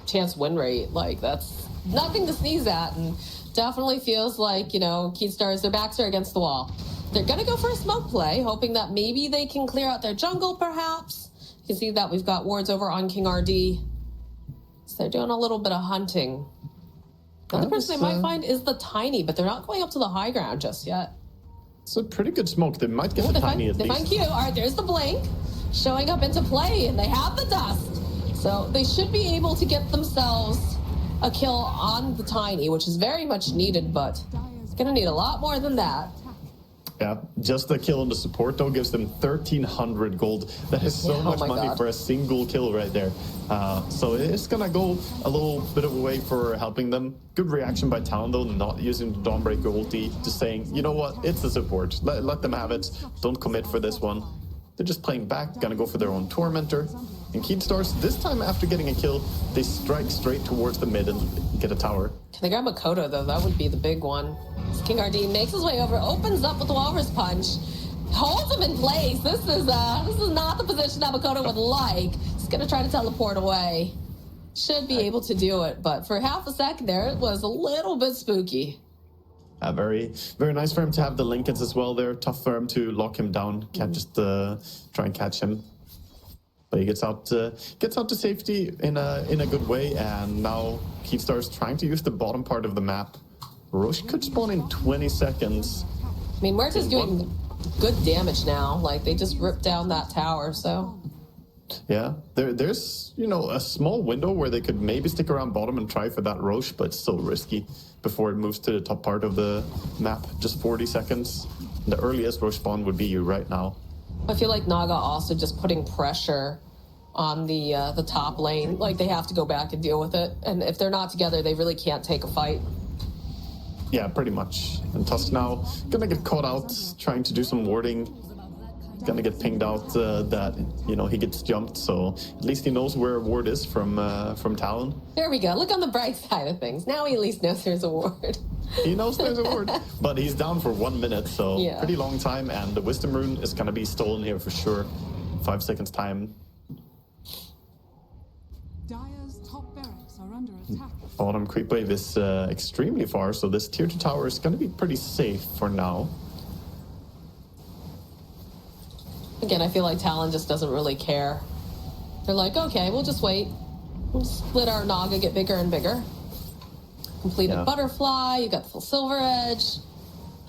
chance win rate. Like, that's nothing to sneeze at, and definitely feels like, Keat Stars, their backs are against the wall. They're going to go for a smoke play, hoping that maybe they can clear out their jungle, perhaps. You can see that we've got wards over on King RD. So they're doing a little bit of hunting. The other person they might find is the Tiny, but they're not going up to the high ground just yet. It's a pretty good smoke. They might get the Tiny at least. They find Q. All right, there's the blink showing up into play, and they have the dust. So they should be able to get themselves a kill on the Tiny, which is very much needed, but it's going to need a lot more than that. Yeah, just the kill on the support, though, gives them 1,300 gold. That is so much money for a single kill right there. So it's going to go a little bit of a way for helping them. Good reaction by Talon, though, not using the Dawnbreaker ulti, just saying, you know what, it's the support. Let them have it. Don't commit for this one. They're just playing back, gonna go for their own Tormentor. And Keat Stars, this time after getting a kill, they strike straight towards the mid and get a tower. Can they grab Makoto, though? That would be the big one. King RD makes his way over, opens up with the Walrus Punch, holds him in place. This is not the position that Makoto would like. He's gonna try to teleport away. Should be able to do it, but for half a second there, it was a little bit spooky. Very, very nice for him to have the Lincolns as well there. Tough for him to lock him down. Can't just try and catch him. But he gets out to safety in a good way. And now Keat Stars trying to use the bottom part of the map. Roche could spawn in 20 seconds. I mean, Merta's doing good damage now. Like, they just ripped down that tower, so... Yeah, there's, a small window where they could maybe stick around bottom and try for that Roche, but it's so risky before it moves to the top part of the map. Just 40 seconds. The earliest Roche spawn would be right now. I feel like Naga also just putting pressure on the top lane. Like, they have to go back and deal with it. And if they're not together, they really can't take a fight. Yeah, pretty much. And Tusk now gonna get caught out, trying to do some warding. Gonna get pinged out that he gets jumped, so at least he knows where a ward is from Talon. There we go. Look on the bright side of things. Now he at least knows there's a ward. He knows there's a ward, but he's down for 1 minute, so pretty long time, and the Wisdom Rune is gonna be stolen here for sure. 5 seconds time. Dire's top barracks are under attack. Bottom creep wave is extremely far, so this tier 2 tower is gonna be pretty safe for now. Again, I feel like Talon just doesn't really care. They're like, okay, we'll just wait. We'll just let our Naga get bigger and bigger. Completed Butterfly, you got the full Silver Edge.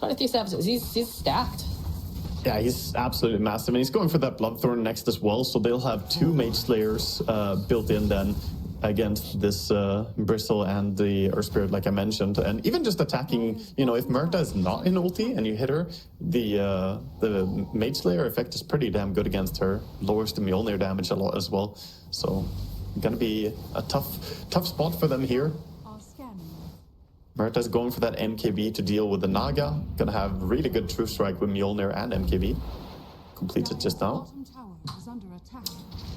23 savages, he's stacked. Yeah, he's absolutely massive, and he's going for that Bloodthorn next as well, so they'll have 2 Mage Slayers built in then against this Bristle and the Earth Spirit, like I mentioned. And even just attacking, if Murta is not in ulti and you hit her, the Mage Slayer effect is pretty damn good against her. Lowers the Mjolnir damage a lot as well. So, gonna be a tough spot for them here. Murta's going for that MKB to deal with the Naga. Gonna have really good True Strike with Mjolnir and MKB. Completed just now.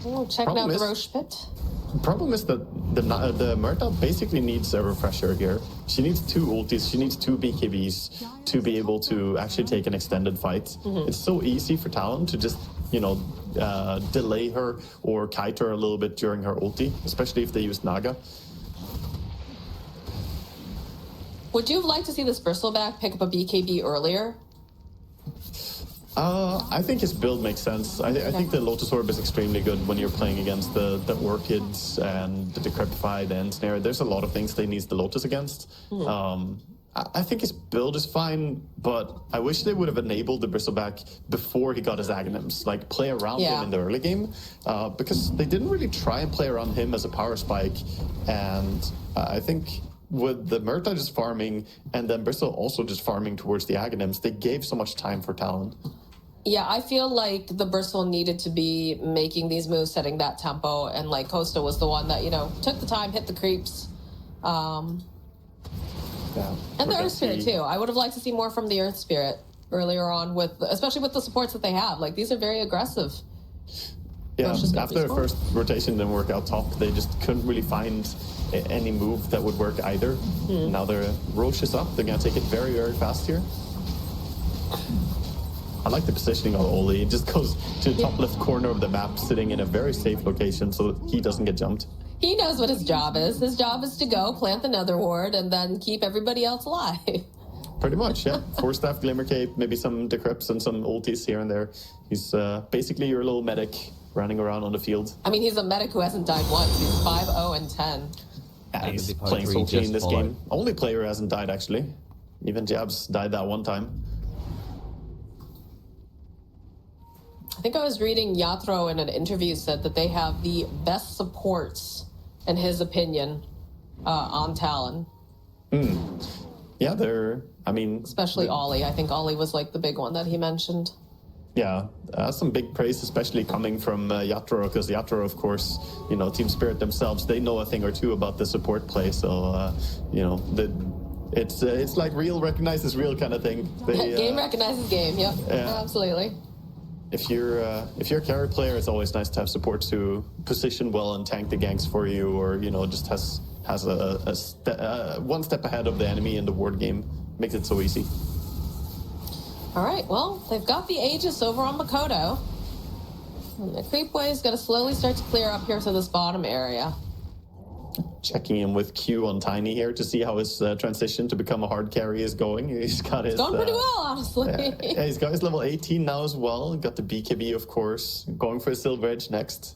Oh, checking out the Roche pit. Problem is that the Murta basically needs a refresher here. She needs 2 ultis, she needs 2 BKBs to be able to actually take an extended fight. It's so easy for Talon to just, delay her or kite her a little bit during her ulti, especially if they use Naga. Would you like to see this Bristleback pick up a BKB earlier? I think his build makes sense. I think the Lotus Orb is extremely good when you're playing against the Orchids and the Decrepified and Snare. There's a lot of things they need the Lotus against. I think his build is fine, but I wish they would have enabled the Bristleback before he got his Aghanims. Like, play around him in the early game, because they didn't really try and play around him as a power spike. And I think with the Murta just farming and then Bristle also just farming towards the Aghanims, they gave so much time for Talon. Yeah, I feel like the Bristle needed to be making these moves, setting that tempo, and like Costa was the one that, took the time, hit the creeps. And the Earth Spirit too. I would have liked to see more from the Earth Spirit earlier on, especially with the supports that they have. Like, these are very aggressive. Yeah, after the first rotation didn't work out top, they just couldn't really find any move that would work either. Now their Roche is up. They're going to take it very, very fast here. I like the positioning of Oli. It just goes to the top left corner of the map, sitting in a very safe location so that he doesn't get jumped. He knows what his job is. His job is to go plant the Nether Ward and then keep everybody else alive. Pretty much, yeah. 4-staff, Glimmer Cape, maybe some decrypts and some ultis here and there. He's basically your little medic running around on the field. I mean, he's a medic who hasn't died once. He's 5-0-10. Yeah, he's playing so clean this game. Only player who hasn't died, actually. Even Jabs died that one time. I think I was reading Yatro in an interview said that they have the best supports, in his opinion, on Talon. Yeah, especially Ollie. I think Ollie was like the big one that he mentioned. Yeah, some big praise, especially coming from Yatro, because Yatro, of course, Team Spirit themselves, they know a thing or two about the support play. So, it's like real recognizes real kind of thing. Game recognizes game. Yep, yeah. Absolutely. If you're a carry player, it's always nice to have support to position well and tank the ganks for you, or just has one step ahead of the enemy in the ward game. Makes it so easy. All right, well, they've got the Aegis over on Makoto. And the creep wave is going to slowly start to clear up here to this bottom area. Checking in with Q on Tiny here to see how his transition to become a hard carry is going. He's got his... It's going pretty well, honestly. Yeah, he's got his level 18 now as well. Got the BKB, of course. Going for a Silver Edge next.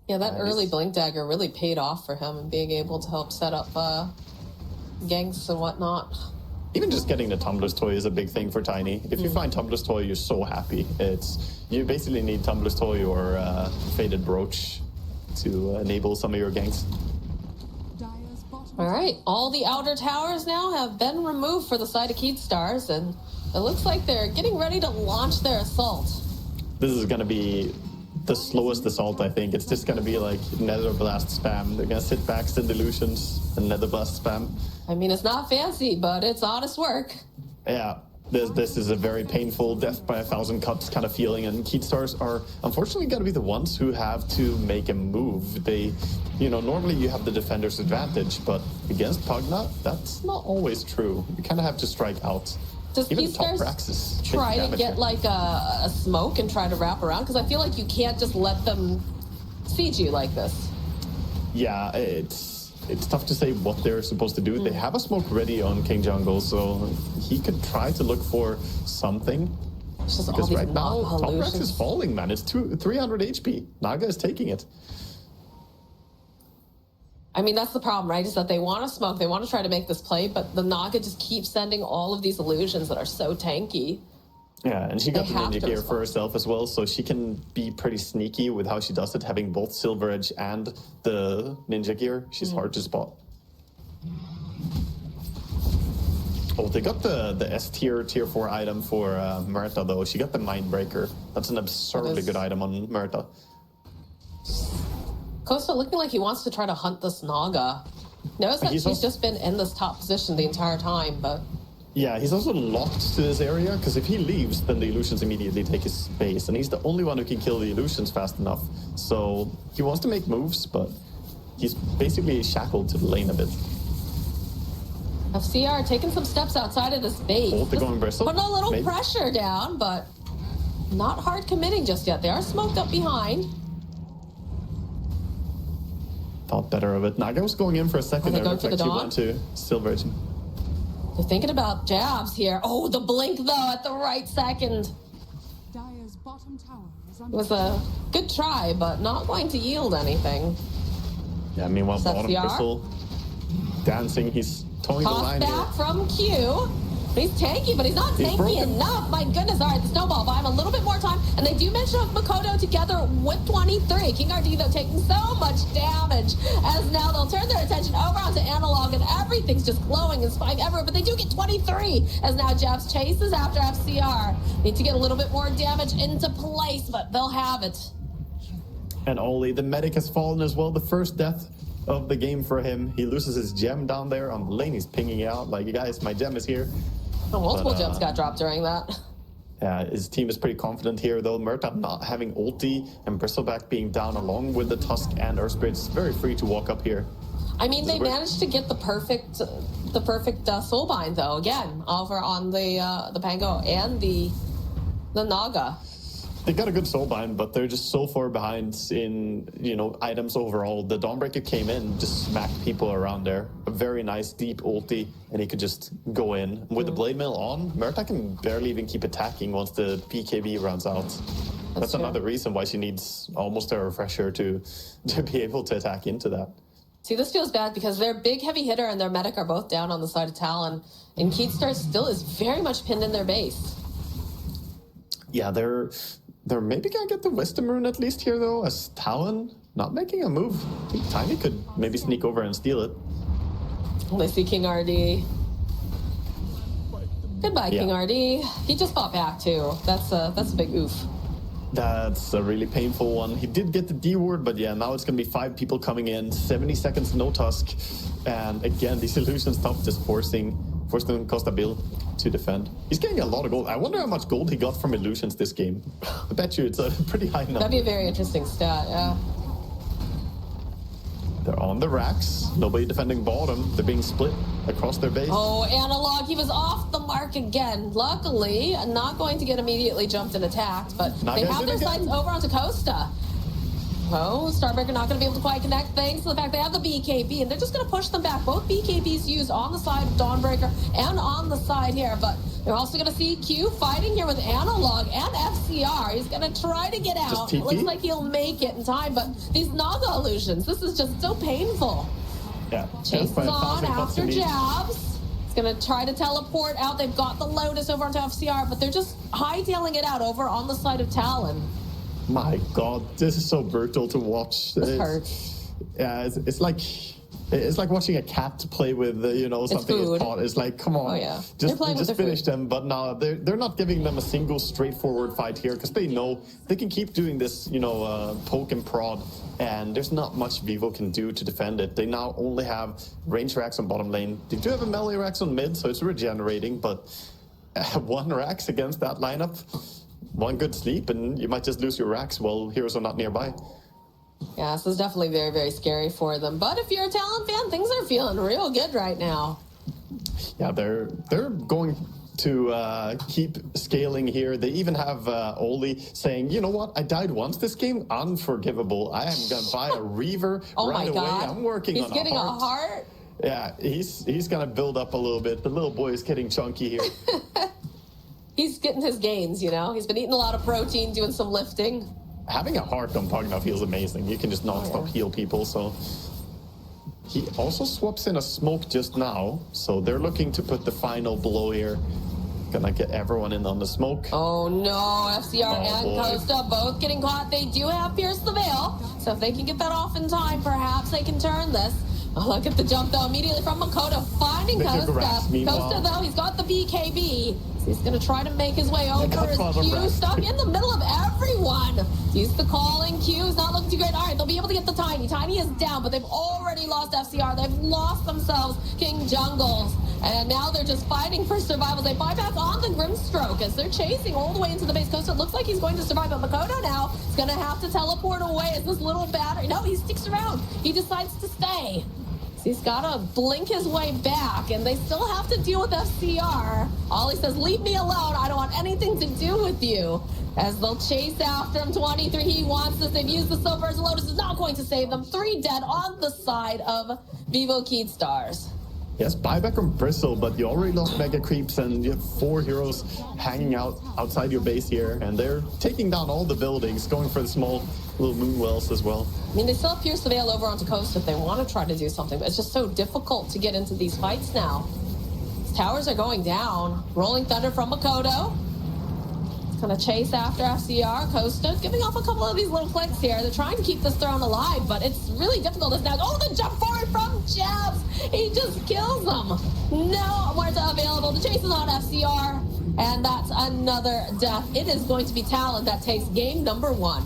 Yeah, that early Blink Dagger really paid off for him and being able to help set up ganks and whatnot. Even just getting the Tumbler's Toy is a big thing for Tiny. If you find Tumbler's Toy, you're so happy. You basically need Tumbler's Toy or Faded Brooch to enable some of your ganks. All right, all the outer towers now have been removed for the side of Keystars, and it looks like they're getting ready to launch their assault. This is going to be the slowest assault, I think. It's just going to be like Nether Blast spam. They're going to sit back, send illusions, and Nether Blast spam. I mean, it's not fancy, but it's honest work. Yeah. This is a very painful death by 1,000 cuts kind of feeling, and Keystars are unfortunately going to be the ones who have to make a move. Normally you have the defender's advantage, but against Pugna, that's not always true. You kind of have to strike out. Does Keystars try to get like a smoke and try to wrap around? Because I feel like you can't just let them siege you like this. Yeah, it's tough to say what they're supposed to do. They have a smoke ready on King Jungle, so he could try to look for something. Because right now, Top Rex is falling, man. It's 300 HP. Naga is taking it. I mean, that's the problem, right? Is that they want to smoke, they want to try to make this play, but the Naga just keeps sending all of these illusions that are so tanky. Yeah, and she got the ninja gear for herself as well, so she can be pretty sneaky with how she does it, having both Silver Edge and the ninja gear. She's hard to spot. Oh, they got the S tier 4 item for Murta, though. She got the Mindbreaker. That's an absurdly good item on Murta. Costa looking like he wants to try to hunt this Naga. Notice that she's just been in this top position the entire time, but... Yeah, he's also locked to this area, because if he leaves, then the illusions immediately take his base, and he's the only one who can kill the illusions fast enough. So he wants to make moves, but he's basically shackled to the lane a bit. FCR taking some steps outside of this base. Going Bristle. Putting a little pressure down, but not hard committing just yet. They are smoked up behind. Thought better of it. Naga was going in for a second there. Looks like she went to Silver Edge. They're thinking about jabs here. Oh, the blink, though, at the right second. Dire's bottom tower is It was a good try, but not going to yield anything. Yeah, meanwhile, bottom Bristle dancing. He's towing the line here. Toss back from Q. He's tanky, but he's not tanky enough. My goodness. All right, the snowball by him. A little bit more time. And they do mention Makoto together with 23. King RD, though, taking so much damage, as now they'll turn their attention over onto Analog, and everything's just glowing and spying everywhere. But they do get 23, as now Jabs chases after FCR. Need to get a little bit more damage into place, but they'll have it. And Oli, the medic has fallen as well. The first death of the game for him. He loses his gem down there on the lane. He's pinging out like, guys, my gem is here. Multiple gems got dropped during that. Yeah, his team is pretty confident here, though. Murta not having ulti and Bristleback being down along with the Tusk and Earth Spirit. It's very free to walk up here. I mean, they managed to get the perfect soulbind, though. Again, over on the Pango and the Naga. They got a good soulbind, but they're just so far behind in, items overall. The Dawnbreaker came in, just smacked people around there. A very nice deep ulti, and he could just go in. With the Blade Mail on, Murta can barely even keep attacking once the BKB runs out. That's another reason why she needs almost a refresher to be able to attack into that. See, this feels bad because their big heavy hitter and their medic are both down on the side of Talon, and Keatstar still is very much pinned in their base. Yeah, they're maybe gonna get the Wisdom Rune at least here, though, as Talon not making a move. I think Tiny could maybe sneak over and steal it. They see King RD. Goodbye, King RD. He just fought back, too. That's a big oof. That's a really painful one. He did get the D ward, but yeah, now it's going to be 5 people coming in. 70 seconds, no Tusk. And again, these illusion stuff just forcing Costa Bill to defend. He's getting a lot of gold. I wonder how much gold he got from illusions this game. I bet you it's a pretty high number. That'd be a very interesting stat, yeah. They're on the racks. Nobody defending bottom. They're being split across their base. Oh, Analog, he was off the mark again. Luckily, not going to get immediately jumped and attacked, but they have their sights over onto Costa. Oh, Starbreaker not going to be able to quite connect thanks to the fact they have the BKB, and they're just going to push them back. Both BKBs used on the side of Dawnbreaker and on the side here, but they're also going to see Q fighting here with Analog and FCR. He's going to try to get out. It looks like he'll make it in time, but these Naga illusions, this is just so painful. Yeah. Chases on after Jabs. He's going to try to teleport out. They've got the Lotus over onto FCR, but they're just hightailing it out over on the side of Talon. My God, this is so brutal to watch. This hurts. Yeah, it's like watching a cat play with something it's caught. It's like, come on, just finish them. But now they're not giving them a single straightforward fight here because they know they can keep doing this, poke and prod, and there's not much Vivo can do to defend it. They now only have range racks on bottom lane. They do have a melee racks on mid, so it's regenerating. But 1 racks against that lineup. One good sleep, and you might just lose your racks while heroes are not nearby. Yeah, this is definitely very, very scary for them. But if you're a Talon fan, things are feeling real good right now. Yeah, they're going to keep scaling here. They even have Oli saying, you know what, I died once this game, unforgivable. I am going to buy a Reaver right away. I'm working on a heart. He's getting a heart? Yeah, he's going to build up a little bit. The little boy is getting chunky here. He's getting his gains, He's been eating a lot of protein, doing some lifting. Having a heart on Pugna feels amazing. You can just non-stop heal people, so... He also swaps in a smoke just now, so they're looking to put the final blow here. Gonna get everyone in on the smoke. Oh no, FCR and Costa both getting caught. They do have Pierce the Veil, so if they can get that off in time, perhaps they can turn this. Oh, look at the jump, though, immediately from Makoto, finding Costa. Costa, though, he's got the BKB. So he's going to try to make his way over as Q stuck in the middle of everyone. Use the calling. Q is not looking too great. All right, they'll be able to get the Tiny. Tiny is down, but they've already lost FCR. They've lost themselves King Jungles. And now they're just fighting for survival. They buy back on the Grimstroke as they're chasing all the way into the base. Costa looks like he's going to survive, but Makoto now is going to have to teleport away as this little battery. No, he sticks around. He decides to stay. He's got to blink his way back, and they still have to deal with FCR. Ollie says, leave me alone. I don't want anything to do with you. As they'll chase after him. 23, he wants this. They've used the Silvers. Lotus is not going to save them. 3 dead on the side of Vivo Keatstars. Yes, buyback on Bristle, but you already lost Mega Creeps, and you have 4 heroes hanging out outside your base here, and they're taking down all the buildings, going for the small little moon wells as well. I mean, they still have Pierce the Veil over onto Coast if they want to try to do something, but it's just so difficult to get into these fights now. These towers are going down. Rolling Thunder from Makoto. gonna chase after FCR. Costa giving off a couple of these little clicks here. They're trying to keep this throne alive, but it's really difficult as now. Oh, the jump forward from Jabs! He just kills them. No Muerta available. The chase is on FCR, and that's another death. It is going to be Talon that takes game number 1.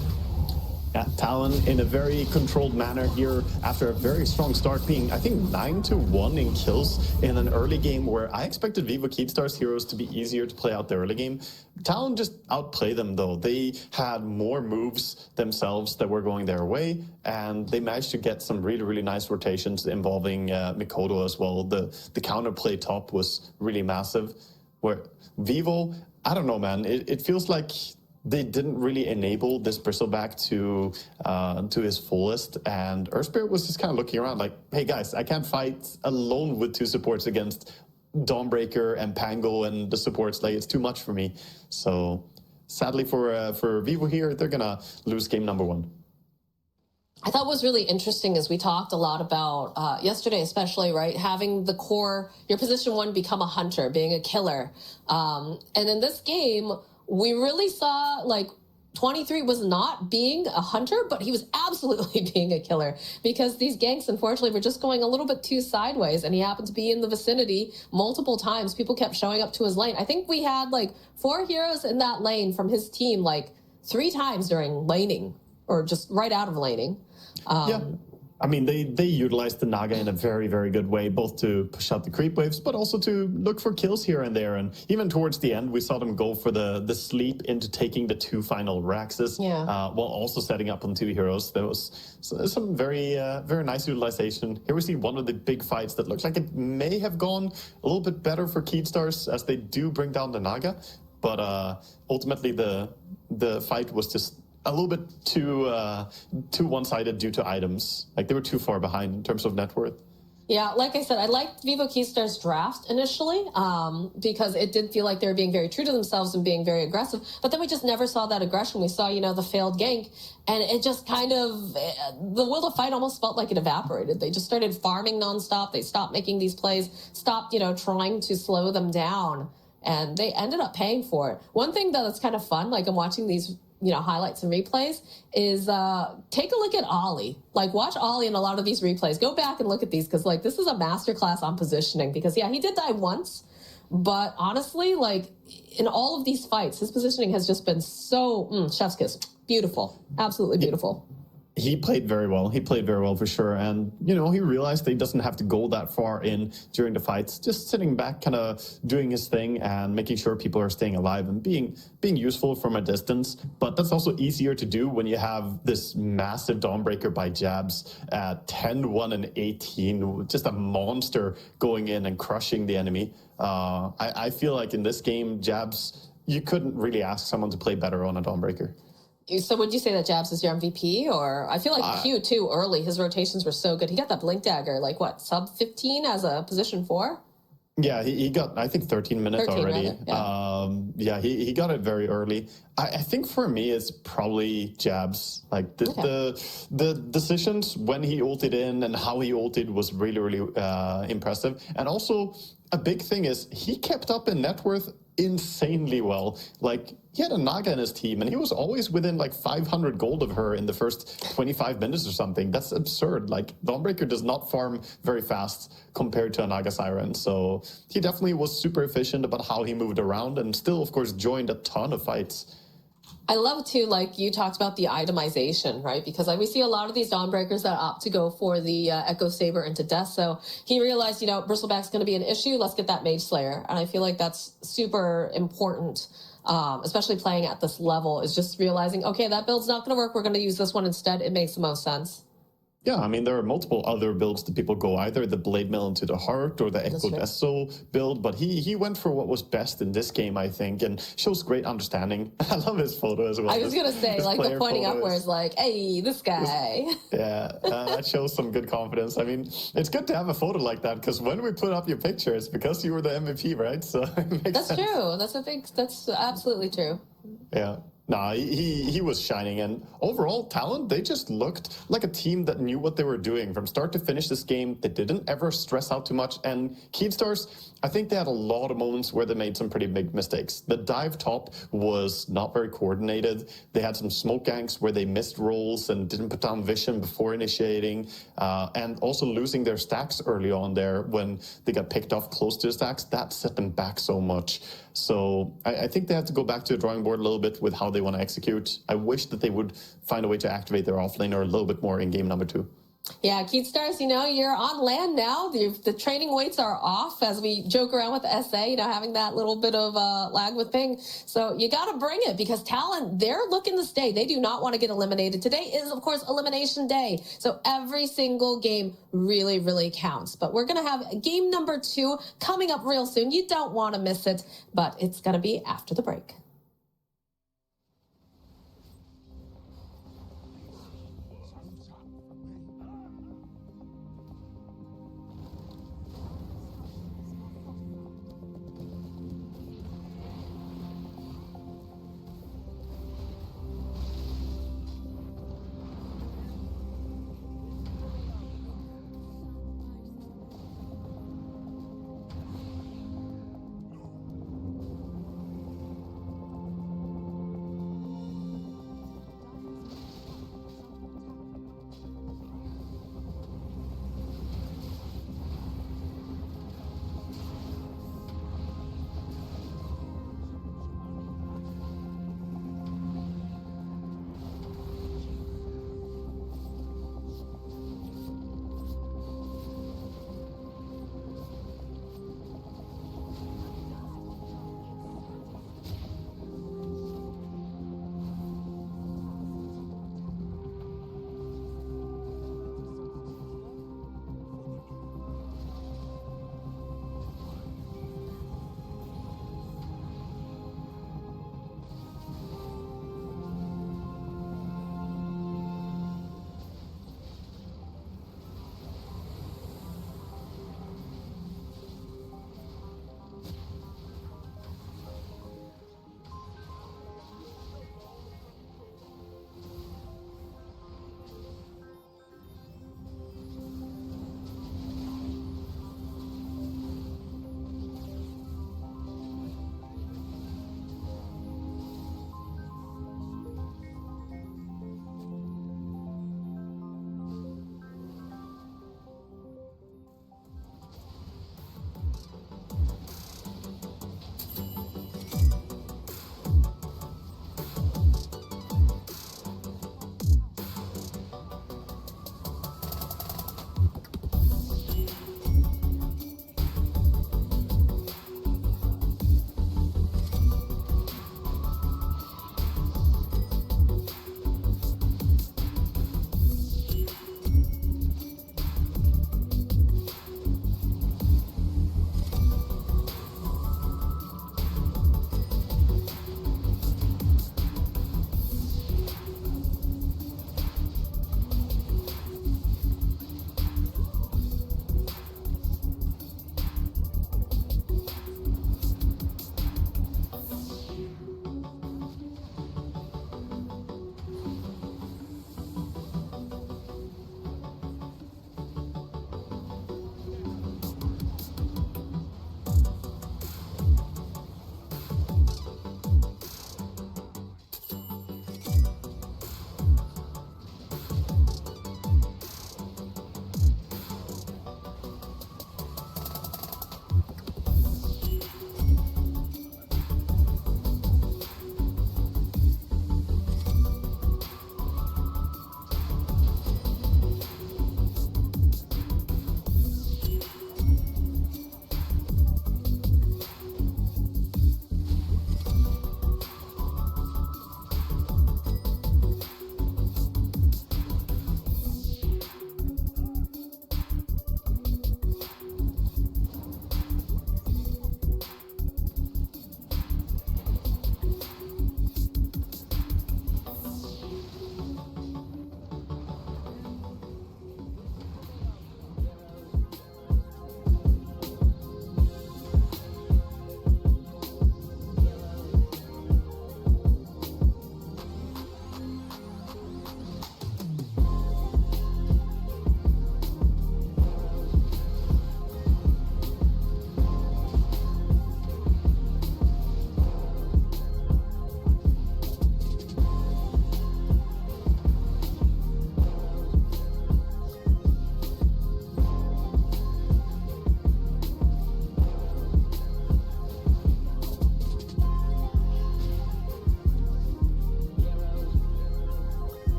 Yeah, Talon in a very controlled manner here after a very strong start, being I think 9-1 in kills in an early game where I expected Vivo Keepstar's heroes to be easier to play out the early game. Talon just outplayed them though. They had more moves themselves that were going their way, and they managed to get some really nice rotations involving Mikoto as well. The counterplay top was really massive. Where Vivo, I don't know, man. It feels like they didn't really enable this Bristleback to his fullest, and Earthspirit was just kind of looking around like, hey guys, I can't fight alone with 2 supports against Dawnbreaker and Pango and the supports. Like, it's too much for me. So sadly for Vivo here, they're gonna lose game number 1. I thought was really interesting is we talked a lot about yesterday, especially, right? Having the core, your position 1 become a hunter, being a killer. And in this game, we really saw like 23 was not being a hunter, but he was absolutely being a killer because these ganks, unfortunately, were just going a little bit too sideways, and he happened to be in the vicinity multiple times. People kept showing up to his lane. I think we had like 4 heroes in that lane from his team like 3 times during laning or just right out of laning. Yeah. I mean, they utilized the Naga in a very good way, both to push out the creep waves, but also to look for kills here and there. And even towards the end, we saw them go for the sleep into taking the 2 final Raxes, while also setting up on 2 heroes. There was some very nice utilization. Here we see one of the big fights that looks like it may have gone a little bit better for Keepstars as they do bring down the Naga, but ultimately the fight was just a little bit too one-sided due to items. Like, they were too far behind in terms of net worth. Yeah, like I said, I liked Vivo Keystar's draft initially because it did feel like they were being very true to themselves and being very aggressive. But then we just never saw that aggression. We saw, the failed gank, and it just kind of, the will to fight almost felt like it evaporated. They just started farming nonstop. They stopped making these plays, stopped, trying to slow them down, and they ended up paying for it. One thing that's kind of fun, like I'm watching these highlights and replays, is take a look at Ollie. Like, watch Ollie in a lot of these replays. Go back and look at these, because like this is a masterclass on positioning. Because he did die once, but honestly, like in all of these fights, his positioning has just been so chef's kiss. Beautiful, absolutely beautiful. He played very well. He played very well for sure. And, he realized that he doesn't have to go that far in during the fights, just sitting back, kind of doing his thing and making sure people are staying alive and being useful from a distance. But that's also easier to do when you have this massive Dawnbreaker by Jabs at 10-1 and 18, just a monster going in and crushing the enemy. I feel like in this game, Jabs, you couldn't really ask someone to play better on a Dawnbreaker. So would you say that Jabs is your MVP? Or I feel like Q too early, his rotations were so good. He got that Blink Dagger, like what, sub 15 as a position 4? Yeah, he got, I think, 13 minutes 13 already. Rather, He got it very early. I think for me, it's probably Jabs. Like the decisions when he ulted in and how he ulted was really impressive. And also, a big thing is he kept up in net worth insanely well. Like, he had a Naga in his team, and he was always within like 500 gold of her in the first 25 minutes or something. That's absurd. Like, Dawnbreaker does not farm very fast compared to a Naga Siren. So he definitely was super efficient about how he moved around, and still, of course, joined a ton of fights. I love too, like you talked about the itemization, right? Because like we see a lot of these Dawnbreakers that opt to go for the Echo Saber into death. So he realized, Bristleback's going to be an issue. Let's get that Mage Slayer. And I feel like that's super important, especially playing at this level, is just realizing, okay, that build's not going to work. We're going to use this one instead. It makes the most sense. Yeah, I mean, there are multiple other builds that people go, either the Blade Mill into the Heart or the Echo Deso build, but he went for what was best in this game, I think, and shows great understanding. I love his photo as well. I was going to say, like, the pointing upwards, like, hey, this guy. Yeah, that shows some good confidence. I mean, it's good to have a photo like that, because when we put up your picture, it's because you were the MVP, right? So it makes sense. True. That's absolutely true. Yeah. Nah, he was shining, and overall talent, they just looked like a team that knew what they were doing from start to finish this game. They didn't ever stress out too much, and Keystars, I think they had a lot of moments where they made some pretty big mistakes. The dive top was not very coordinated. They had some smoke ganks where they missed rolls and didn't put down vision before initiating, and also losing their stacks early on there when they got picked off close to the stacks. That set them back so much. So I think they have to go back to the drawing board a little bit with how they want to execute. I wish that they would find a way to activate their offlaner a little bit more in game number 2. Yeah, Keystars, you're on land now. The training weights are off as we joke around with the SA, having that little bit of lag with ping. So you got to bring it because Talon, they're looking to stay. They do not want to get eliminated. Today is, of course, elimination day. So every single game really, really counts. But we're going to have game number 2 coming up real soon. You don't want to miss it, but it's going to be after the break.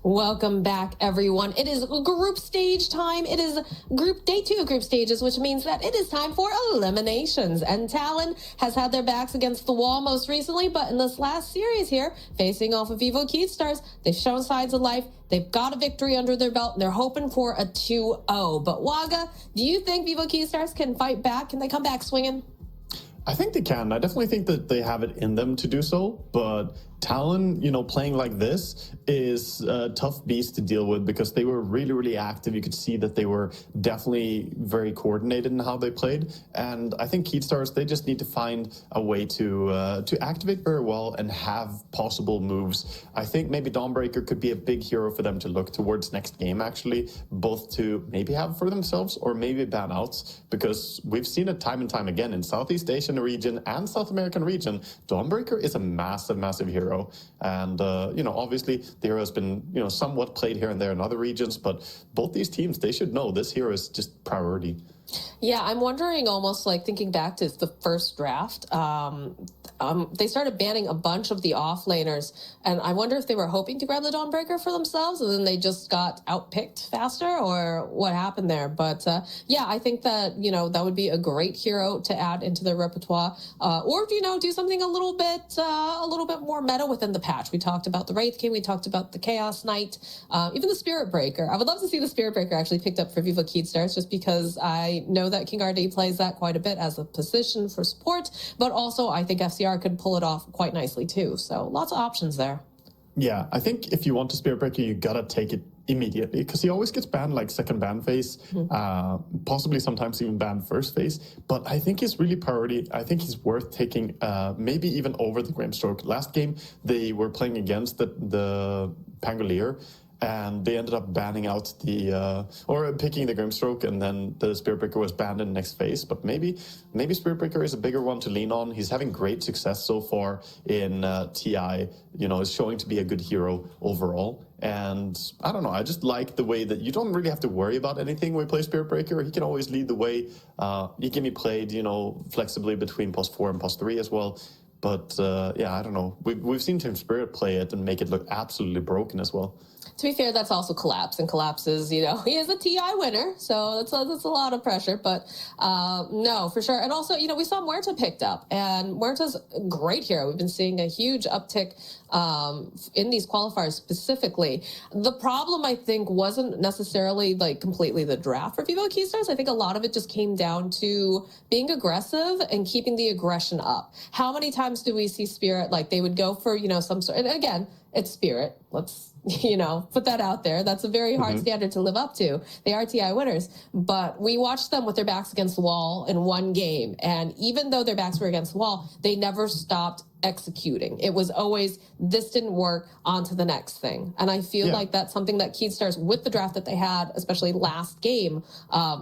Welcome back, everyone. It is group stage time. It is day 2 of group stages, which means that it is time for eliminations. And Talon has had their backs against the wall most recently, but in this last series here, facing off of Vivo Keystars, they've shown signs of life. They've got a victory under their belt, and they're hoping for a 2-0. But Waga, do you think Vivo Keystars can fight back? Can they come back swinging? I think they can. I definitely think that they have it in them to do so, but Talon, playing like this is a tough beast to deal with because they were really, really active. You could see that they were definitely very coordinated in how they played. And I think Keystars, they just need to find a way to activate very well and have possible moves. I think maybe Dawnbreaker could be a big hero for them to look towards next game, actually, both to maybe have for themselves or maybe ban out, because we've seen it time and time again in Southeast Asian region and South American region. Dawnbreaker is a massive, massive hero. And, obviously the hero has been, somewhat played here and there in other regions, but both these teams, they should know this hero is just priority. Yeah, I'm wondering, almost like thinking back to the first draft, they started banning a bunch of the offlaners, and I wonder if they were hoping to grab the Dawnbreaker for themselves, and then they just got outpicked faster, or what happened there. But yeah, I think that, that would be a great hero to add into their repertoire, or, do something a little bit more meta within the patch. We talked about the Wraith King, we talked about the Chaos Knight, even the Spirit Breaker. I would love to see the Spirit Breaker actually picked up for Vivo Keystars, just because I know that King RD plays that quite a bit as a position for support, but also I think FCR could pull it off quite nicely too. So lots of options there. Yeah, I think if you want to Spirit Breaker, you gotta take it immediately, because he always gets banned like second ban phase, possibly sometimes even banned first phase. But I think he's really priority. I think he's worth taking, maybe even over the Grimstroke. Last game, they were playing against the Pangolier, and they ended up banning out or picking the Grimstroke, and then the Spirit Breaker was banned in the next phase. But maybe Spirit Breaker is a bigger one to lean on. He's having great success so far in TI, is showing to be a good hero overall. And I don't know, I just like the way that you don't really have to worry about anything when you play Spirit Breaker. He can always lead the way. He can be played, flexibly between +4 and +3 as well. But yeah, I don't know. We've seen Team Spirit play it and make it look absolutely broken as well. To be fair, that's also Collapse, and Collapse is, he is a TI winner, so that's a lot of pressure, but no, for sure. And also, we saw Muerta picked up, and Muerta's a great hero. We've been seeing a huge uptick in these qualifiers specifically. The problem, I think, wasn't necessarily like completely the draft for Vivo Keystars. I think a lot of it just came down to being aggressive and keeping the aggression up. How many times do we see Spirit, like they would go for, some sort, and again, it's Spirit. Let's, put that out there. That's a very hard standard to live up to. They are TI winners, but we watched them with their backs against the wall in one game. And even though their backs were against the wall, they never stopped executing. It was always, this didn't work, on to the next thing. And I feel like that's something that Keystars, with the draft that they had, especially last game,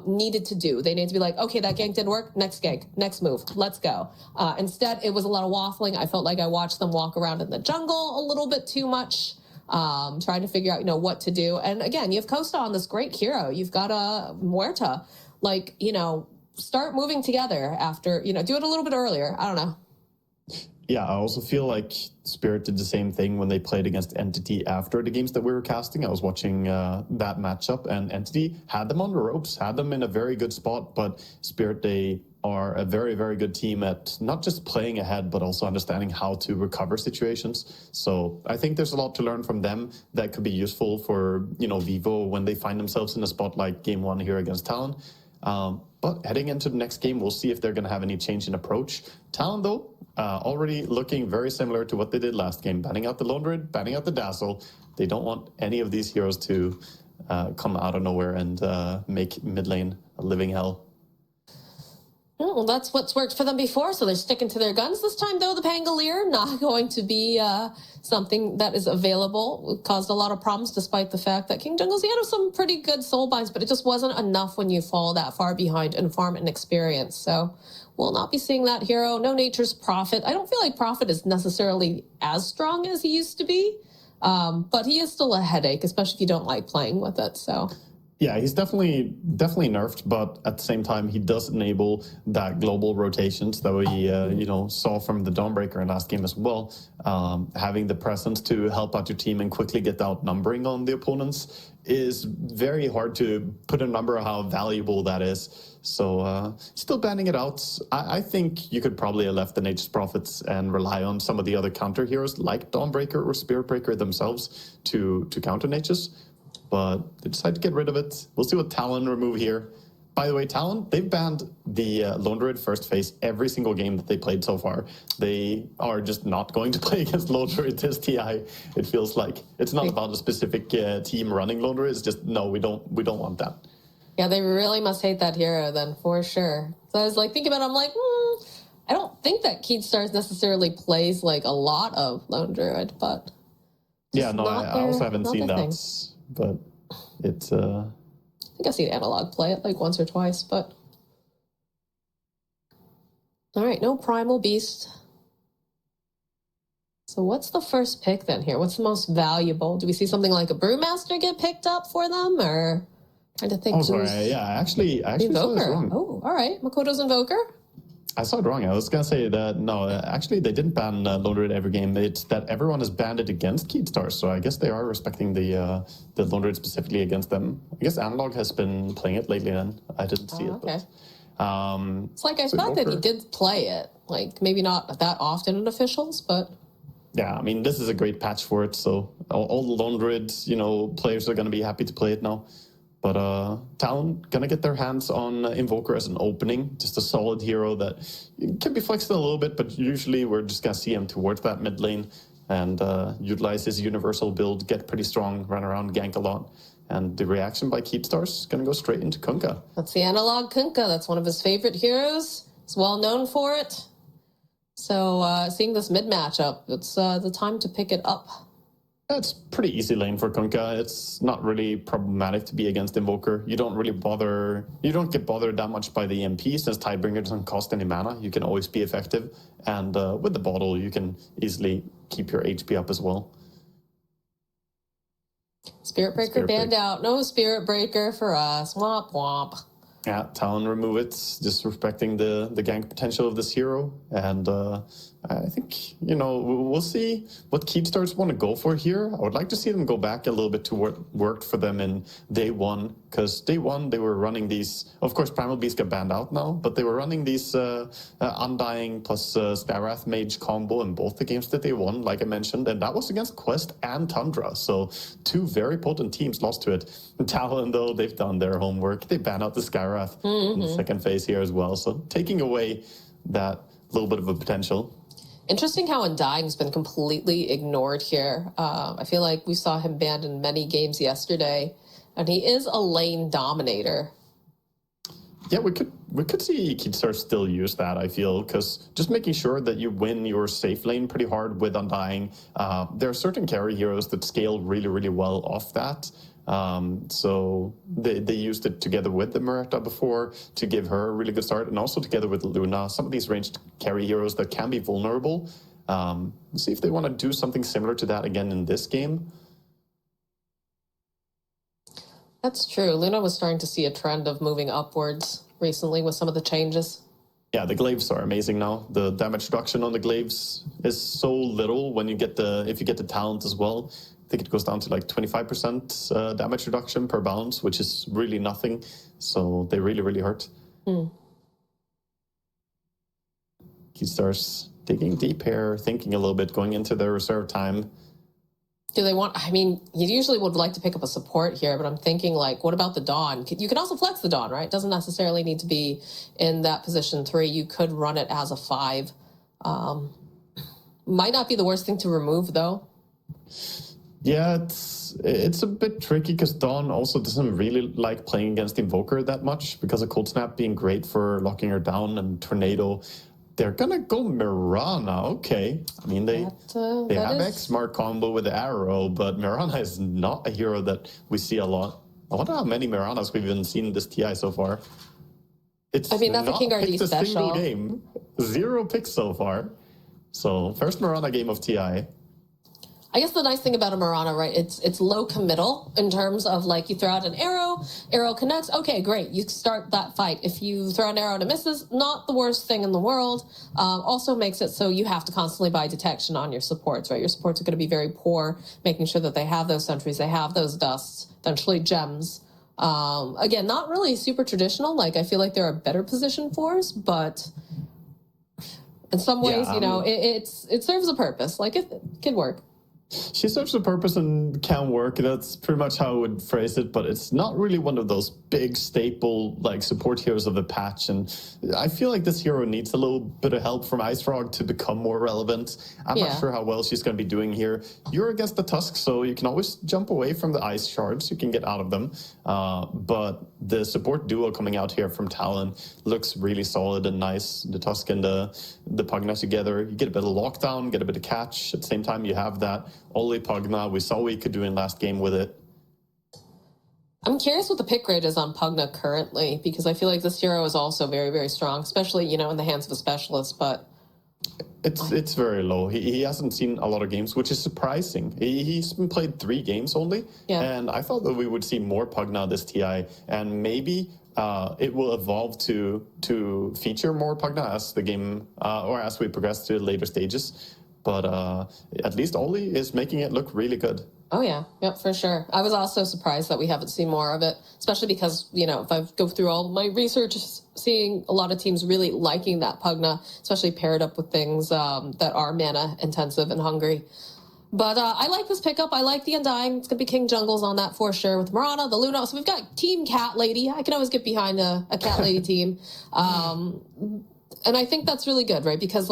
needed to do. They needed to be like, okay, that gank didn't work, next gank, next move, let's go. Instead, it was a lot of waffling. I felt like I watched them walk around in the jungle a little bit too much, trying to figure out, what to do. And again, you have Costa on this great hero. You've got a Muerta, start moving together after, do it a little bit earlier. I don't know. Yeah, I also feel like Spirit did the same thing when they played against Entity after the games that we were casting. I was watching that matchup, and Entity had them on the ropes, had them in a very good spot, but Spirit, they are a very, very good team at not just playing ahead, but also understanding how to recover situations. So I think there's a lot to learn from them that could be useful for, Vivo when they find themselves in a spot like game 1 here against Talon. But heading into the next game, we'll see if they're going to have any change in approach. Talon, though, already looking very similar to what they did last game, banning out the Lone Druid, banning out the Dazzle. They don't want any of these heroes to come out of nowhere and make mid lane a living hell. Well, that's what's worked for them before, so they're sticking to their guns. This time, though, the Pangolier, not going to be something that is available. It caused a lot of problems, despite the fact that King Jungles, he had some pretty good soulbinds, but it just wasn't enough when you fall that far behind in farm and experience. So we'll not be seeing that hero. No Nature's Prophet. I don't feel like Prophet is necessarily as strong as he used to be, but he is still a headache, especially if you don't like playing with it, so... Yeah, he's definitely nerfed, but at the same time, he does enable that global rotations that we saw from the Dawnbreaker in last game as well. Having the presence to help out your team and quickly get outnumbering on the opponents is very hard to put a number on how valuable that is. So still banning it out. I think you could probably have left the Nature's Prophets and rely on some of the other counter heroes like Dawnbreaker or Spiritbreaker themselves to counter Nature's. But they decided to get rid of it. We'll see what Talon remove here. By the way, Talon, they've banned the Lone Druid first phase every single game that they played so far. They are just not going to play against Lone Druid this TI. It feels like it's not about a specific team running Lone Druid. It's just, no, we don't want that. Yeah, they really must hate that hero then, for sure. So I was like thinking about it, I'm like, I don't think that Keystars necessarily plays like a lot of Lone Druid, but yeah, no, I also haven't seen that. But it's I think I've seen Analog play it like once or twice, but all right, no Primal Beast. So what's the first pick then here? What's the most valuable? Do we see something like a Brewmaster get picked up for them, or trying to think? Oh, sorry, yeah, I actually saw this wrong. Oh, all right, Makoto's Invoker. I saw it wrong. I was going to say that, no, actually they didn't ban Lone Druid every game. It's that everyone has banned it against Keystars, so I guess they are respecting the Lone Druid specifically against them. I guess Analog has been playing it lately then. I didn't see it. Okay. But, it's like I thought that he did play it, like maybe not that often in officials, but... Yeah, I mean, this is a great patch for it, so all the Lone Druid, players are going to be happy to play it now. But Talon gonna get their hands on Invoker as an opening, just a solid hero that can be flexed a little bit, but usually we're just gonna see him towards that mid lane and utilize his universal build, get pretty strong, run around, gank a lot. And the reaction by Keystars is gonna go straight into Kunkka. That's the Analog Kunkka. That's one of his favorite heroes. He's well known for it. So seeing this mid matchup, it's the time to pick it up. It's pretty easy lane for Kunkka. It's not really problematic to be against Invoker. You don't get bothered that much by the MP since Tidebringer doesn't cost any mana. You can always be effective. And with the bottle, you can easily keep your HP up as well. Spiritbreaker banned out. No Spiritbreaker for us. Womp womp. Yeah, Talon remove it, just respecting the gank potential of this hero. And I think, we'll see what Keystars want to go for here. I would like to see them go back a little bit to what worked for them in day one. Because day one, they were running these, of course, Primal Beast got banned out now, but they were running these Undying plus Skywrath Mage combo in both the games that they won, like I mentioned. And that was against Quest and Tundra. So two very potent teams lost to it. And Talon, though, they've done their homework. They ban out the Skywrath in the second phase here as well. So taking away that little bit of a potential. Interesting how Undying's been completely ignored here. I feel like we saw him banned in many games yesterday, and he is a lane dominator. Yeah, we could see Keystars still use that, I feel, because just making sure that you win your safe lane pretty hard with Undying. There are certain carry heroes that scale really, really well off that. So they used it together with the Murata before to give her a really good start, and also together with Luna, some of these ranged carry heroes that can be vulnerable. See if they want to do something similar to that again in this game. That's true. Luna was starting to see a trend of moving upwards recently with some of the changes. Yeah, the glaives are amazing now. The damage reduction on the glaives is so little when you get if you get the talent as well. I think it goes down to like 25% damage reduction per bounce, which is really nothing. So they really, really hurt. Keystars digging deep here, thinking a little bit, going into their reserve time. Do they want, you usually would like to pick up a support here, but I'm thinking like, what about the Dawn? You can also flex the Dawn, right? It doesn't necessarily need to be in that position 3. You could run it as a 5. Might not be the worst thing to remove though. Yeah, it's a bit tricky because Dawn also doesn't really like playing against Invoker that much because of Cold Snap being great for locking her down and Tornado. They're gonna go Mirana, okay. I mean, they have X-Mark combo with the arrow, but Mirana is not a hero that we see a lot. I wonder how many Miranas we've even seen in this TI so far. That's a King RD special. Single game. 0 picks so far. So first Mirana game of TI. I guess the nice thing about a Mirana, right, it's low committal in terms of like you throw out an arrow connects, okay, great, you start that fight. If you throw an arrow and it misses, not the worst thing in the world. Also makes it so you have to constantly buy detection on your supports, right? Your supports are going to be very poor, making sure that they have those sentries, they have those dusts, eventually gems. Again, not really super traditional. Like I feel like there are better position fours, but in some ways, it serves a purpose. Like it can work. She serves a purpose and can work. That's pretty much how I would phrase it, but it's not really one of those big staple like support heroes of the patch. And I feel like this hero needs a little bit of help from IceFrog to become more relevant. I'm not sure how well she's going to be doing here. You're against the Tusk, so you can always jump away from the ice shards. You can get out of them. But the support duo coming out here from Talon looks really solid and nice. The Tusk and the Pugna together. You get a bit of lockdown, get a bit of catch. At the same time, you have that Oli Pugna. We saw what you could do in last game with it. I'm curious what the pick rate is on Pugna currently, because I feel like this hero is also very, very strong, especially, in the hands of a specialist, but... It's very low. He hasn't seen a lot of games, which is surprising. He's been played 3 games only, and I thought that we would see more Pugna this TI, and maybe it will evolve to feature more Pugna as the game, or as we progress to later stages. But at least Oli is making it look really good. Oh, yeah. Yep, for sure. I was also surprised that we haven't seen more of it, especially because, if I go through all my research, seeing a lot of teams really liking that Pugna, especially paired up with things that are mana intensive and hungry. But I like this pickup. I like the Undying. It's going to be King Jungles on that for sure with Mirana, the Luna. So we've got Team Cat Lady. I can always get behind a Cat Lady team. And I think that's really good, right? Because,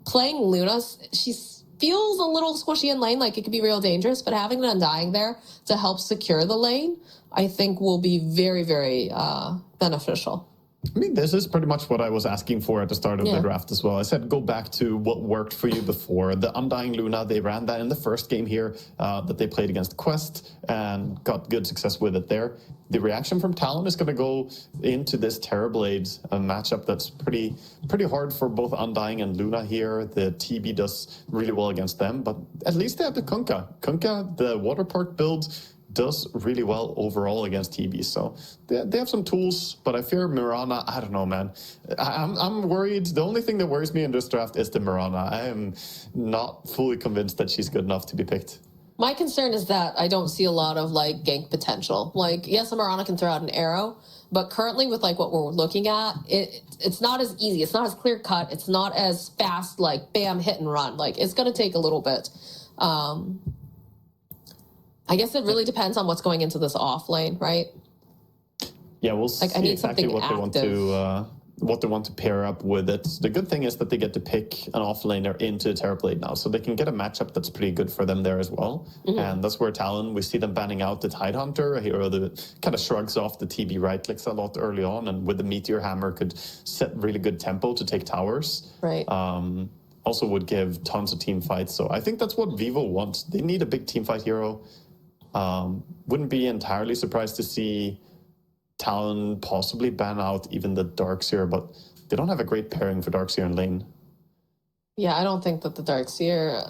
playing Luna, she feels a little squishy in lane, like it could be real dangerous, but having an Undying there to help secure the lane, I think will be very, very beneficial. I mean, this is pretty much what I was asking for at the start of the draft as well. I said, go back to what worked for you before. The Undying Luna, they ran that in the first game here that they played against Quest and got good success with it there. The reaction from Talon is going to go into this Terrorblade matchup that's pretty hard for both Undying and Luna here. The TB does really well against them, but at least they have the Kunkka. Kunkka, the Water Park build, does really well overall against TB. So they have some tools, but I fear Mirana. I don't know, man. I'm worried. The only thing that worries me in this draft is the Mirana. I am not fully convinced that she's good enough to be picked. My concern is that I don't see a lot of gank potential. Yes, a Mirana can throw out an arrow, but currently with what we're looking at, it's not as easy. It's not as clear cut. It's not as fast, bam, hit and run. It's going to take a little bit. I guess it really depends on what's going into this off lane, right? Yeah, we'll see exactly what they want to pair up with it. The good thing is that they get to pick an off laner into Terrorblade now, so they can get a matchup that's pretty good for them there as well. Mm-hmm. And that's where Talon, we see them banning out the Tidehunter, a hero that kind of shrugs off the TB right clicks a lot early on, and with the Meteor Hammer could set really good tempo to take towers. Right. Also would give tons of team fights. So I think that's what Vivo wants. They need a big team fight hero. Wouldn't be entirely surprised to see Talon possibly ban out even the Darkseer, but they don't have a great pairing for Darkseer in lane. Yeah, I don't think that the Darkseer...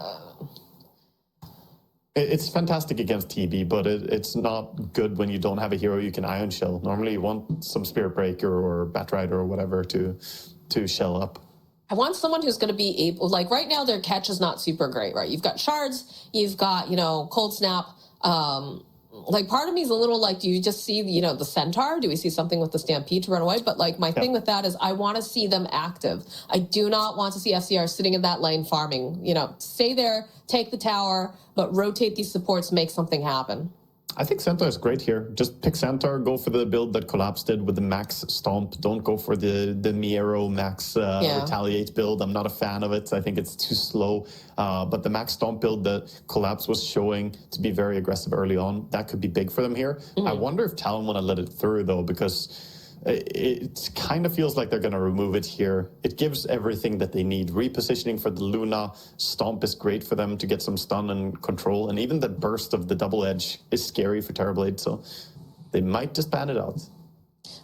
It's fantastic against TB, but it's not good when you don't have a hero you can Ion Shell. Normally you want some Spirit Breaker or Batrider or whatever to shell up. I want someone who's going to be able... right now their catch is not super great, right? You've got Shards, you've got, Cold Snap... part of me is a little do you just see, the Centaur? Do we see something with the Stampede to run away? But my thing with that is I want to see them active. I do not want to see FCR sitting in that lane farming, stay there, take the tower, but rotate these supports, make something happen. I think Centaur is great here. Just pick Centaur, go for the build that Collapse did with the max stomp. Don't go for the Miero max retaliate build. I'm not a fan of it. I think it's too slow. But the max stomp build that Collapse was showing to be very aggressive early on, that could be big for them here. Mm-hmm. I wonder if Talon want to let it through, though, because it kind of feels like they're going to remove it here. It gives everything that they need. Repositioning for the Luna, Stomp is great for them to get some stun and control, and even the burst of the double edge is scary for Terrorblade, so they might just ban it out.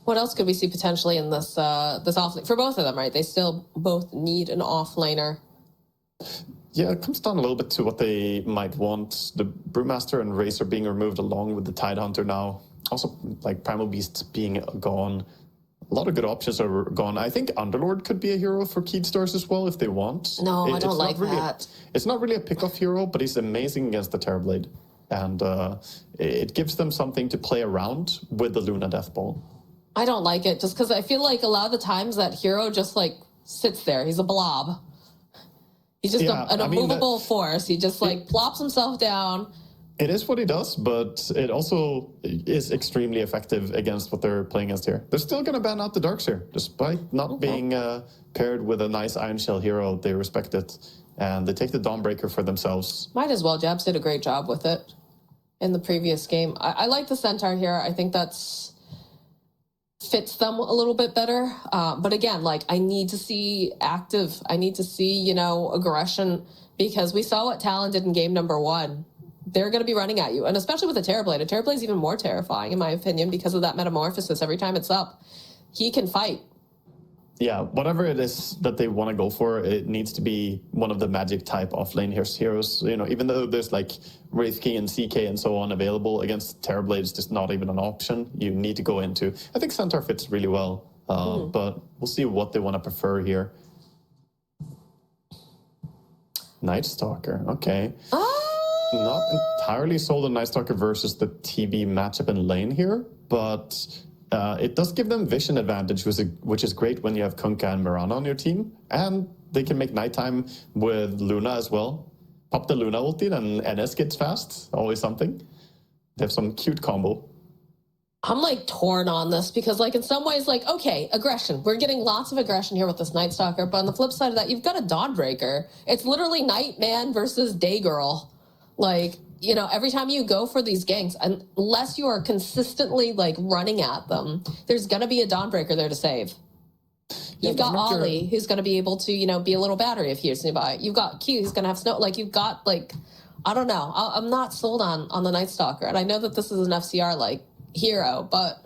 What else could we see potentially in this off lane? For both of them, right? They still both need an off laner. Yeah, it comes down a little bit to what they might want. The Brewmaster and Razor being removed along with the Tidehunter now. Also, like, Primal Beast being gone. A lot of good options are gone. I think Underlord could be a hero for Keystars as well if they want. No, I don't like that. It's not really a pick-off hero, but he's amazing against the Terrorblade. And it gives them something to play around with the Luna Deathball. I don't like it just because I feel like a lot of the times that hero just like sits there. He's a blob. He's just an immovable force. He just like plops himself down. It is what he does, but it also is extremely effective against what they're playing against here. They're still going to ban out the Darkseer, despite not being paired with a nice Iron Shell hero. They respect it, and they take the Dawnbreaker for themselves. Might as well. Jabs did a great job with it in the previous game. I like the Centaur here. I think that's fits them a little bit better. But again, like, I need to see active. I need to see, aggression, because we saw what Talon did in game number 1. They're going to be running at you. And especially with a Terrorblade. A Terrorblade is even more terrifying, in my opinion, because of that metamorphosis. Every time it's up, he can fight. Yeah, whatever it is that they want to go for, it needs to be one of the magic type offlane heroes. Even though there's like Wraith King and CK and so on available, against Terrorblade, it's just not even an option. You need to go into. I think Centaur fits really well, but we'll see what they want to prefer here. Night Stalker, okay. Not entirely sold on Night Stalker versus the TB matchup in lane here, but it does give them vision advantage, which is great when you have Kunkka and Mirana on your team, and they can make nighttime with Luna as well. Pop the Luna ulti and NS gets fast, always something. They have some cute combo. I'm like torn on this because, like, in some ways, like, okay, aggression. We're getting lots of aggression here with this Night Stalker, but on the flip side of that, you've got a Dawnbreaker. It's literally Nightman versus Daygirl. Like, every time you go for these ganks, unless you are consistently, like, running at them, there's going to be a Dawnbreaker there to save. You've got Ollie, who's going to be able to, be a little battery if he's nearby. You've got Q, who's going to have snow. Like, you've got, like, I don't know. I'm not sold on the Night Stalker. And I know that this is an FCR, like, hero, but...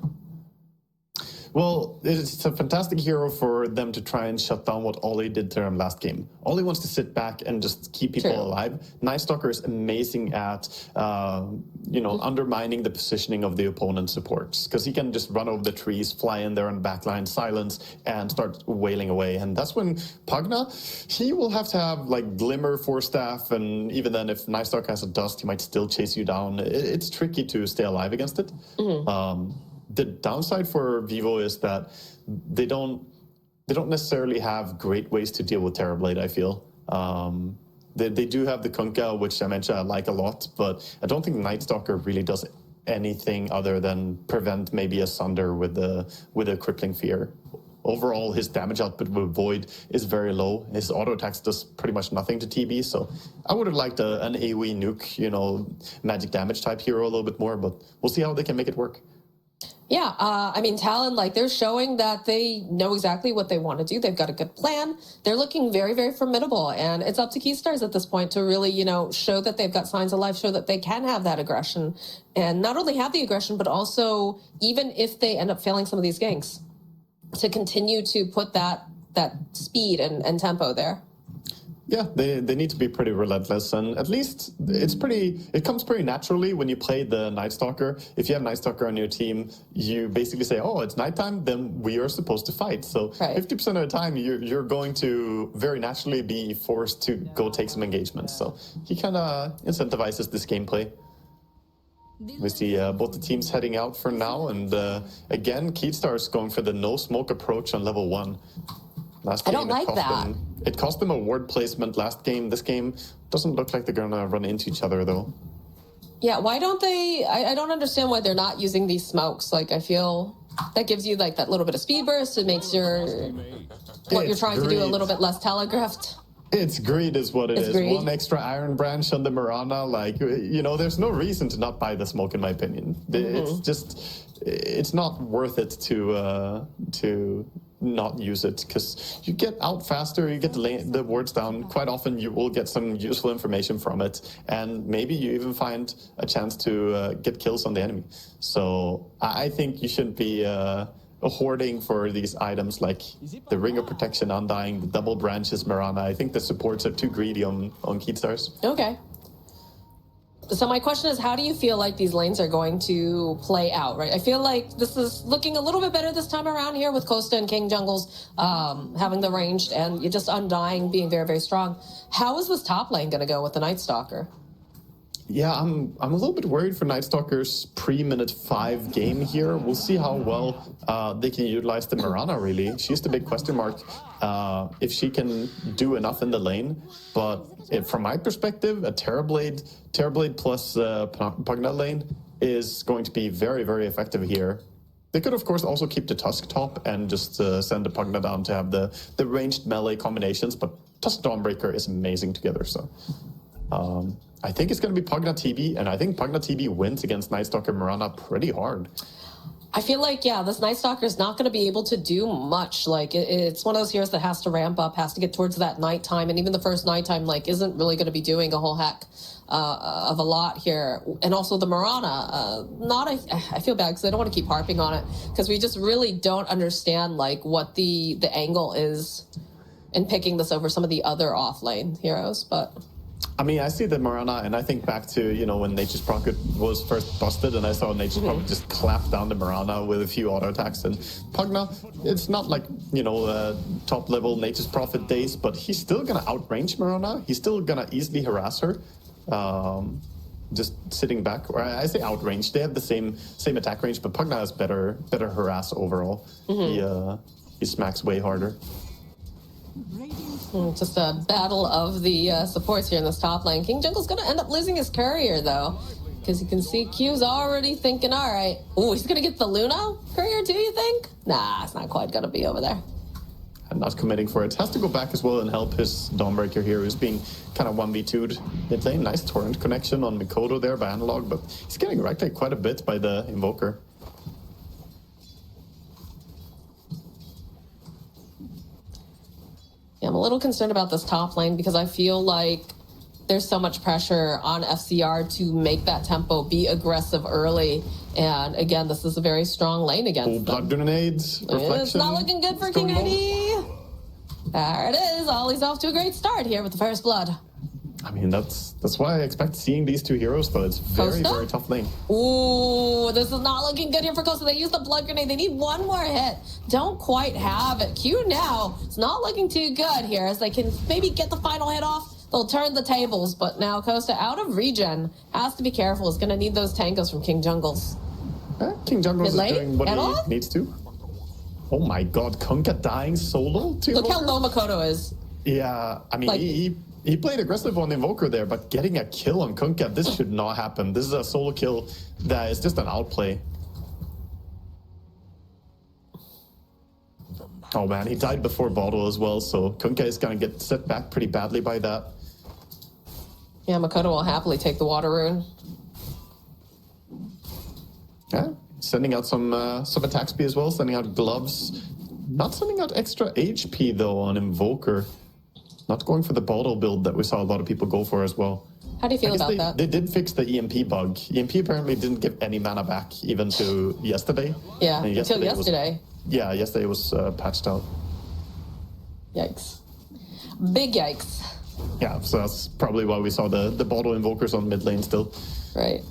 Well, it's a fantastic hero for them to try and shut down what Ollie did to them last game. Ollie wants to sit back and just keep people alive. Night Stalker is amazing at, undermining the positioning of the opponent's supports, because he can just run over the trees, fly in there on the backline, silence, and start wailing away. And that's when Pugna, he will have to have, like, Glimmer, Force Staff, and even then, if Night Stalker has a Dust, he might still chase you down. It's tricky to stay alive against it. The downside for Vivo is that they don't necessarily have great ways to deal with Terrorblade, I feel. They do have the Kunkka, which I mentioned I like a lot, but I don't think Night Stalker really does anything other than prevent maybe a Sunder with a Crippling Fear. Overall, his damage output with Void is very low. His auto attacks does pretty much nothing to TB, so I would have liked an AoE nuke, magic damage type hero a little bit more, but we'll see how they can make it work. Yeah, Talon, like, they're showing that they know exactly what they want to do. They've got a good plan. They're looking very, very formidable. And it's up to Keystars at this point to really, show that they've got signs of life, show that they can have that aggression. And not only have the aggression, but also, even if they end up failing some of these ganks, to continue to put that speed and tempo there. Yeah, they need to be pretty relentless, and at least it comes pretty naturally when you play the Night Stalker. If you have Night Stalker on your team, you basically say, oh, it's nighttime, then we are supposed to fight. So 50% of the time, you're going to very naturally be forced to go take some engagements. So he kind of incentivizes this gameplay. We see both the teams heading out for now, and again, Keystars going for the no smoke approach on level 1. Last game, I don't like that. It cost them a ward placement last game. This game doesn't look like they're going to run into each other, though. Yeah, why don't they... I don't understand why they're not using these smokes. Like, I feel that gives you, like, that little bit of speed burst. It makes what you're trying to do a little bit less telegraphed. It's greed is what it is. Greed. One extra Iron Branch on the Mirana. Like, there's no reason to not buy the smoke, in my opinion. It's just... It's not worth it to not use it, because you get out faster, you get the wards down. Quite often you will get some useful information from it, and maybe you even find a chance to get kills on the enemy. So I think you shouldn't be hoarding for these items like the Ring of Protection Undying, the Double Branches Mirana. I think the supports are too greedy on Keystars. Okay. So my question is, how do you feel like these lanes are going to play out, right? I feel like this is looking a little bit better this time around here with Kosta and King Jungles having the ranged and you just Undying being very, very strong. How is this top lane going to go with the Night Stalker? Yeah, I'm a little bit worried for Night Stalker's pre-minute 5 game here. We'll see how well they can utilize the Mirana, really. She's the big question mark if she can do enough in the lane. But from my perspective, a Terrorblade plus Pugna lane is going to be very, very effective here. They could, of course, also keep the Tusk top and just send the Pugna down to have the ranged melee combinations, but Tusk Dawnbreaker is amazing together, so... I think it's going to be Pugna TB, and I think Pugna TB wins against Night Stalker Mirana pretty hard. I feel like, yeah, this Night Stalker is not going to be able to do much. Like, it's one of those heroes that has to ramp up, has to get towards that nighttime, and even the first nighttime, like, isn't really going to be doing a whole heck of a lot here. And also the Mirana, I feel bad because I don't want to keep harping on it, because we just really don't understand, like, what the angle is in picking this over some of the other offlane heroes, but... I mean, I see the Mirana, and I think back to, you know, when Nature's Prophet was first busted, and I saw Nature's Prophet just clap down the Mirana with a few auto attacks. And Pugna, it's not like, you know, top-level Nature's Prophet days, but he's still going to outrange Mirana. He's still going to easily harass her. Just sitting back, or I say outrange. They have the same attack range, but Pugna has better harass overall. He smacks way harder. Just a battle of the supports here in this top lane. King Jungle's going to end up losing his courier, though, because you can see Q's already thinking, all right. Ooh, he's going to get the Luna courier, too, you think? Nah, it's not quite going to be over there. And not committing for it. Has to go back as well and help his Dawnbreaker here, who's being kind of 1v2'd mid lane. Nice torrent connection on Mikoto there by Analog, but he's getting wrecked quite a bit by the Invoker. I'm a little concerned about this top lane because I feel like there's so much pressure on FCR to make that tempo be aggressive early. And again, this is a very strong lane against Blood Grenades, Reflection. It's not looking good for King ID. There it is. Ollie's off to a great start here with the first blood. I mean, that's why I expect seeing these two heroes, though. It's very, very tough lane. Ooh, this is not looking good here for Kosta. They use the Blood Grenade. They need one more hit. Don't quite have it. Q now. It's not looking too good here as they can maybe get the final hit off. They'll turn the tables, but now Kosta out of regen. Has to be careful. Is going to need those tangos from King Jungles. King Jungles is doing what he needs to. Oh my god, Kunkka dying solo? Look how low Mikoto is. Yeah, I mean, he played aggressive on the Invoker there, but getting a kill on Kunkka, this should not happen. This is a solo kill that is just an outplay. Oh man, he died before bottle as well, so Kunkka is going to get set back pretty badly by that. Yeah, Mikoto will happily take the water rune. Yeah, sending out some attack speed as well, sending out gloves. Not sending out extra HP though on Invoker. Not going for the bottle build that we saw a lot of people go for as well. How do you feel about that? They did fix the EMP bug. EMP apparently didn't give any mana back even to yesterday. Yeah, until yesterday. Yesterday was patched out. Yikes. Big yikes. Yeah, so that's probably why we saw the bottle Invokers on mid lane still. Right.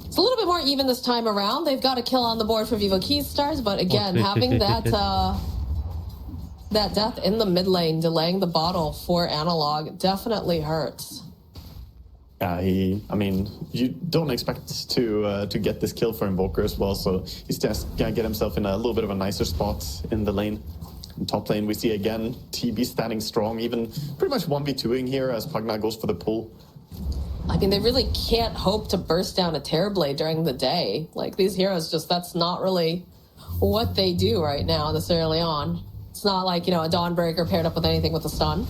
It's a little bit more even this time around. They've got a kill on the board for Vivo Keystars, but again, having that that death in the mid lane, delaying the bottle for Analog definitely hurts. Yeah, I mean, you don't expect to get this kill for Invoker as well, so he's just gonna get himself in a little bit of a nicer spot in the lane. In top lane, we see again TB standing strong, even pretty much 1v2ing here as Pugna goes for the pull. I mean, they really can't hope to burst down a Terrorblade during the day. Like, these heroes just, that's not really what they do right now this early on. It's not like, you know, a Dawnbreaker paired up with anything with a stun.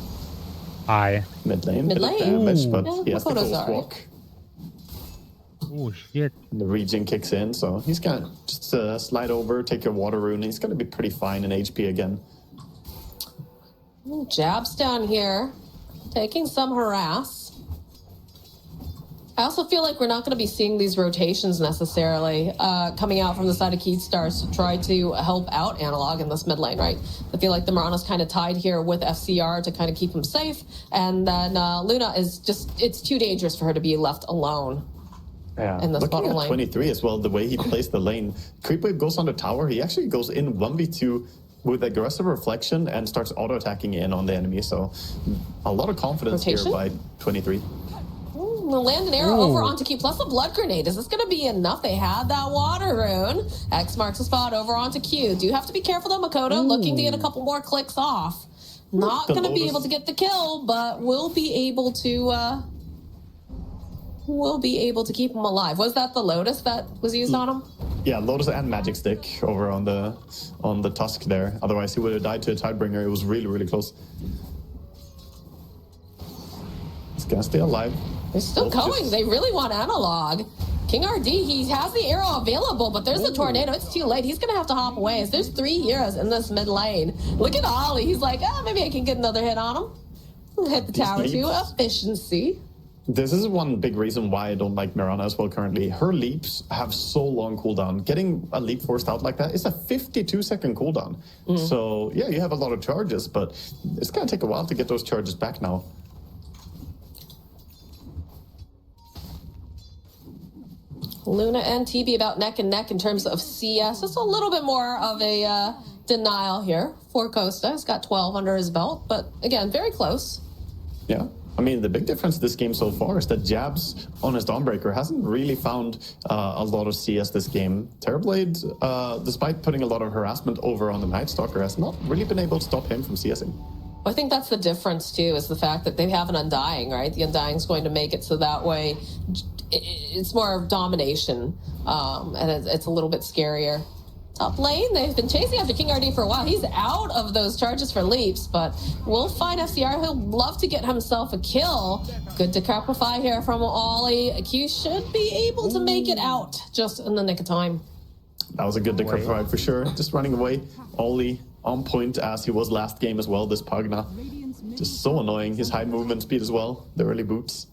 Hi. Mid lane. Mid lane. Damage, but he has the Ghost Walk. Oh, shit. The regen kicks in, so he's gonna just slide over, take a water rune. He's gonna be pretty fine in HP again. Jabs down here, taking some harass. I also feel like we're not going to be seeing these rotations necessarily coming out from the side of Keystars to try to help out Analog in this mid lane, right? I feel like the Mirana's kind of tied here with FCR to kind of keep him safe. And then Luna is just, it's too dangerous for her to be left alone. Yeah, in this looking bottom at lane. 23 as well, the way he plays the lane. Creepwave goes on the tower. He actually goes in 1v2 with aggressive reflection and starts auto-attacking in on the enemy. So a lot of confidence Rotation? here by 23. We'll land an arrow over onto Q plus a blood grenade. Is this going to be enough? They had that water rune. X marks the spot over onto Q. Do you have to be careful though, Makoto? Looking to get a couple more clicks off. Not going to be able to get the kill, but will be able to keep him alive. Was that the Lotus that was used on him? Yeah, Lotus and Magic Stick over on the Tusk there. Otherwise, he would have died to a Tidebringer. It was really, really close. He's gonna stay alive. They're still going. They really want Analog. King RD, he has the arrow available, but there's a tornado. It's too late. He's going to have to hop away. There's 3 heroes in this mid lane. Look at Ollie. He's like, maybe I can get another hit on him. Hit the tower too. Efficiency. This is one big reason why I don't like Mirana as well currently. Her leaps have so long cooldown. Getting a leap forced out like that is a 52-second cooldown. So, yeah, you have a lot of charges, but it's going to take a while to get those charges back now. Luna and TB about neck and neck in terms of CS. Just a little bit more of a denial here for Costa. He's got 12 under his belt, but again, very close. Yeah. I mean, the big difference this game so far is that Jabs on his Dawnbreaker hasn't really found a lot of CS this game. Terrorblade, despite putting a lot of harassment over on the Night Stalker, has not really been able to stop him from CSing. I think that's the difference, too, is the fact that they have an Undying, right? The Undying's going to make it so that way it's more of domination, and it's a little bit scarier. Top lane, they've been chasing after King RD for a while. He's out of those charges for leaps, but we'll find FCR. He'll love to get himself a kill. Good Decrepify here from Ollie. Q should be able to make it out just in the nick of time. That was a good Decrepify for sure. Just running away. Ollie on point as he was last game as well, this Pugna. Just so annoying. His high movement speed as well. The early boots.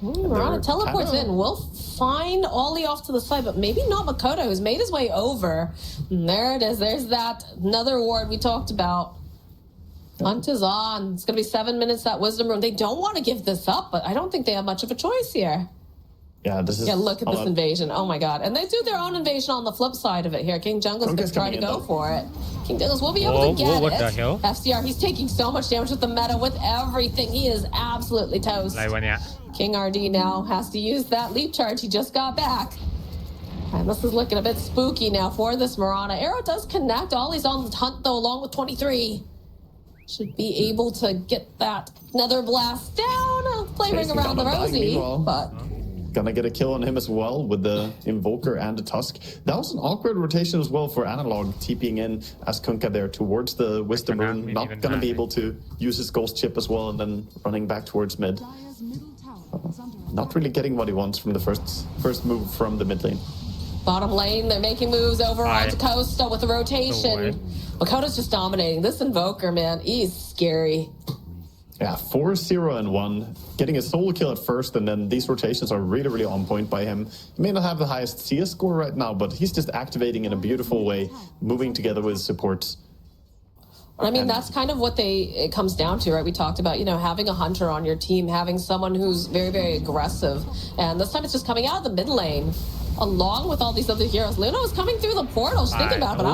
Mirana teleports in. We'll find Ollie off to the side, but maybe not Makoto, who's made his way over. And there it is. There's that another ward we talked about. Hunt is on. It's going to be 7 minutes, that Wisdom Rune. They don't want to give this up, but I don't think they have much of a choice here. Yeah, this is... Yeah, look at this invasion. Oh, my God. And they do their own invasion on the flip side of it here. King Jungle's going to try to go for it. King Jungle's will be able to get what it. the hell? FCR, he's taking so much damage with the meta, with everything. He is absolutely toast. King RD now has to use that leap charge he just got back. And this is looking a bit spooky now for this Mirana. Arrow does connect. Ollie's on the hunt, though, along with 23. Should be able to get that Nether Blast down. Flavoring around the Rosie, but... Gonna get a kill on him as well with the Invoker and the Tusk. That was an awkward rotation as well for Analog, TPing in as Kunkka there towards the Wisdom Rune. Not gonna be able to use his Ghost Chip as well, and then running back towards mid. Not really getting what he wants from the first move from the mid lane. Bottom lane, they're making moves over onto Costa with the rotation. Makoto's just dominating. This Invoker, man, he's scary. Yeah, 4-0-1. Getting a solo kill at first, and then these rotations are really, really on point by him. He may not have the highest CS score right now, but he's just activating in a beautiful way, moving together with supports. I mean, that's kind of what it comes down to, right? We talked about, having a hunter on your team, having someone who's very, very aggressive. And this time it's just coming out of the mid lane, along with all these other heroes. Luna was coming through the portal. Just thinking about it.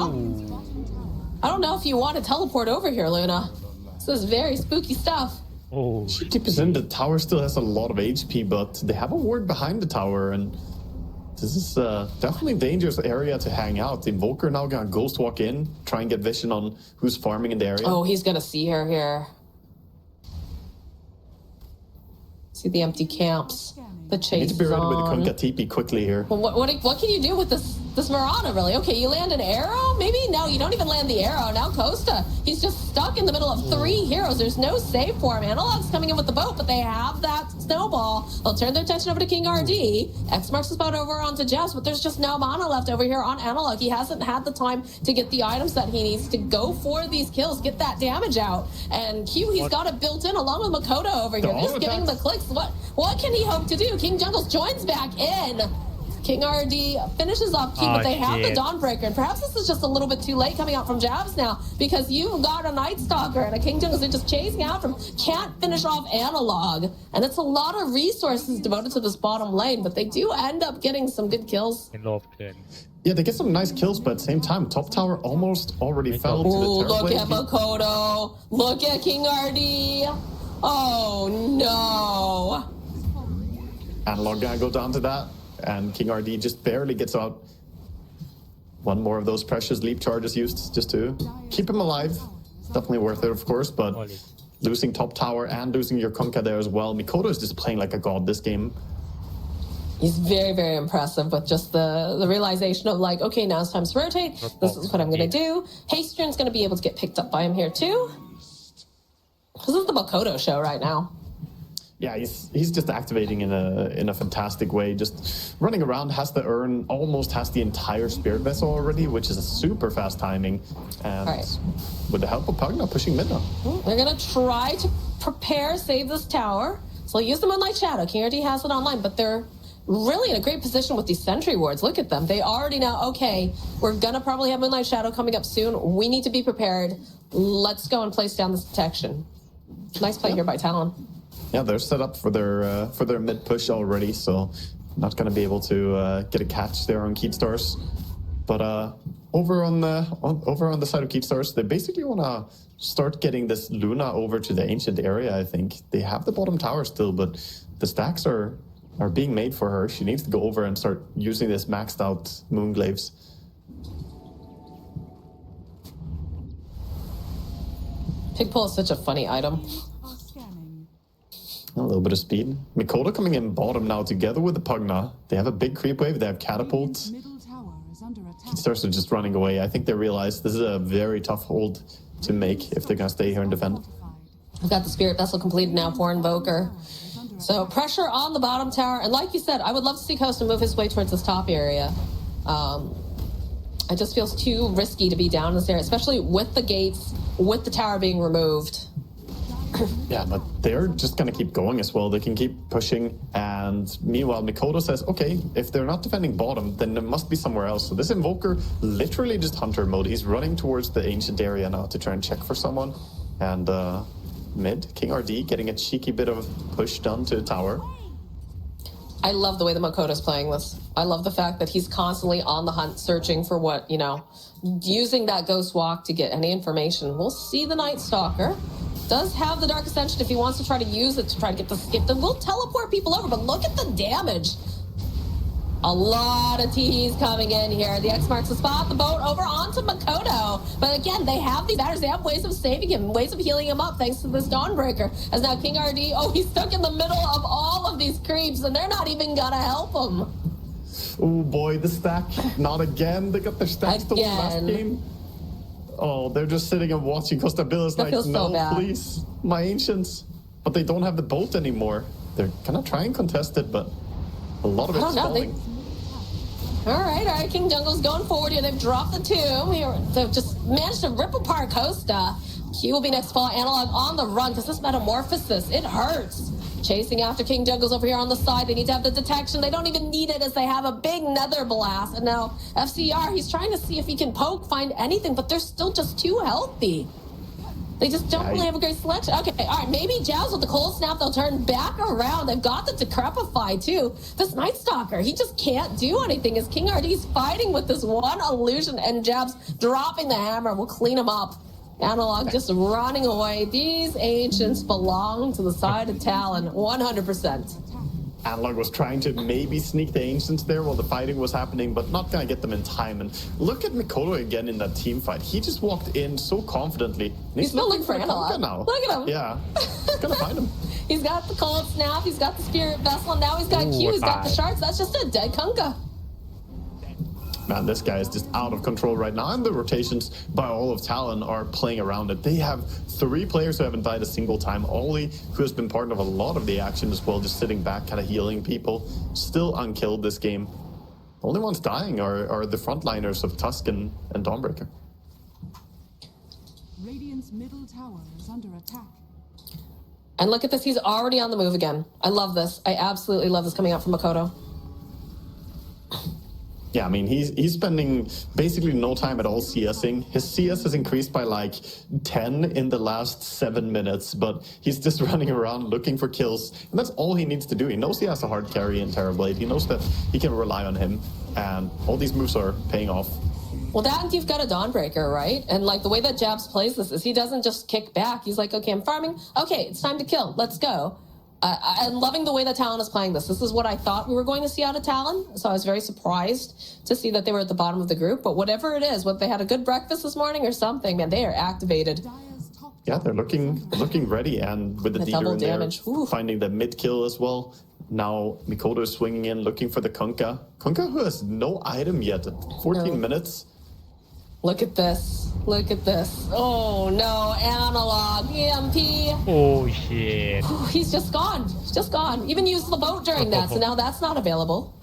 I don't know if you want to teleport over here, Luna. This is very spooky stuff. She tips in. The tower still has a lot of HP, but they have a ward behind the tower, and this is definitely a dangerous area to hang out. The Invoker now gonna Ghost Walk in, try and get vision on who's farming in the area. Oh, he's gonna see her here. See the empty camps. The chase Need to be ready with the on. Kunkka TP quickly here. Well, what can you do with this Mirana, really? Okay, you land an arrow? Maybe? No, you don't even land the arrow. Now Costa, he's just stuck in the middle of 3 heroes. There's no save for him. Analog's coming in with the boat, but they have that snowball. They'll turn their attention over to King RD. X marks the spot over onto Jabs, but there's just no mana left over here on Analog. He hasn't had the time to get the items that he needs to go for these kills, get that damage out. And Q, he's got it built in along with Makoto over here. Just getting the clicks. What can he hope to do? King Jungles joins back in. King RD finishes off Q, but they have the Dawnbreaker. And perhaps this is just a little bit too late coming out from Jabs now, because you've got a Night Stalker and a King Jungles are just chasing after him. Can't finish off Analog. And it's a lot of resources devoted to this bottom lane, but they do end up getting some good kills. Yeah, they get some nice kills, but at the same time, top tower almost already fell to the look Terrorblade. at Makoto. Look at King RD. Oh, no. Analog gonna go down to that. And King RD just barely gets out. One more of those precious leap charges used just to keep him alive. It's definitely worth it, of course, but losing top tower and losing your Kunkka there as well. Mikoto is just playing like a god this game. He's very, very impressive with just the realization of like, okay, now it's time to rotate. This is what I'm going to do. Haystron's going to be able to get picked up by him here too. This is the Makoto show right now. Yeah, he's just activating in a fantastic way. Just running around, has the urn, almost has the entire spirit vessel already, which is a super fast timing. And with the help of Pugna pushing mid now. They're gonna try to prepare, save this tower. So they'll use the Moonlight Shadow. King RD has it online, but they're really in a great position with these sentry wards. Look at them. They already know, okay, we're gonna probably have Moonlight Shadow coming up soon. We need to be prepared. Let's go and place down this detection. Nice play here by Talon. Yeah, they're set up for their mid push already, so not going to be able to get a catch there on Keatstars. But over on the side of Keatstars, they basically want to start getting this Luna over to the ancient area. I think they have the bottom tower still, but the stacks are being made for her. She needs to go over and start using this maxed out Moonglaves. Pigpull is such a funny item. A little bit of speed. Mikoto coming in bottom now together with the Pugna. They have a big creep wave. They have catapults. Keatstars are just running away. I think they realize this is a very tough hold to make if they're going to stay here and defend. I've got the Spirit Vessel completed now for Invoker. So pressure on the bottom tower. And like you said, I would love to see Costa move his way towards this top area. It just feels too risky to be down in this area, especially with the gates, with the tower being removed. Yeah, but they're just going to keep going as well. They can keep pushing. And meanwhile, Mikoto says, okay, if they're not defending bottom, then there must be somewhere else. So this Invoker, literally just hunter mode. He's running towards the ancient area now to try and check for someone. And mid, King RD getting a cheeky bit of push done to the tower. I love the way that Makoto's playing this. I love the fact that he's constantly on the hunt, searching for what, using that Ghost Walk to get any information. We'll see the Night Stalker. Does have the Dark Ascension if he wants to try to use it to try to get the skip. Then we'll teleport people over, but look at the damage. A lot of T's coming in here. The X marks the spot, the boat over onto Makoto. But again, they have these batters. They have ways of saving him, ways of healing him up thanks to this Dawnbreaker. As now King RD, he's stuck in the middle of all of these creeps, and they're not even gonna help him. Oh boy, the stack. Not again. They got their stack stolen last game. Oh, they're just sitting and watching Costa Billa's like, no, please, my ancients. But they don't have the boat anymore. They're gonna try and contest it, but a lot of it's falling. All right, King Jungle's going forward here. They've dropped the tomb here. They've just managed to rip apart Costa. Q will be next to follow Analog on the run, because this Metamorphosis, it hurts. Chasing after King Jungles over here on the side. They need to have the detection. They don't even need it as they have a big Nether Blast. And now FCR, he's trying to see if he can find anything, but they're still just too healthy. They just don't really have a great selection. Okay, all right, maybe Jazz with the Cold Snap, they'll turn back around. They've got the Decrepify, too. This Night Stalker, he just can't do anything as King RD's fighting with this one illusion, and Jabs dropping the hammer will clean him up. Analog just running away. These ancients belong to the side of Talon, 100%. Analog was trying to maybe sneak the ancients there while the fighting was happening, but not gonna get them in time. And look at Mikoto again in that team fight. He just walked in so confidently. He's still looking for Analog now. Look at him. Yeah, he's gonna find him. He's got the Cold Snap, he's got the Spirit Vessel, and now he's got Q, he's got the Shards. That's just a dead Kunkka. man, this guy is just out of control right now. And the rotations by all of Talon are playing around it. They have 3 players who haven't died a single time. Ollie, who has been part of a lot of the action as well, just sitting back, kind of healing people. Still unkilled this game. The only ones dying are the frontliners of Tusken and Dawnbreaker. Radiant's middle tower is under attack. And look at this, he's already on the move again. I love this. I absolutely love this coming out from Makoto. Yeah, I mean, he's spending basically no time at all CSing. His CS has increased by like 10 in the last 7 minutes, but he's just running around looking for kills. And that's all he needs to do. He knows he has a hard carry in Terrorblade. He knows that he can rely on him. And all these moves are paying off. Well, that and you've got a Dawnbreaker, right? And like the way that Jabs plays this is he doesn't just kick back. He's like, okay, I'm farming. Okay, it's time to kill. Let's go. I'm loving the way that Talon is playing this. This is what I thought we were going to see out of Talon. So I was very surprised to see that they were at the bottom of the group. But whatever it is, whether they had a good breakfast this morning or something, man, they are activated. Yeah, they're looking ready. And with the double Dealer in there, damage. Ooh. finding the mid kill as well. Now Mikoto is swinging in, looking for the Kunkka. Kunkka, who has no item yet at 14 minutes. Look at this. Look at this. Oh, no. Analog. EMP. Oh, shit. He's just gone. He's just gone. Even used the boat during that, so now that's not available.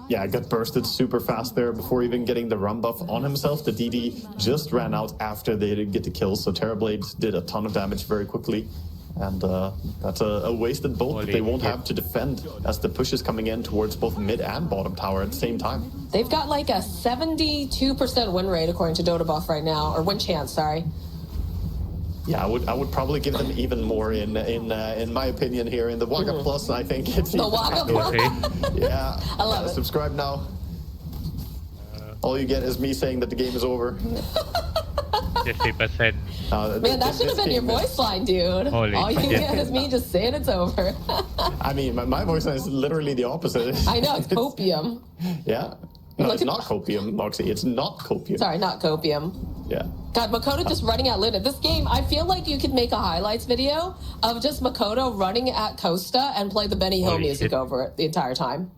Yeah, got bursted super fast there before even getting the run buff on himself. The DD just ran out after they didn't get the kill, so Terrorblade did a ton of damage very quickly. And that's a wasted bolt that they won't have to defend as the push is coming in towards both mid and bottom tower at the same time. They've got like a 72% win rate according to Dota Buff right now, or win chance, sorry. Yeah, I would probably give them even more in my opinion here in the Waka Plus. I think it's the Waka Plus. Yeah, I love it. Subscribe now. All you get is me saying that the game is over. 70%. Man, that should have been your voice line, dude. Holy All you shit. get is me just saying it's over. I mean, my voice line is literally the opposite. I know, it's copium. Yeah. No, it's not copium, Moxie. It's not copium. Sorry, not copium. Yeah. God, Makoto just running at Luna. This game, I feel like you could make a highlights video of just Makoto running at Costa and play the Benny Hill Holy music shit. over it the entire time.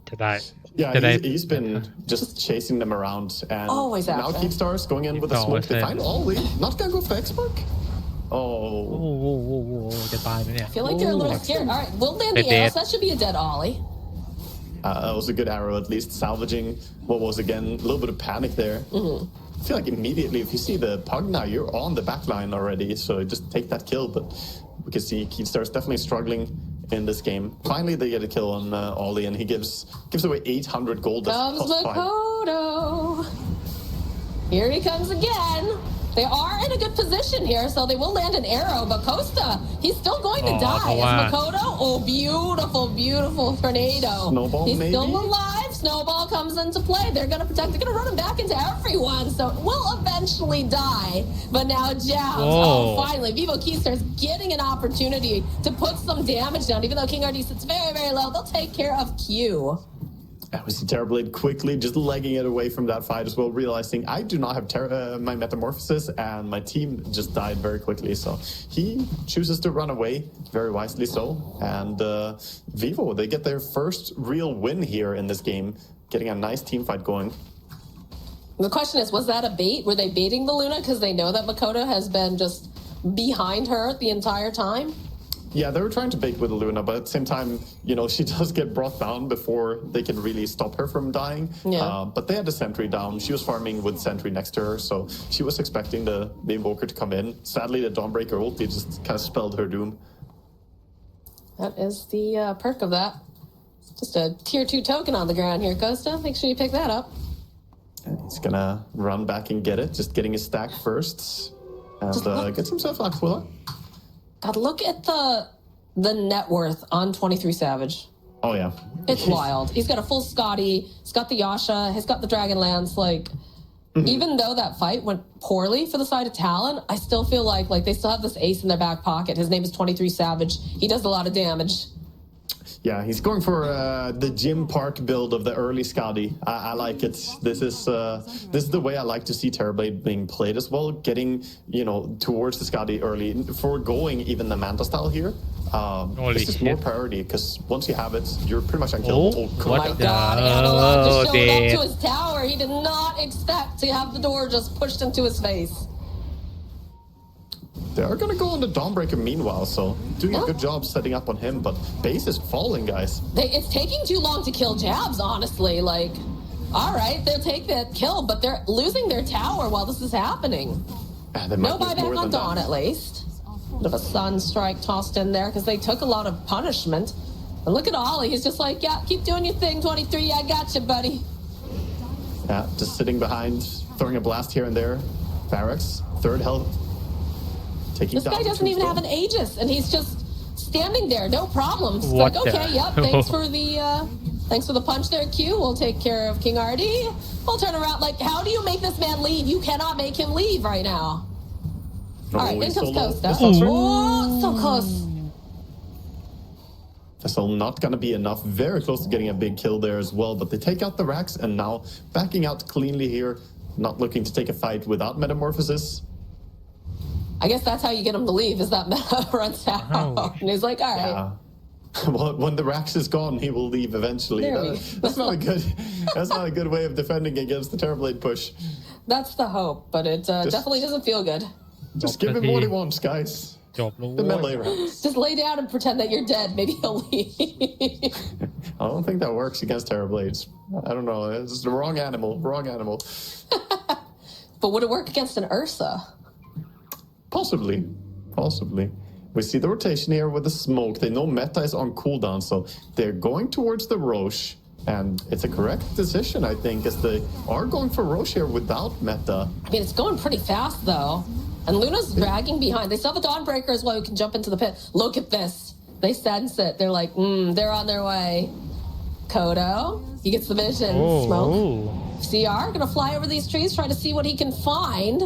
Yeah, he's been just chasing them around. And Always now after. Keepstars going in with a smoke. They find Ollie. Not gonna go for X-Mark. Oh. จะตายไหมเนี่ย I feel like they're a little scared. All right, we'll land the They're arrows. dead. That should be a dead Ollie. That was a good arrow, at least salvaging what was, again, a little bit of panic there. I feel like immediately, if you see the Pug now, you're on the back line already, so just take that kill. But we can see Keepstar's definitely struggling in this game. Finally, they get a kill on Ollie, and he gives away 800 gold. Comes Makoto. Here he comes again. They are in a good position here, so they will land an arrow. But Costa, he's still going to die. Is Makoto? Oh, beautiful, beautiful tornado. Snowball, he's maybe? still alive. Snowball comes into play. They're going to protect. They're going to run him back into everyone. So will eventually die. But now Jabs. Oh, finally. Vivo Keystar's getting an opportunity to put some damage down. Even though King RD sits very, very low, they'll take care of Q. We see Terrorblade quickly just legging it away from that fight as well, realizing I do not have my Metamorphosis, and my team just died very quickly. So he chooses to run away, very wisely so. And Vivo, they get their first real win here in this game, getting a nice team fight going. The question is, was that a bait? Were they baiting the Luna because they know that Makoto has been just behind her the entire time? Yeah, they were trying to bait with the Luna, but at the same time, you know, she does get brought down before they can really stop her from dying. Yeah. But they had the sentry down. She was farming with sentry next to her, so she was expecting the Invoker to come in. Sadly, the Dawnbreaker ulti just kind of spelled her doom. That is the perk of that. Just a tier 2 token on the ground here, Costa. Make sure you pick that up. And he's gonna run back and get it, just getting his stack first. And gets himself Aquila. God, look at the net worth on 23 Savage. Oh, yeah. It's wild. He's got a full Scotty. He's got the Yasha. He's got the Dragonlance. Like, even though that fight went poorly for the side of Talon, I still feel like they still have this ace in their back pocket. His name is 23 Savage. He does a lot of damage. Yeah, he's going for the Jim Park build of the early Scotty. I like it. This is the way I like to see Terrorblade being played as well. Getting, you know, towards the Scotty early, foregoing even the Manta style here. Holy this is more shit. priority because once you have it, you're pretty much unkillable. Oh, Oh my what god, the- Analog just showed dead. up to his tower. He did not expect to have the door just pushed into his face. They are gonna go on the Dawnbreaker meanwhile, so doing a Yeah. good job setting up on him, but base is falling, guys. It's taking too long to kill Jabs, honestly. Like, all right, they'll take that kill, but they're losing their tower while this is happening. They might No lose more buyback on than Dawn, that. at least. Bit of a Sunstrike tossed in there because they took a lot of punishment. And look at Ollie. He's just like, yeah, keep doing your thing, 23. I got you, buddy. Yeah, just sitting behind, throwing a blast here and there. Barracks, third health. Taking This down guy the doesn't even have tombstone. an Aegis, and he's just standing there, no problems. It's What like, the- okay, yep, thanks for the punch there, Q. We'll take care of King RD. We'll turn around. Like, how do you make this man leave? You cannot make him leave right now. Oh, All right, in he's comes solo. Costa. This one's right. Oh, so close. So not gonna be enough. Very close to getting a big kill there as well, but they take out the racks and now backing out cleanly here. Not looking to take a fight without Metamorphosis. I guess that's how you get him to leave, is that Meta runs out. Oh. And he's like, all right. Yeah. Well, when the Rax is gone, he will leave eventually. There we That- go. that's not a good. That's not a good way of defending against the Terrorblade push. That's the hope, but it definitely doesn't feel good. Just give him what he wants, guys. Job The melee rounds. Just lay down and pretend that you're dead. Maybe he'll leave. I don't think that works against Terrorblades. I don't know. It's the wrong animal. Wrong animal. But would it work against an Ursa? Possibly. Possibly. We see the rotation here with the smoke. They know Meta is on cooldown, so they're going towards the Roche. And it's a correct decision, I think, as they are going for Roche here without Meta. I mean, it's going pretty fast, though. And Luna's dragging behind. They still have a Dawnbreaker as well who can jump into the pit. Look at this. They sense it. They're like, they're on their way. Kodo, he gets the vision. Smoke. CR, gonna fly over these trees, try to see what he can find.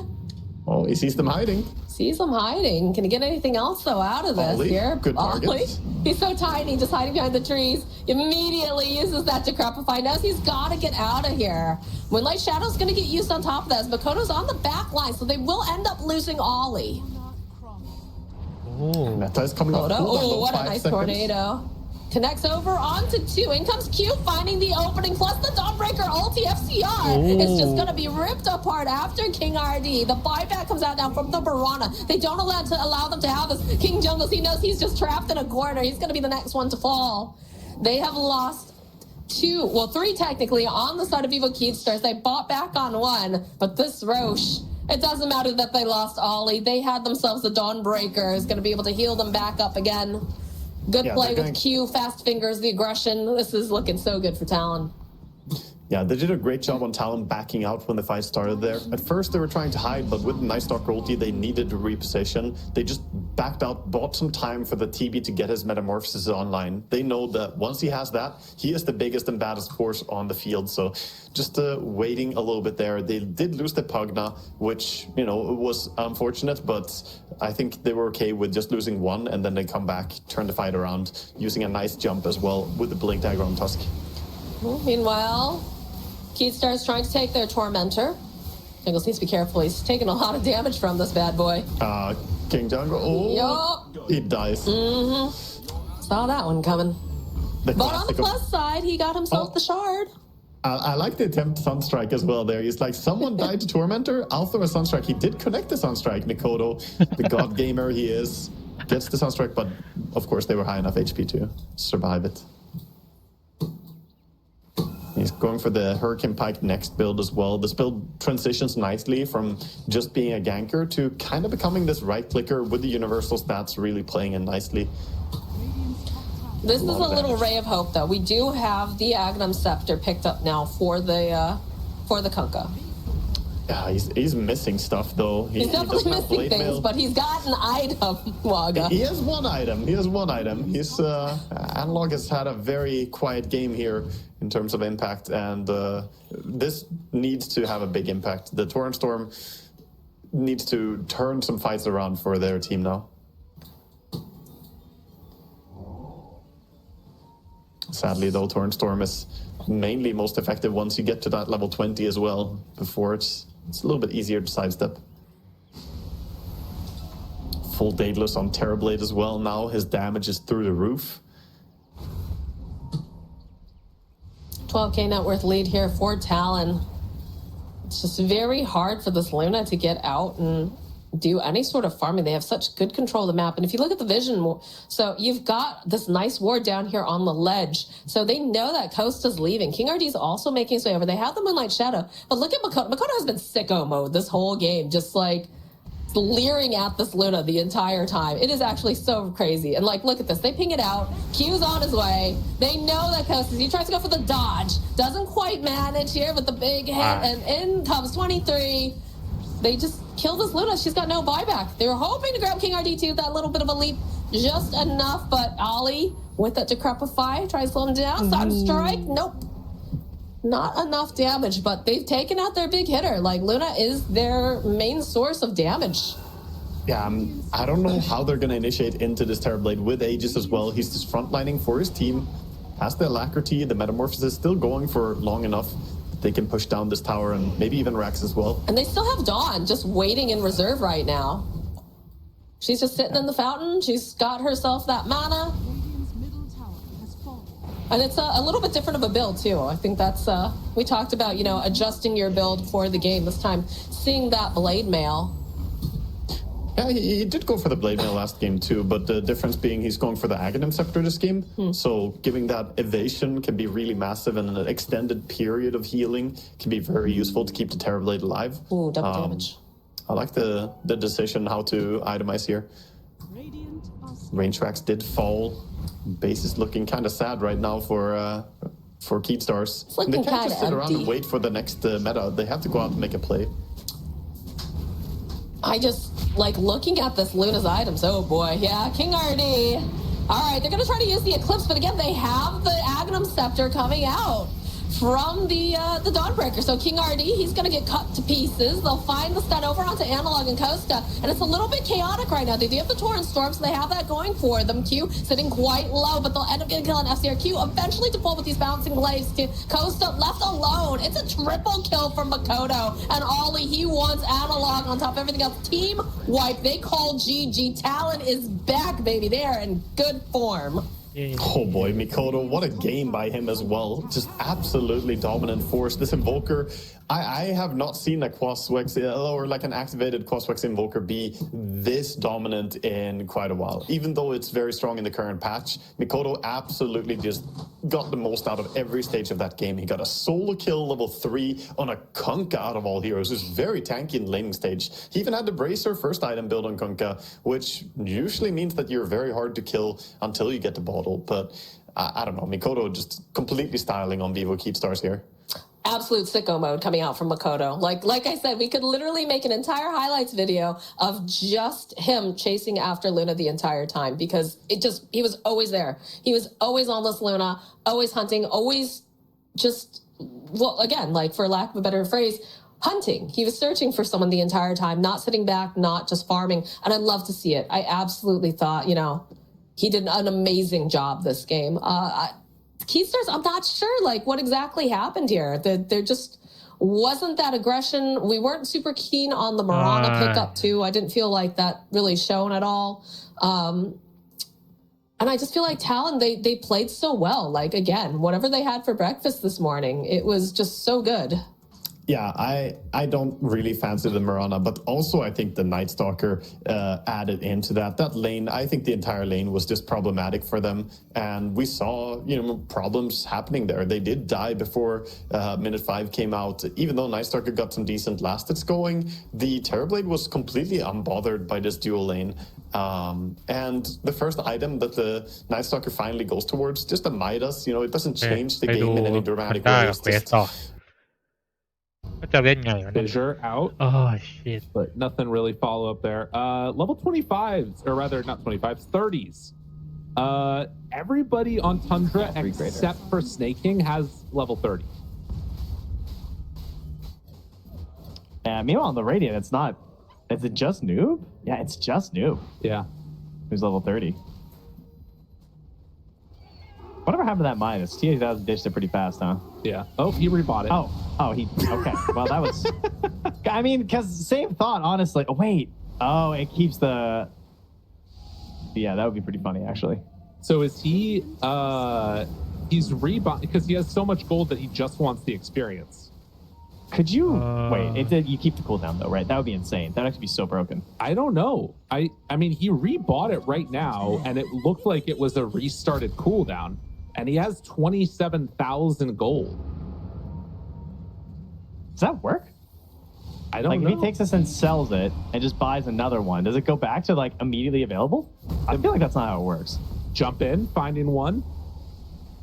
Oh, he sees them hiding. Sees them hiding. Can he get anything else, though, out of this Ollie, here? good target. Ollie. He's so tiny, just hiding behind the trees. Immediately uses that to crapify. Now he's got to get out of here. Moonlight Shadow's going to get used on top of this, but Kodo's on the back line, so they will end up losing Ollie. Oh. Meta is coming off Kodo, cooldown. oh, what a 5 nice seconds. tornado. Connects over onto 2. In comes Q, finding the opening, plus the Dawnbreaker ulti. FCR is just going to be ripped apart after King RD. The buyback comes out now from the Piranha. They don't allow them to have this. King Jungles, he knows he's just trapped in a corner. He's going to be the next one to fall. They have lost 3 technically on the side of Evo Keystars. They bought back on 1, but this Roche, it doesn't matter that they lost Ollie. They had themselves a Dawnbreaker. Is going to be able to heal them back up again. Good Yeah, play they're with going- Q, fast fingers, the aggression. This is looking so good for Talon. Yeah, they did a great job on Talon backing out when the fight started there. At first, they were trying to hide, but with the Night Stalker ulti, they needed to reposition. They just backed out, bought some time for the TB to get his Metamorphosis online. They know that once he has that, he is the biggest and baddest horse on the field. So just waiting a little bit there. They did lose the Pugna, which, was unfortunate, but I think they were okay with just losing 1, and then they come back, turn the fight around, using a nice jump as well with the Blink Dagger on Tusk. Meanwhile, Keystar's trying to take their Tormentor. Jungles needs to be careful. He's taking a lot of damage from this bad boy. King Jungle, he dies. Saw that one coming. The But on the classic of- plus side, he got himself the shard. I like the attempt Sunstrike as well there. He's like, someone died to Tormentor, I'll throw a Sunstrike. He did connect the Sunstrike, Mikoto, the god gamer he is, gets the Sunstrike, but of course they were high enough HP to survive it. He's going for the Hurricane Pike next build as well. This build transitions nicely from just being a ganker to kind of becoming this right clicker with the universal stats really playing in nicely. This is a lot of little damage. ray of hope, though. We do have the Agnum Scepter picked up now for the Kunkka. Yeah, he's missing stuff though. He's definitely doesn't have missing blade things, mail. but he's got an item, Waga. He has one item. He's Analog has had a very quiet game here in terms of impact, and this needs to have a big impact. The Torrent Storm needs to turn some fights around for their team now. Sadly, though, Torrent Storm is mainly most effective once you get to that level 20 as well. Before it's a little bit easier to sidestep. full Daedalus on Terrorblade as well now. His damage is through the roof. 12k net worth lead here for Talon. It's just very hard for this Luna to get out and do any sort of farming. They have such good control of the map. And if you look at the vision, so you've got this nice ward down here on the ledge. So they know that Costa's leaving. King RD is also making his way over. They have the Moonlight Shadow. But look at Makoto. Makoto has been sicko mode this whole game. Just like leering at this Luna the entire time. It is actually so crazy. And like, look at this. They ping it out. Q's on his way. They know that Costa's. He tries to go for the dodge. Doesn't quite manage here with the big hit. And in comes 23. They just kill this Luna. She's got no buyback. They were hoping to grab King RD2, that little bit of a leap, just enough. But Ollie, with that Decrepify, tries to slow him down. Sun Strike, nope. Not enough damage, but they've taken out their big hitter. Like, Luna is their main source of damage. Yeah, I don't know how they're going to initiate into this Terrorblade with Aegis as well. He's just frontlining for his team. Has the Alacrity, the Metamorphosis still going for long enough. They can push down this tower and maybe even Rex as well. And they still have Dawn just waiting in reserve right now. She's just sitting in the fountain. She's got herself that mana. And it's a little bit different of a build, too. I think that's, we talked about, adjusting your build for the game this time. Seeing that Blade Mail. Yeah, he did go for the Blade Mail last game, too. But the difference being he's going for the Aghanim Scepter this game. So giving that evasion can be really massive. And an extended period of healing can be very useful to keep the Terrorblade alive. Ooh, double damage. I like the decision how to itemize here. Range tracks did fall. Base is looking kind of sad right now for Keystars. They can't just sit around and wait for the next meta. They have to go out and make a play. I just like looking at this Luna's items. Oh boy, yeah, King RD. All right, they're gonna try to use the Eclipse, but again, they have the Aghanim Scepter coming out from the Dawnbreaker. So King RD, he's gonna get cut to pieces. They'll find the stun over onto Analog and Costa, and it's a little bit chaotic right now. They do have the Torrent Storm, so they have that going for them. Q sitting quite low, but they'll end up getting killed on FCRQ eventually to pull with these bouncing blades. Costa left alone. It's a triple kill from Makoto, and Ollie, he wants Analog on top of everything else. Team wipe. They call GG. Talon is back, baby. They are in good form. Oh boy, Mikoto, what a game by him as well. Just absolutely dominant force. This Invoker, I have not seen a Quaswex or like an activated Quaswex Invoker be this dominant in quite a while. Even though it's very strong in the current patch, Mikoto absolutely just got the most out of every stage of that game. He got a solo kill level 3 on a Kunkka out of all heroes, who's very tanky in the laning stage. He even had the Bracer first item build on Kunkka, which usually means that you're very hard to kill until you get the bottle. But I don't know, Mikoto just completely styling on Vivo Keepstars here. Absolute sicko mode coming out from Makoto. Like I said, we could literally make an entire highlights video of just him chasing after Luna the entire time, because he was always there. He was always on this Luna, always hunting, always just, well, again, like for lack of a better phrase, hunting. He was searching for someone the entire time, not sitting back, not just farming. And I love to see it. I absolutely thought, he did an amazing job this game. Keystars, I'm not sure like what exactly happened here. There just wasn't that aggression. We weren't super keen on the Mirana pickup too. I didn't feel like that really shown at all. And I just feel like Talon, they played so well. Like, again, whatever they had for breakfast this morning, it was just so good. Yeah, I don't really fancy the Mirana, but also I think the Night Stalker added into that. That lane, I think the entire lane was just problematic for them. And we saw, problems happening there. They did die before minute 5 came out. Even though Night Stalker got some decent last hits going, the Terrorblade was completely unbothered by this dual lane. And the first item that the Night Stalker finally goes towards, just a Midas, it doesn't change the game in any dramatic way. It's just... จะเล่นไงวะเนี่ย Fissure out. Oh shit. But nothing really follow up there. Level 25s, or rather not 25s, 30s. Everybody on Tundra except for Snake King has level 30. Yeah, meanwhile on the Radiant, is it just Noob? Yeah, it's just Noob. Yeah. Who's level 30. Whatever happened to that Midas? TH ditched it pretty fast, huh? Yeah. Oh, he rebought it. Okay. Well, that was... I mean, because same thought, honestly. Oh, wait. Oh, it keeps the... Yeah, that would be pretty funny, actually. So is he? He's rebuying because he has so much gold that he just wants the experience. Could you wait? You keep the cooldown though, right? That would be insane. That would actually be so broken. I don't know. I mean, he rebought it right now, and it looked like it was a restarted cooldown, and he has 27,000 gold. Does that work? I don't know. If he takes this and sells it and just buys another one, does it go back to like immediately available? I feel like that's not how it works. Jump in, finding one.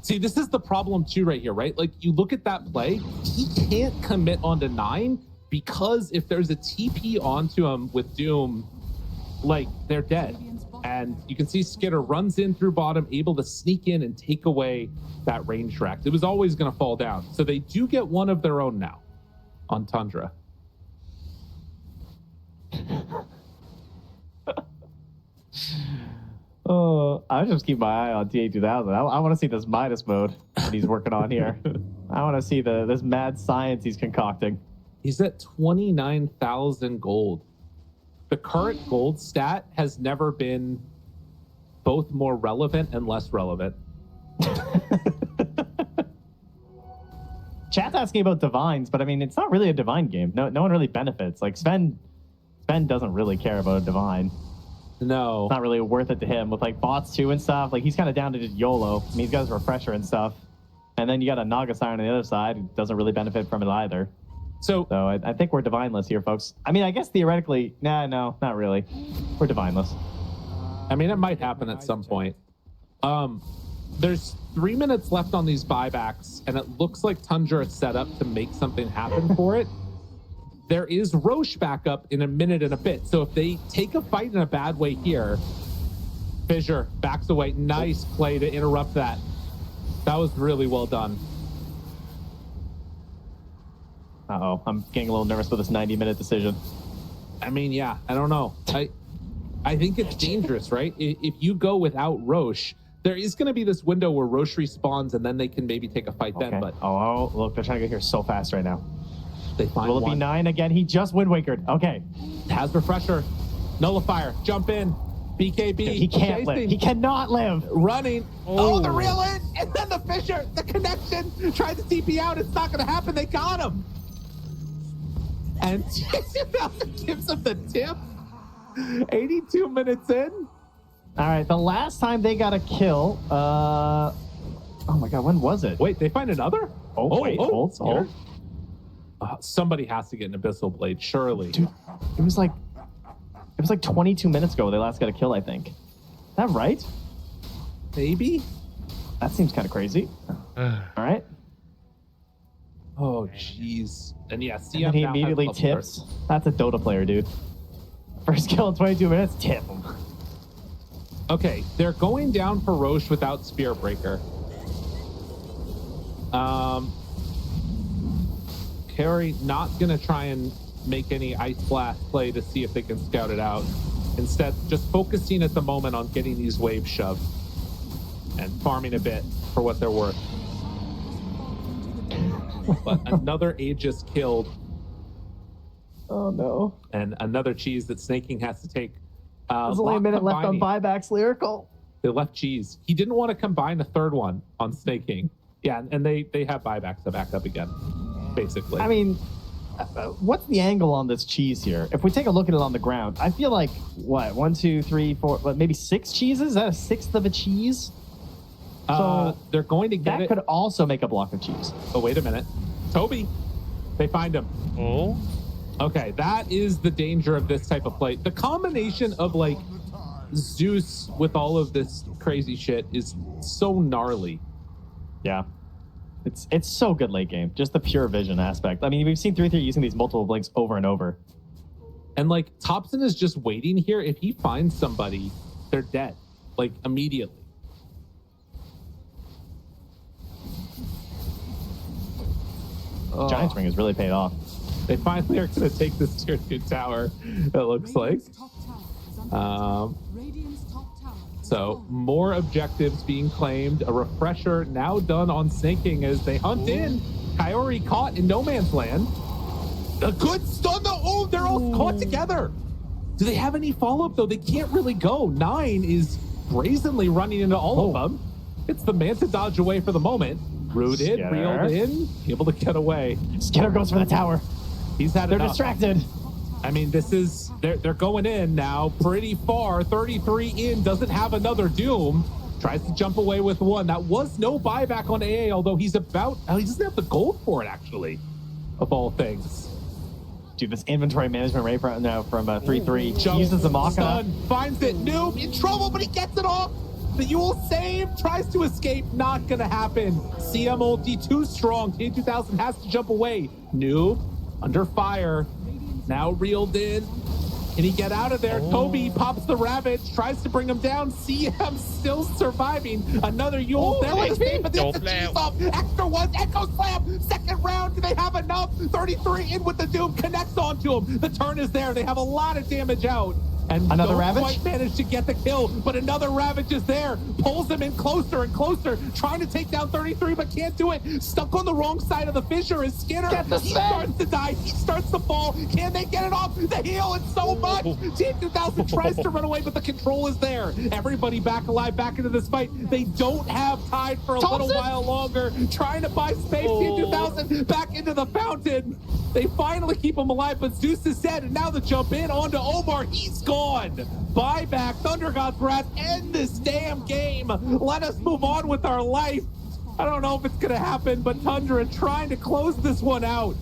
See, this is the problem too right here, right? Like, you look at that play, he can't commit onto 9 because if there's a TP onto him with Doom, like, they're dead. And you can see Skitter runs in through bottom, able to sneak in and take away that range rack. It was always going to fall down. So they do get one of their own now on Tundra. Oh, I just keep my eye on TA2000. I want to see this Midas mode that he's working on here. I want to see this mad science he's concocting. He's at 29,000 gold. The current gold stat has never been both more relevant and less relevant. Chat's asking about divines, but I mean, it's not really a divine game. No one really benefits. Like Sven doesn't really care about a divine. No. It's not really worth it to him with like bots too and stuff. Like he's kind of down to just YOLO. I mean, he's got his refresher and stuff. And then you got a Naga Siren on the other side who doesn't really benefit from it either. So I think we're divineless here, folks. I mean, I guess theoretically, no, not really. We're divineless. I mean, it might happen at some point. There's 3 minutes left on these buybacks, and it looks like Tundra is set up to make something happen for it. There is Roche back up in a minute and a bit. So if they take a fight in a bad way here, Fissure backs away. Nice play to interrupt that. That was really well done. Uh-oh, I'm getting a little nervous with this 90-minute decision. I mean, yeah, I don't know. I think it's dangerous, right? If you go without Roche, there is going to be this window where Roche respawns and then they can maybe take a fight then. But oh, look, they're trying to get here so fast right now. They find Will it be 9 again? He just Wind Wakered. Okay. Has refresher. Nullifier. Jump in. BKB. He can't live. He cannot live. Running. Oh, the reel in. And then the Fissure. The connection. Tried to TP out. It's not going to happen. They got him. And gives him the tip. 82 minutes in. All right. The last time they got a kill. Oh my God. When was it? Wait, they find another? Wait. Hold. Somebody has to get an Abyssal Blade, surely. Dude, it was like 22 minutes ago they last got a kill, I think. Is that right? Maybe? That seems kind of crazy. All right. Oh, jeez. And yeah, CM and he immediately tips. That's a Dota player, dude. First kill in 22 minutes, tip him. Okay, they're going down for Roche without Spear Breaker. Carry not going to try and make any Ice Blast play to see if they can scout it out. Instead, just focusing at the moment on getting these waves shoved and farming a bit for what they're worth. But another Aegis killed. Oh, no. And another cheese that Snaking has to take. There's only a minute left on buybacks, Lyrical. They left cheese. He didn't want to combine a third one on Snaking. Yeah, and they have buybacks to back up again, basically. I mean, what's the angle on this cheese here? If we take a look at it on the ground, I feel like, what, 1, 2, 3, 4, what, maybe 6 cheeses? Is that a sixth of a cheese? So they're going to get that could also make a block of cheese. Oh, wait a minute. Toby, they find him. Oh? Okay, that is the danger of this type of play. The combination of, like, Zeus with all of this crazy shit is so gnarly. Yeah. It's so good late game. Just the pure vision aspect. I mean, we've seen 3-3 using these multiple blinks over and over. And, like, Thompson is just waiting here. If he finds somebody, they're dead. Like, immediately. Giant Ring has really paid off. They finally are going to take this tier 2 tower, it looks like. So, more objectives being claimed. A refresher now done on Snaking as they hunt in. Kaori caught in no man's land. A good stun though. Oh, they're all caught together. Do they have any follow-up, though? They can't really go. 9 is brazenly running into all of them. It's the man to dodge away for the moment. Rooted, reeled in, able to get away. Skitter goes for the tower. He's had They're enough. distracted. I mean, they're going in now pretty far. 33 in, doesn't have another Doom. Tries to jump away with 1. That was no buyback on AA, although he doesn't have the gold for it, actually, of all things. Dude, this inventory management rate from 3-3 uses the Maka. Finds it. Noob in trouble, but he gets it off. The Yule save, tries to escape, not gonna happen. CM ulti too strong. T2000 has to jump away. Noob under fire, now reeled in. Can he get out of there? Toby pops the Ravage, tries to bring him down. CM still surviving. Another Yule there with the save, but there's the cheese off. Extra 1, Echo Slam. Second round, do they have enough? 33 in with the Doom, connects onto him. The turn is there. They have a lot of damage out. And another don't Ravage quite manage to get the kill, but another Ravage is there. Pulls him in closer and closer, trying to take down 33, but can't do it. Stuck on the wrong side of the fissure is Skinner. He starts to die. He starts to fall. Can they get it off? The heal, it's so much. T2000 tries to run away, but the control is there. Everybody back alive, back into this fight. They don't have Tide for a little while longer. Trying to buy space. T2000 back into the fountain. They finally keep him alive, but Zeus is dead, and now the jump in onto Omar. He's gone. Buyback, Thunder God's Wrath, end this damn game. Let us move on with our life. I don't know if it's going to happen, but Tundra trying to close this one out.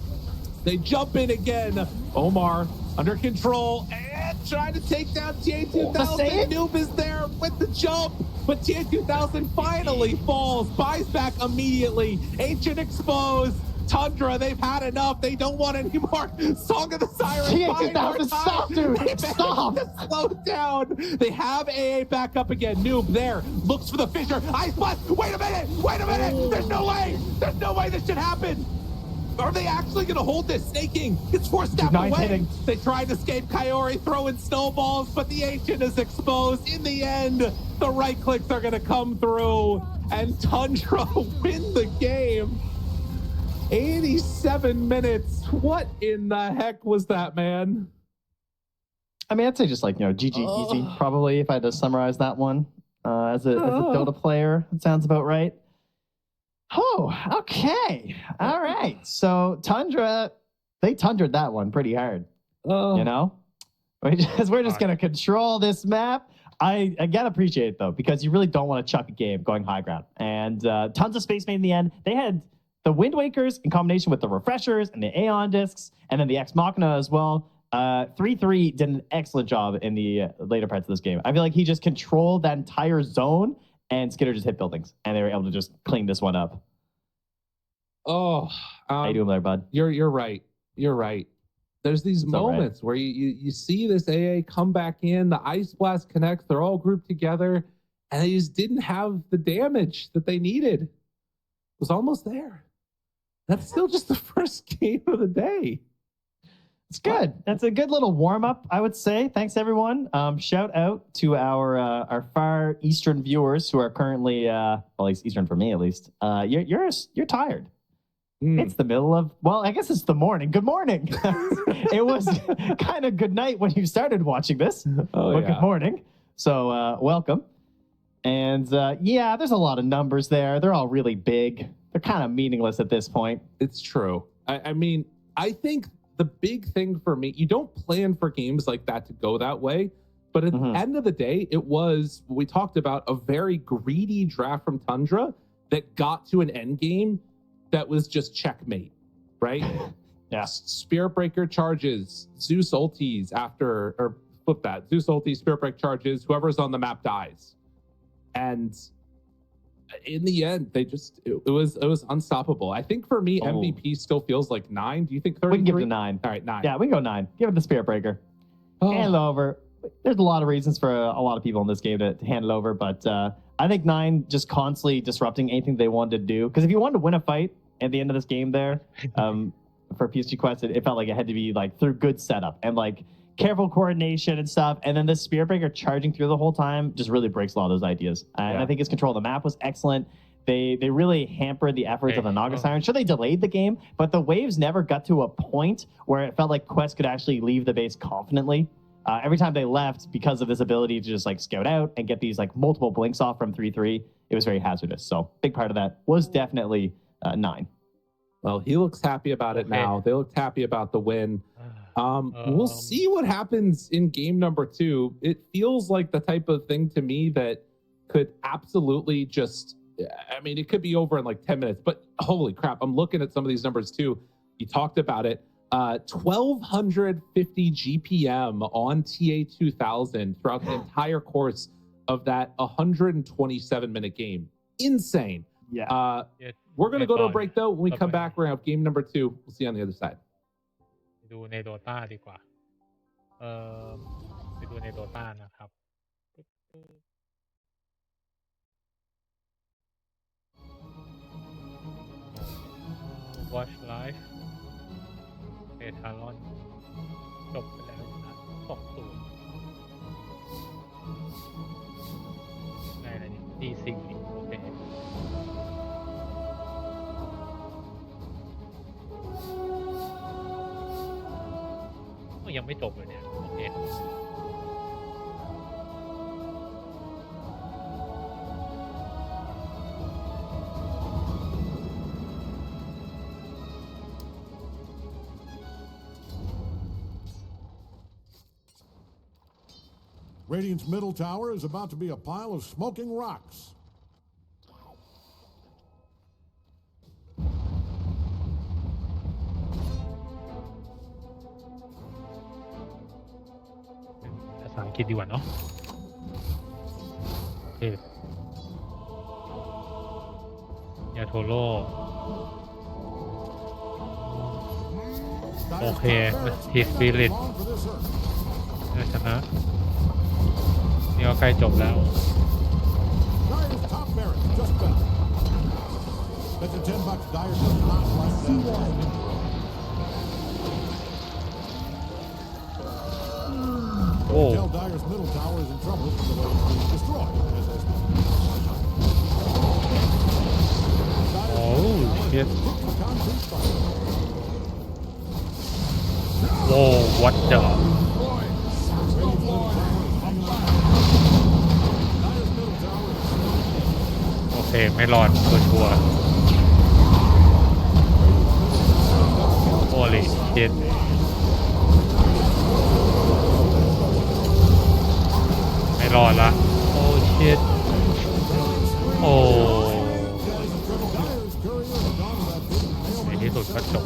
They jump in again. Omar under control and trying to take down TA2000. Noob is there with the jump, but TA2000 finally falls. Buys back immediately. Ancient exposed. Tundra, they've had enough. They don't want any more Song of the Siren. Stop, dude. Stop. Slow down. They have AA back up again. Noob there. Looks for the fissure. Ice Blast. Wait a minute. There's no way this should happen. Are they actually going to hold this? Snaking. It's forced step away. Hitting. They tried to escape. Kaori throwing snowballs, but the Ancient is exposed. In the end, the right clicks are going to come through, and Tundra win the game. 87 minutes. What in the heck was that, man? I mean, I'd say just GG easy, probably, if I had to summarize that one. As a Dota player, it sounds about right. Oh, okay. All right. So Tundra, they tundered that one pretty hard. We're just going to control this map. I again appreciate it, though, because you really don't want to chuck a game going high ground. And tons of space made in the end. They had the Wind Wakers in combination with the Refreshers and the Aeon Discs, and then the Ex Machina as well. 3-3 did an excellent job in the later parts of this game. I feel like he just controlled that entire zone, and Skitter just hit buildings, and they were able to just clean this one up. How you doing there, bud? You're right. There's these moments where you see this AA come back in, the Ice Blast connects, they're all grouped together, and they just didn't have the damage that they needed. It was almost there. That's still just the first game of the day. It's good. That's a good little warm-up, I would say. Thanks, everyone. Shout out to our far eastern viewers who are currently, well, at least eastern for me, at least. You're tired. It's the middle of, well, I guess it's the morning. Good morning. It was kind of good night when you started watching this. Good morning. So welcome. And yeah, there's a lot of numbers there. They're all really big. They're kind of meaningless at this point. It's true. I mean, I think the big thing for me, you don't plan for games like that to go that way. But at the end of the day, it was, we talked about, a very greedy draft from Tundra that got to an end game that was just checkmate, right? Yeah. Spirit Breaker charges, Zeus ultis after, or flip that, Zeus ultis, Spirit Break charges, whoever's on the map dies. And in the end, they just, it was unstoppable. I think for me, MVP still feels like 9. Do you think 33? We can give it a 9. All right, 9. Yeah, we can go 9. Give it the Spirit Breaker. Hand it over. There's a lot of reasons for a lot of people in this game to hand it over, but I think 9 just constantly disrupting anything they wanted to do. Because if you wanted to win a fight at the end of this game there, for PSG Quest, it felt like it had to be like through good setup and like careful coordination and stuff. And then this Spirit Breaker charging through the whole time just really breaks a lot of those ideas. And I think his control of the map was excellent. They really hampered the efforts of the Naga Siren. Sure, they delayed the game, but the waves never got to a point where it felt like Quest could actually leave the base confidently. Every time they left, because of this ability to just like scout out and get these like multiple blinks off from 3-3, it was very hazardous. So big part of that was definitely 9. Well, he looks happy about it now. They looked happy about the win. We'll see what happens in game number 2. It feels like the type of thing to me that could absolutely just, I mean, it could be over in like 10 minutes, but holy crap, I'm looking at some of these numbers too. You talked about it. 1,250 GPM on TA2000 throughout the entire course of that 127-minute game. Insane. Yeah. We're going to go to a break, though. When we come back, we're going to have game number 2. We'll see you on the other side. ดูใน Dota ดีกว่าไปดูใน Dota นะครับ Watch Live เอทารอนจบไปแล้วนะ2-0ในอะไรนี่ D4 โอเคยังไม่จบเลยเนี่ยโอเค Radiant's middle tower is about to be a pile of smoking rocks.ภาษาอังกฤษดีกว่าเนาะโอเคยาโทโร่โอเคทีสปิริตชนะนี่ก็ใกล้จบแล้ว That's a $10 Dire does not like that. Oh. Tell Dire's middle tower is in trouble with the way it's being destroyed. Oh shit. Whoa, what the? Okay, ไม่รอดชัวร์ Holy shit ไม่รอดละ Oh shit โอ้ในที่สุดก็จบ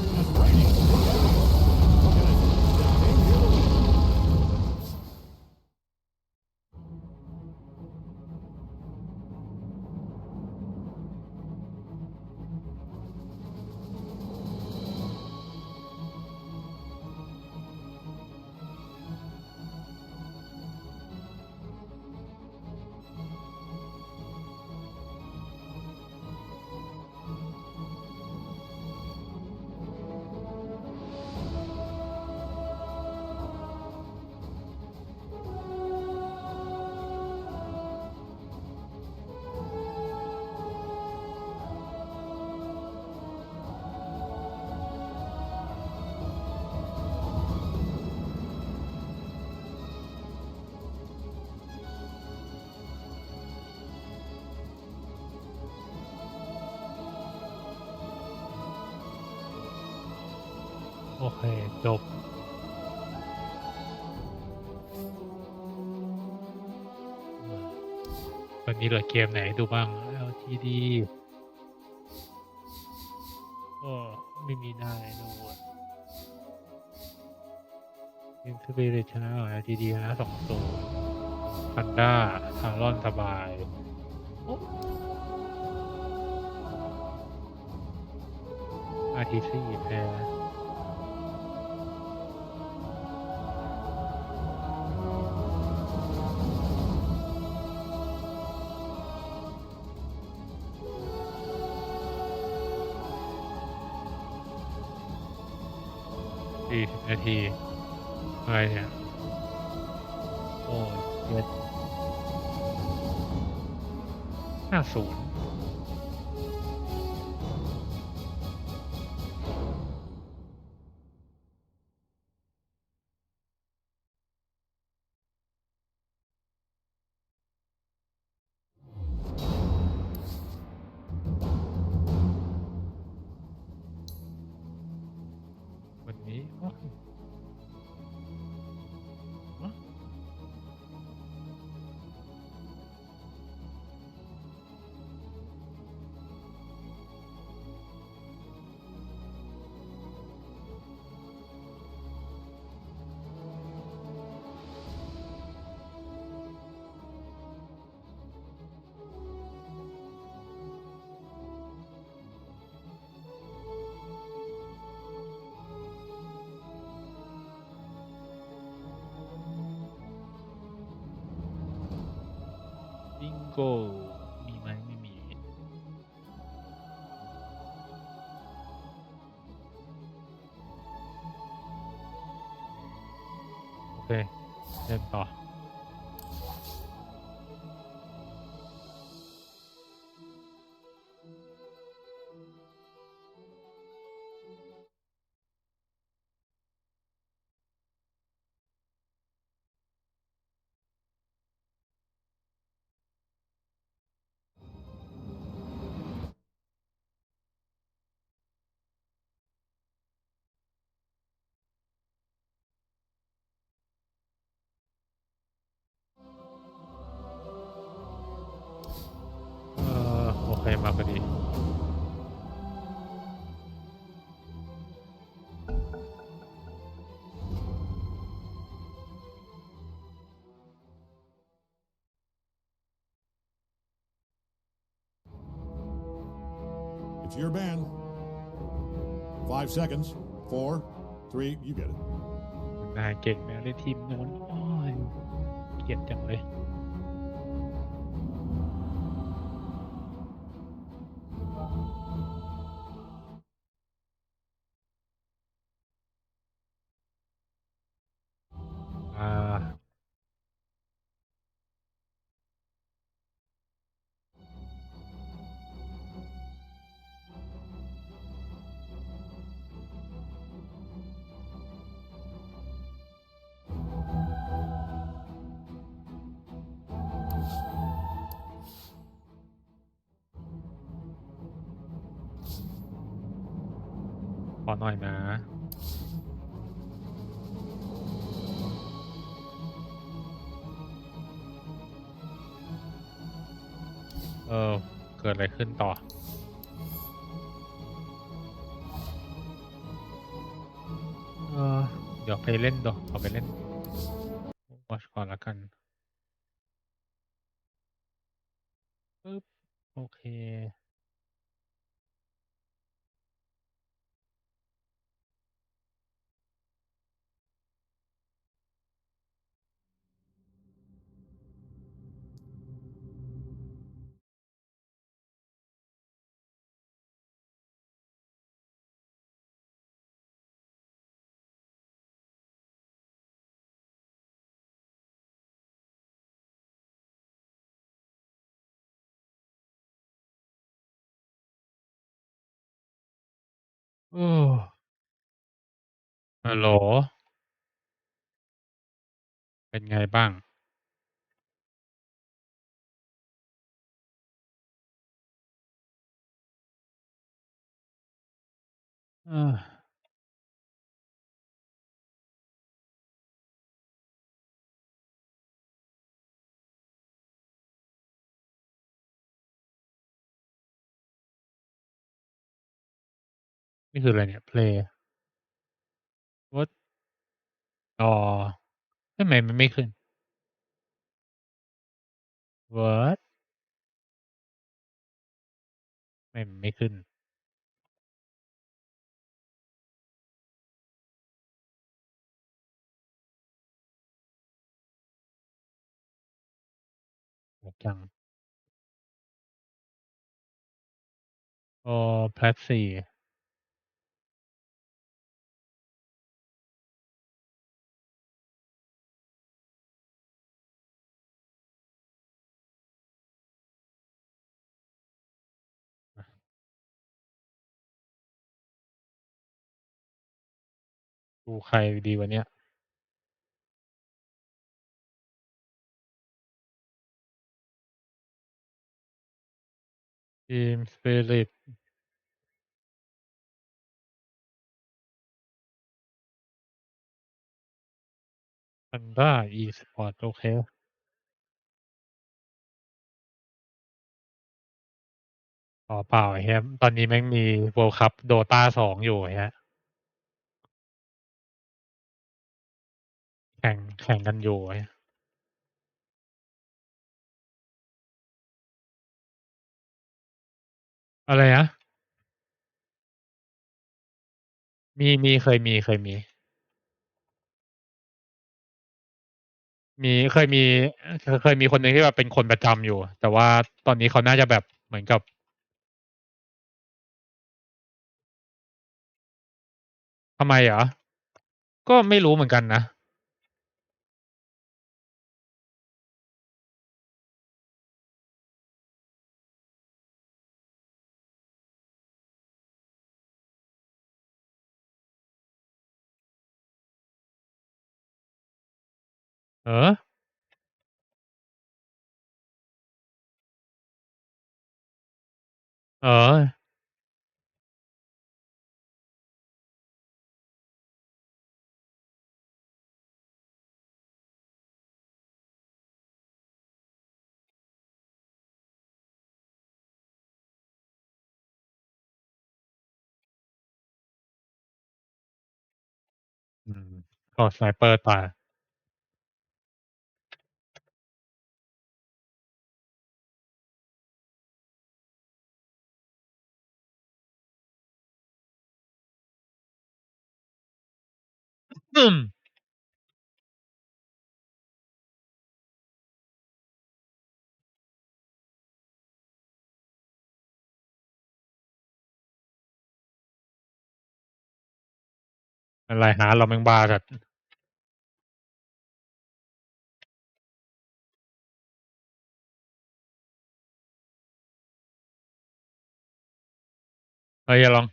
โอเคจบวันนี้เหลือเกมไหนดูบ้าง LGD ไม่มีหน้าเลยนะวทีมสปิริตชนะ LGD ชนะ 2-0 พันด้าทารอนสบายRTC แพ้40 นาทีอะไรเนี่ยโอ้ยเย็ด50 โก้มีไหมไม่มีโอเคเดินต่อโอเคมาพอดีIt's your ban. 5 seconds. 4, 3, you get it. นายเก่งแม้ในทีมโน้นโอ้ยเกลียดจังเลยขอหน่อยนะเกิดอะไรขึ้นต่อเดี๋ยวไปเล่นขอไปเล่นวอชก่อนละกันปึ๊บโอเคฮัลโหลเป็นไงบ้างนี่คืออะไรเนี่ย play what อ๋อทำไมมันไม่ขึ้น what ทำไมมันไม่ขึ้นโหจังแพลต4ดูใครดีวะเนี่ยทีมสปิริตพันด้าอีสปอร์ตโอเคอ๋อเปล่าไอ้เหี้ยตอนนี้แม่งมี World Cup Dota 2อยู่ไอ้เหี้ยแข่งกันอยู่ไอ้อะไรนะเคยมี เคยมีคนหนึ่งที่แบบเป็นคนประจำอยู่ แต่ว่าตอนนี้เขาน่าจะแบบเหมือนกับทำไมเหรอก็ไม่รู้เหมือนกันนะเออเอออืมก็สไนเปอร์ตายอืมอะไรหาเราแม่งบ้าจัดเฮ้ยอย่าลอง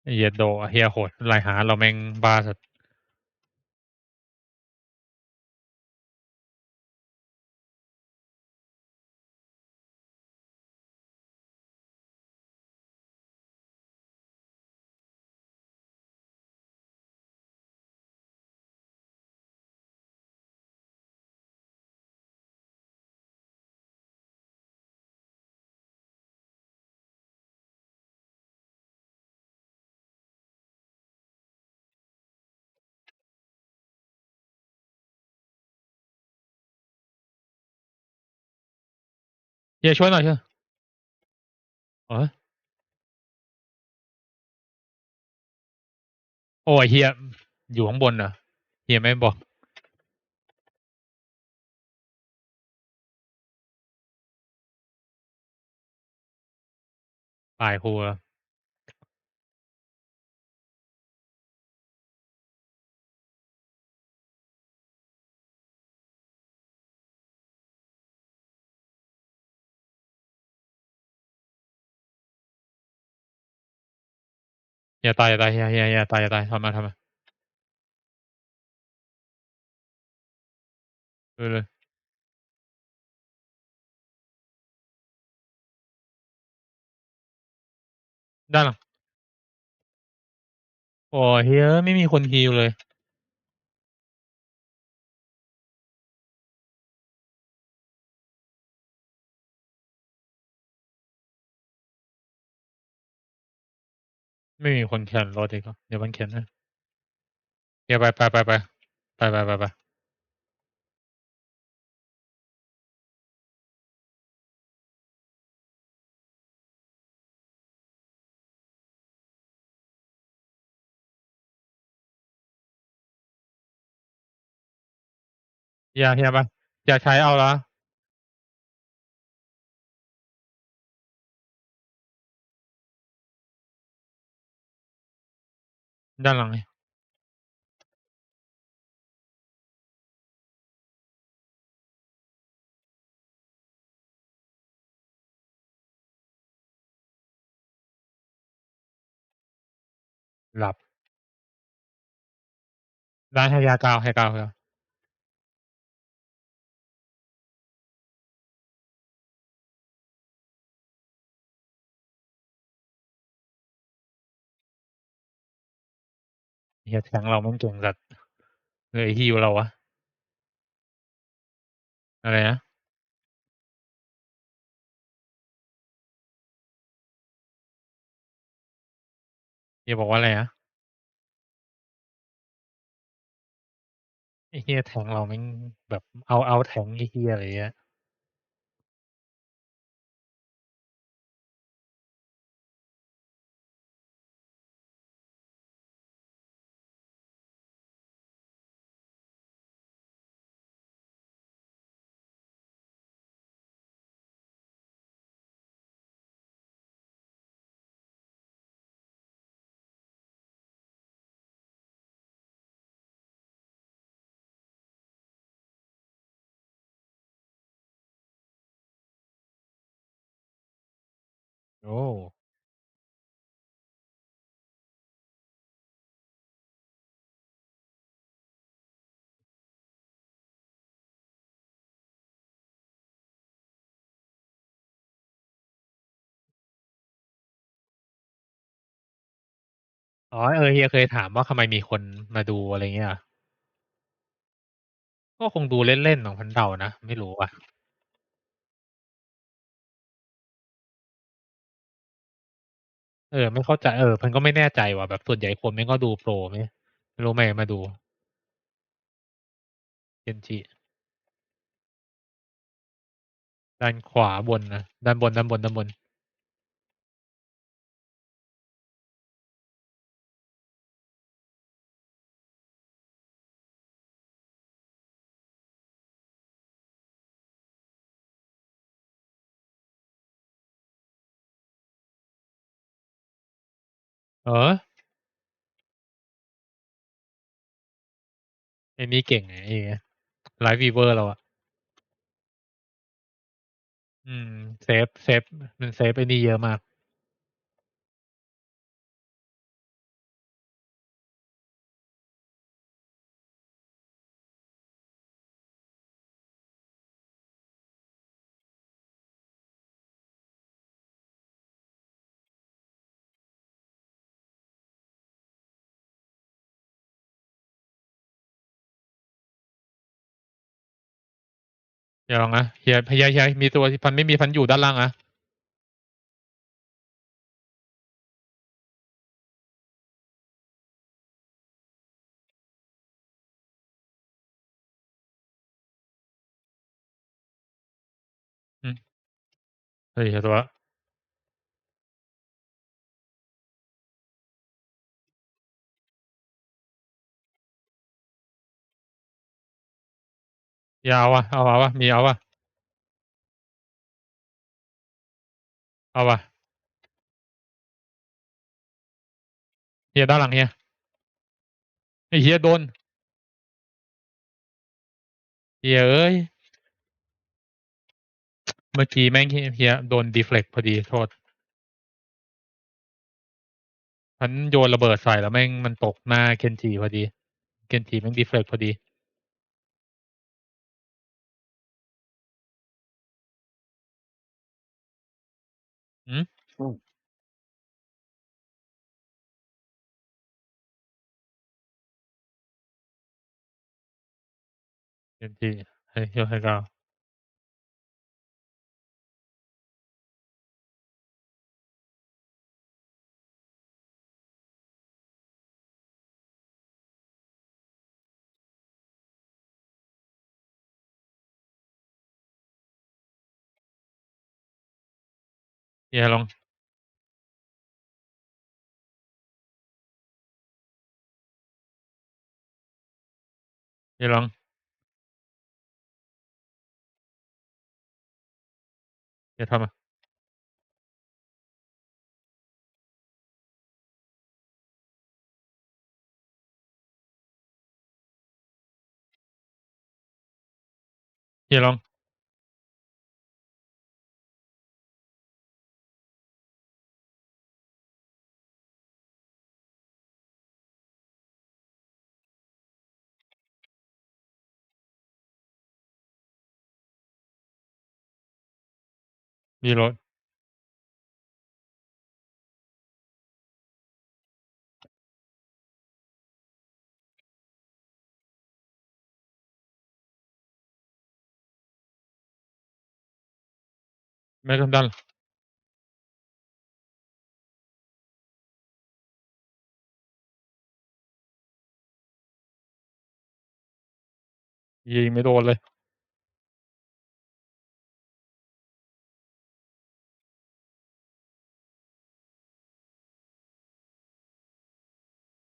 ไอ้เหี้ยโดเฮียโหดอะไรหาเราแม่งบ้าจัดเฮียช่วยหน่อยเถอะเออโอ้ยเฮียอยู่ข้างบนเหรอเฮียไม่บอกตายครูแล้วอย่าตายอย่าตายอย่าตายอย่าตายทำมาเลยด้านหลังโอ้ยเฮียไม่มีคนฮีลเลยไม่มีคนเข็นรถอีกเดี๋ยวมันเข็นให้เฮียไปเฮียไปอย่าใช้เอาละด้านหลังนี่หลับด้านให้ยาก้าวให้ก้าวเฮียแทงเรามันเก่งจัดเลยฮีลเราวะอะไรนะเฮียบอกว่าอะไรนะไอ้เฮียแทงเราแม่งแบบเอาแทงไอ้เฮียอะไรเงี้ย โอ้อ๋อเฮียเคยถามว่าทำไมมีคนมาดูอะไรเงี้ยก็คงดูเล่นๆของพันเดานะไม่รู้ว่ะไม่เข้าใจพันก็ไม่แน่ใจว่ะแบบส่วนใหญ่คนแม่งก็ดูโปรไม่รู้ทำไมมาดูเคนจิด้านขวาบนนะด้านบนไอ้นี่เก่งไงไอ้ไลฟ์วีเวอร์เราอะอืมเซฟมันเซฟไอ้นี่เยอะมากอย่าลองนะเฮียมีตัวที่พันไม่มีพันอยู่ด้านล่างอะอืมเฮ้ยตัวยาวอะเอาวะมีเอาวะเอาวะเฮียด้านหลังเฮียไอ้เฮียโดนเฮียเอ้ยเมื่อกี้แม่งเฮียโดนดีเฟล็กพอดีโทษพันโยนระเบิดใส่แล้วแม่งมันตกหน้าเคนจิพอดีเคนจิแม่งดีเฟล็กพอดีอืมเคนจิให้ก้าวเฮียลองเฮียลองเฮียทำอะเฮียลองมีรถไม่ต้องดันยิงไม่โดนเลย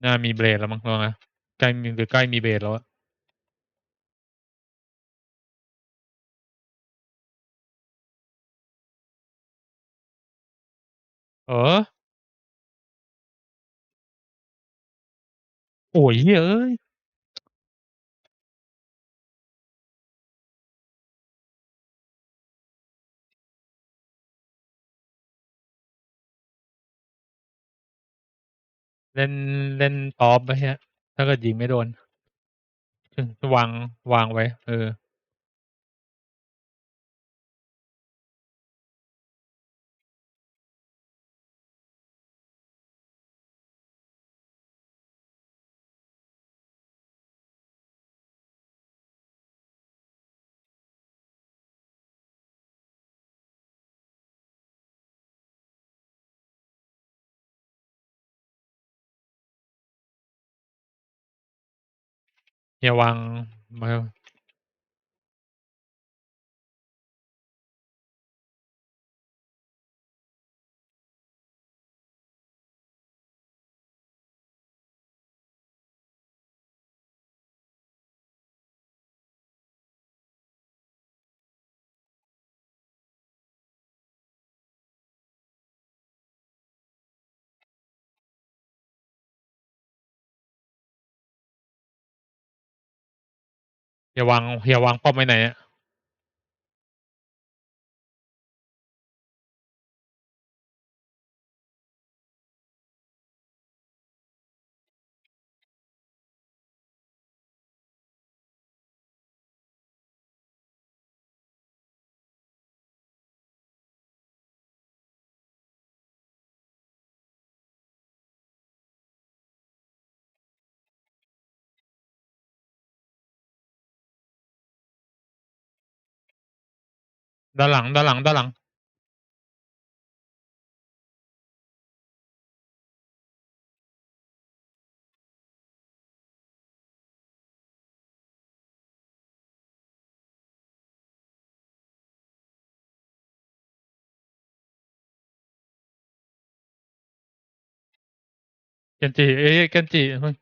น่ามีเบรดแล้วมั้งลองนะใกล้มีเบรดแล้วอะโอ้ยเฮ้ยเอ้ย เล่นเล่นตอปไปฮะถ้าเกิดยิงไม่โดนวางไว้อย่าวางมาอย่าวางป้อมไว้ไหนอะด้านหลังเกันจิเกันจิเฮ้ย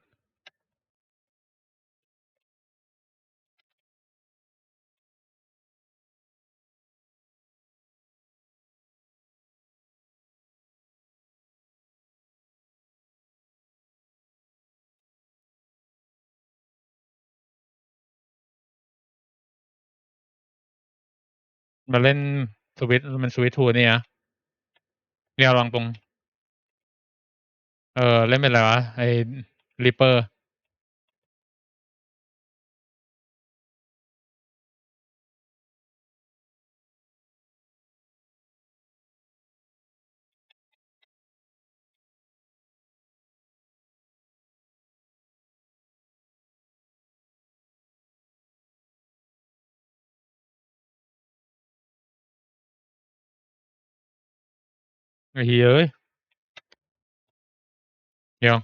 มาเล่นสวิตมันสวิตทูนี่นะเนี่ยลองตรงเล่นเป็นอะไรวะไอ้ริปเปอร์ไอ้เหี้ยเอ้ยเดี๋ยว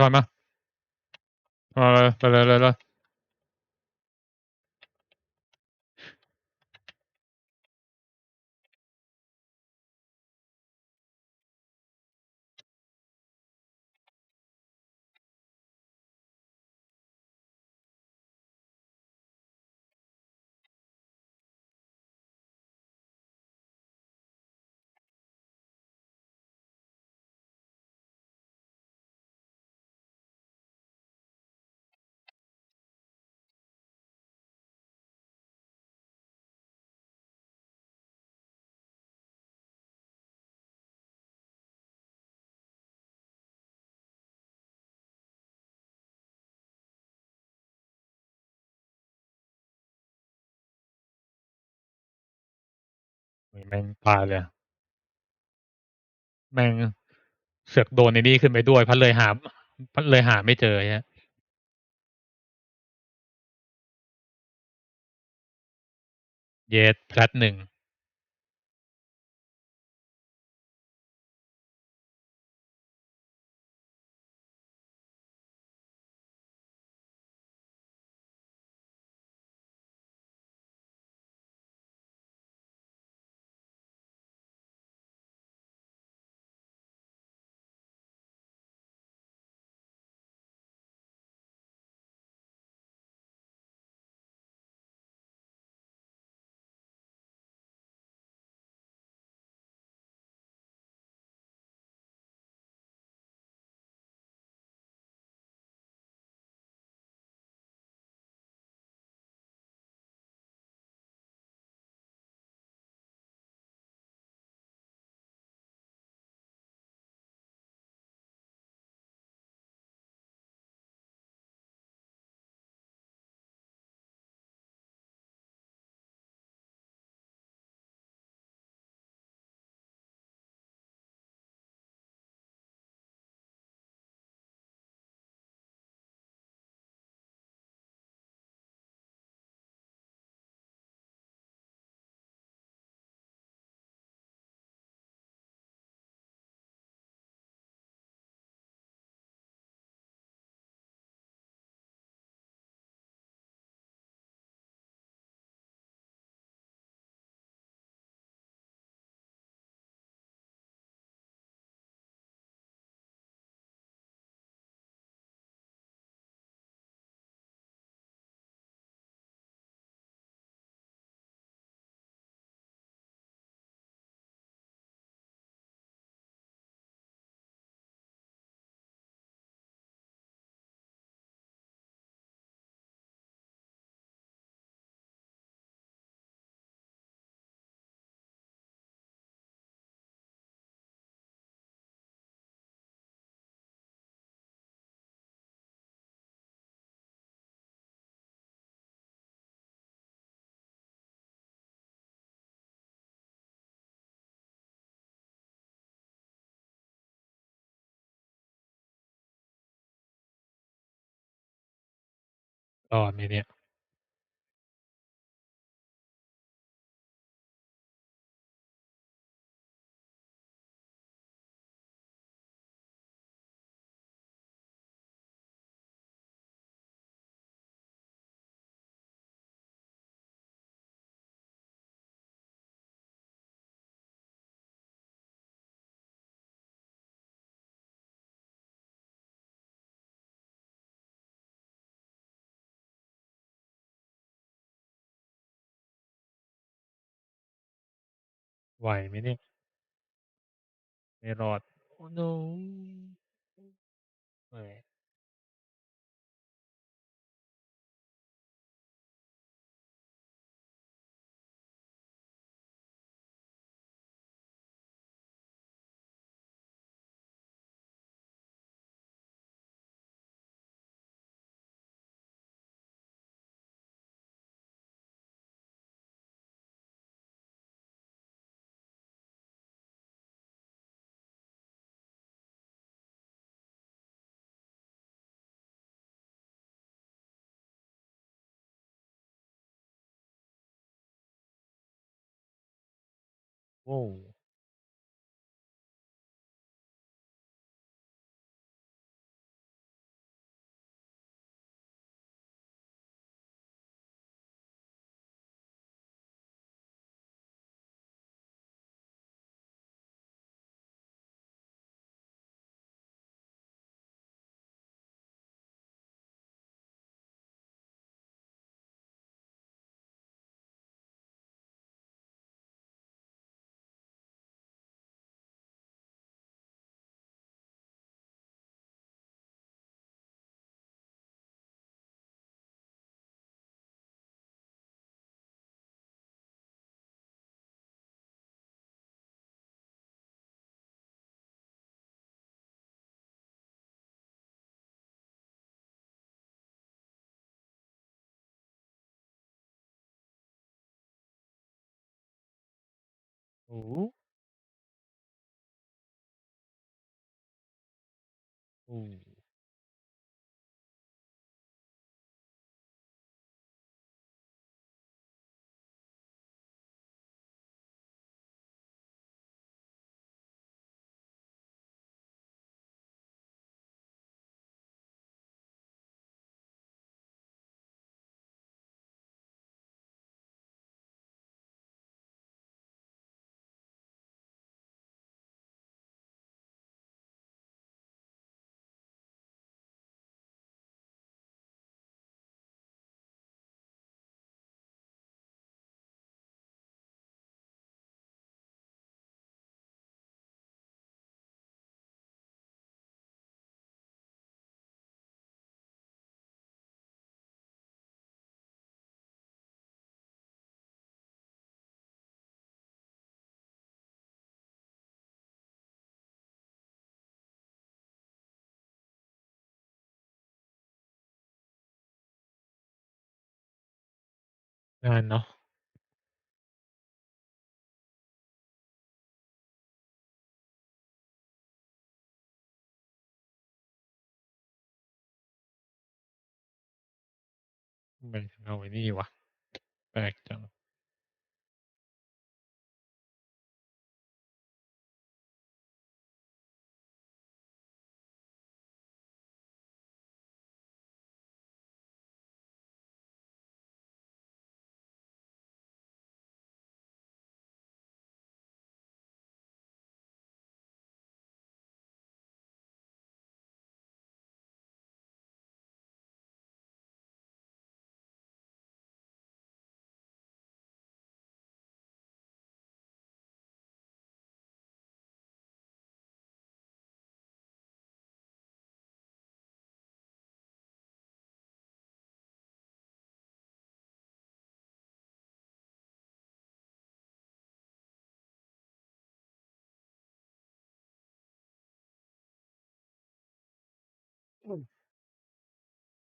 ถอยมาไปเลยแม่งตายเลยแม่งเสือกโดนในนี่ขึ้นไปด้วยพัดเลยหาไม่เจอฮะเยสแพลตหนึ่ง รอดไหมเนี่ย ไหวไหมเนี่ยไม่รอดโอ้ no เฮ้ยโอ้โอ้โอ้นานเนาะทำไมถึงเอาไอ้นี่วะแปลกจัง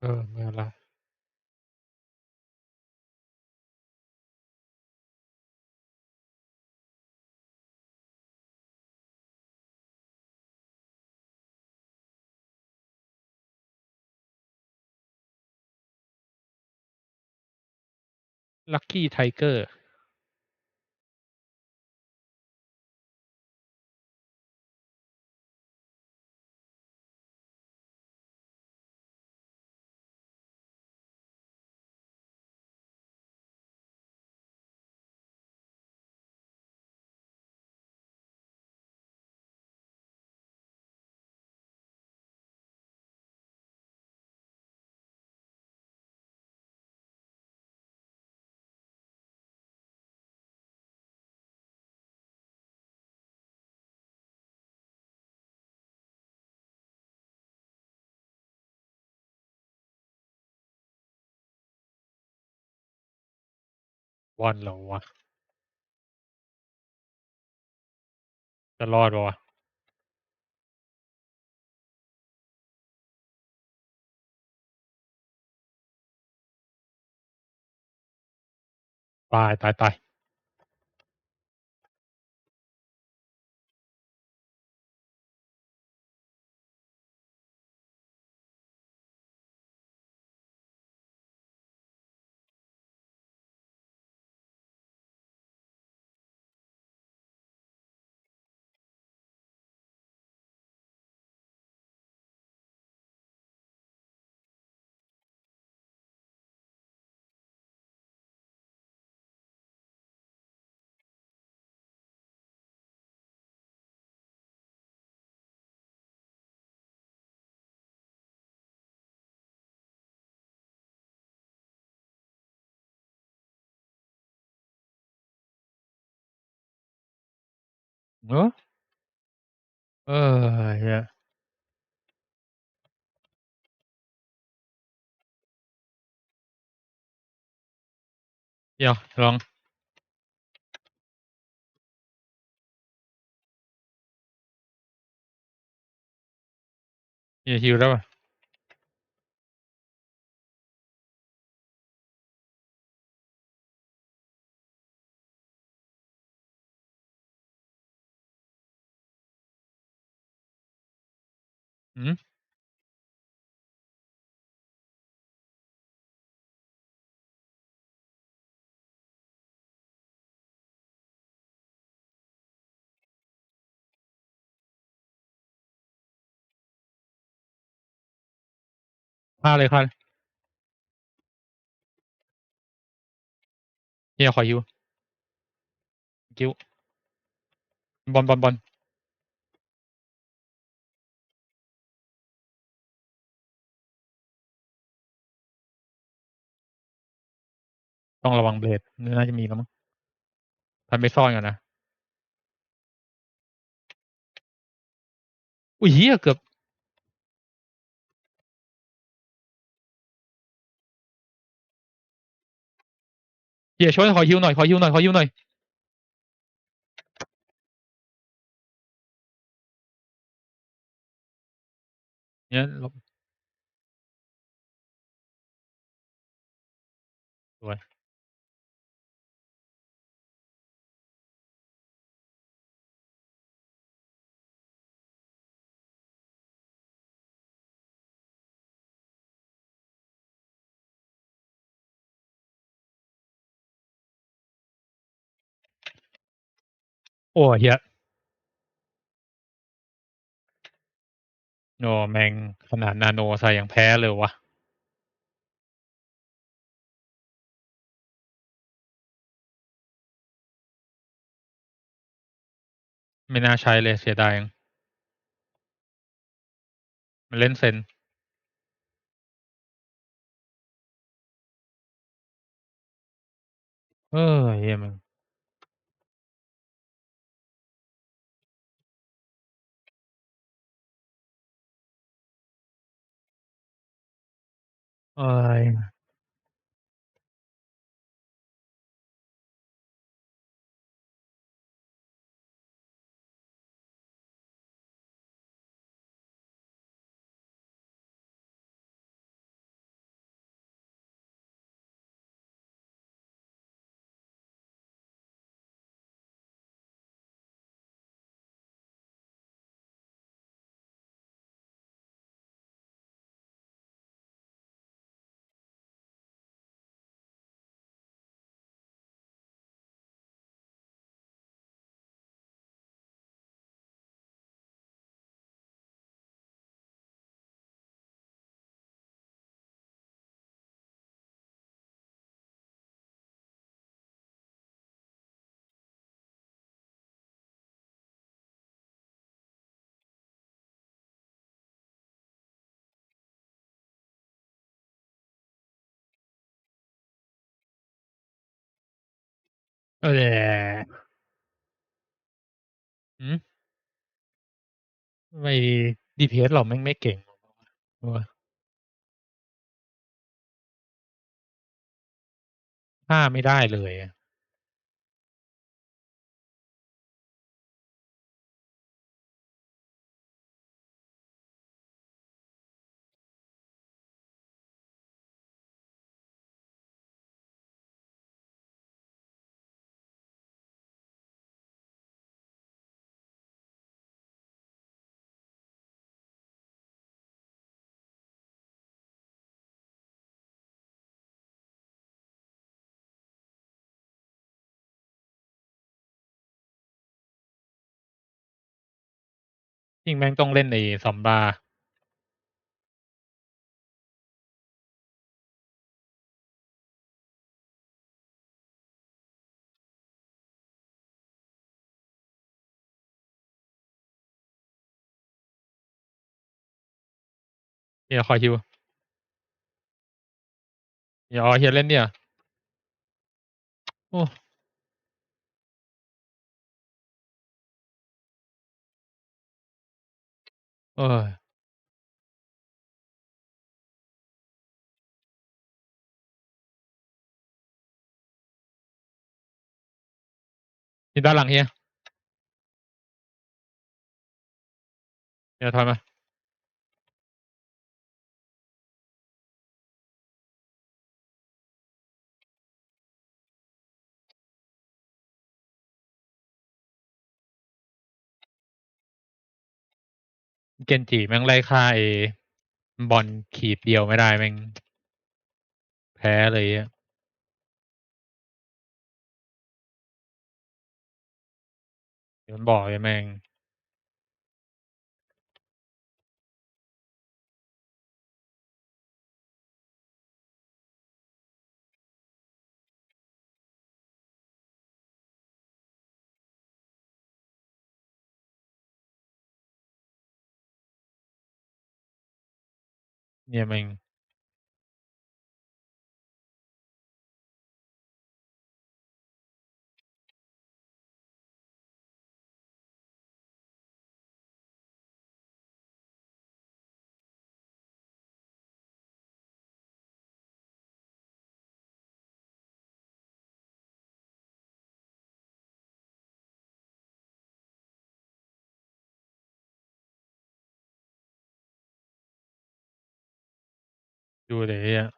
เมื่อไร ลัคกี้ไทเกอร์วันเหรอวะจะรอดปะวะตายตายตายเออเฮียเดี๋ยวลองฮิวได้ปะอืมฆ่าเลยฆ่าเลยเฮียขอฮิวคิวบอลต้องระวังเบลดน่าจะมีแล้วมั้งพันไปซ่อนก่อนนะอุ้ยเฮียเกือบเฮียช่วยขอฮิวหน่อยขอฮิวหน่อยขอฮิวหน่อยเนี่ยสวยโอ้เฮียโนแมงขนาดนาโนใส่ยังแพ้เลยวะไม่น่าใช้เลยเสียดายยังมันเล่นเซนเฮียมึงเอ้ย เออหืมทำไม DPS เราแม่งไม่เก่งวะฆ่าไม่ได้เลยอะจริงแม่งต้องเล่นในซอมบ้าเฮียคอยฮิวเฮียเล่นเนี่ยโอ้เออที่ด้านหลังเฮียถอยมาเกนจิแม่งไล่ฆ่าบอลขีดเดียวไม่ได้แม่งแพ้เลยอะเดี๋ยวมันบอกเลยแม่งเนี่ยแม่งดูเลยอะ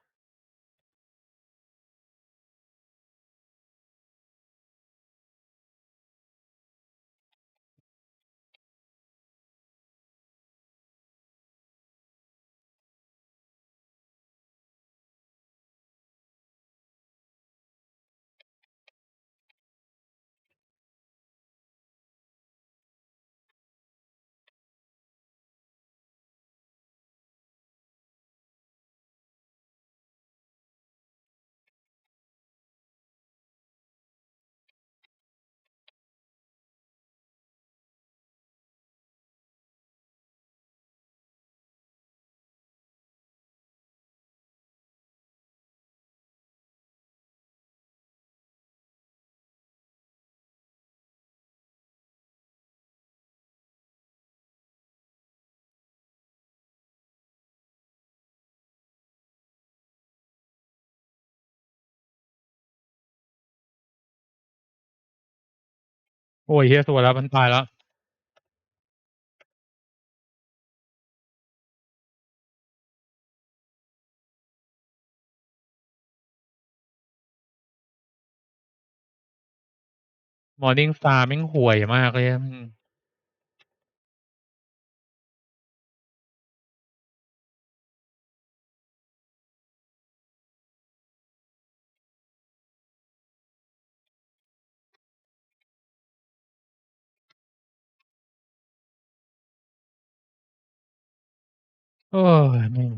โอ้ยเฮียสวยแล้วมันตายแล้วมอร์นิ่งสตาร์แม่งห่วยมากเลยอะโอ้ยแม่ง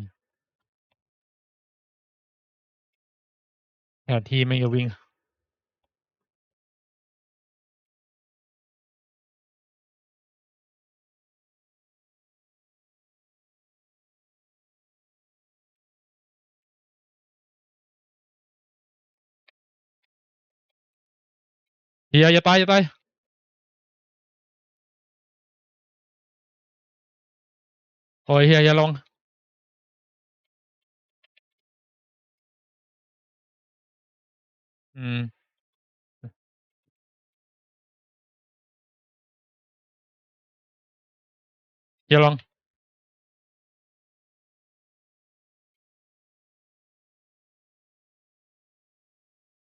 แผนที่แม่งจะวิ่ง เฮียอย่าไปอย่าไปโอ้ยเฮียอย่าลงอืมอย่าลง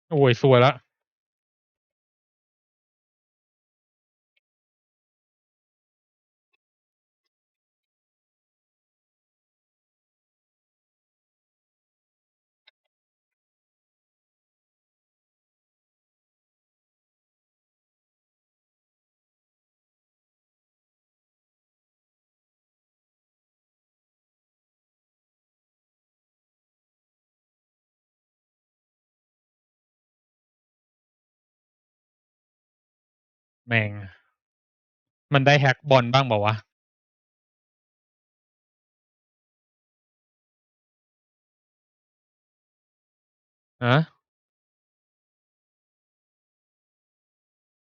โอ้ยสวยละแม่งมันได้แฮกบอลบ้างเปล่าวะฮะ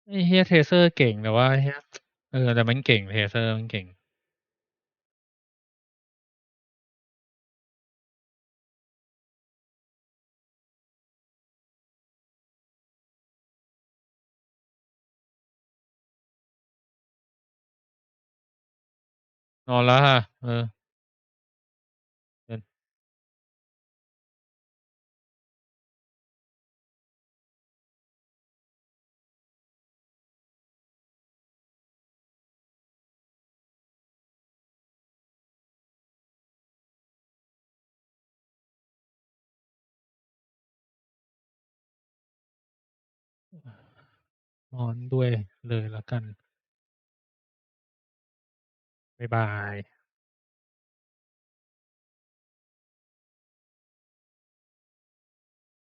ไอ้เฮียเทเซอร์เก่งแต่ว่าเฮียแต่มันเก่งเทเซอร์มันเก่งนอนแล้วฮะเดินนอนด้วยเลยแล้วกันบ๊ายบาย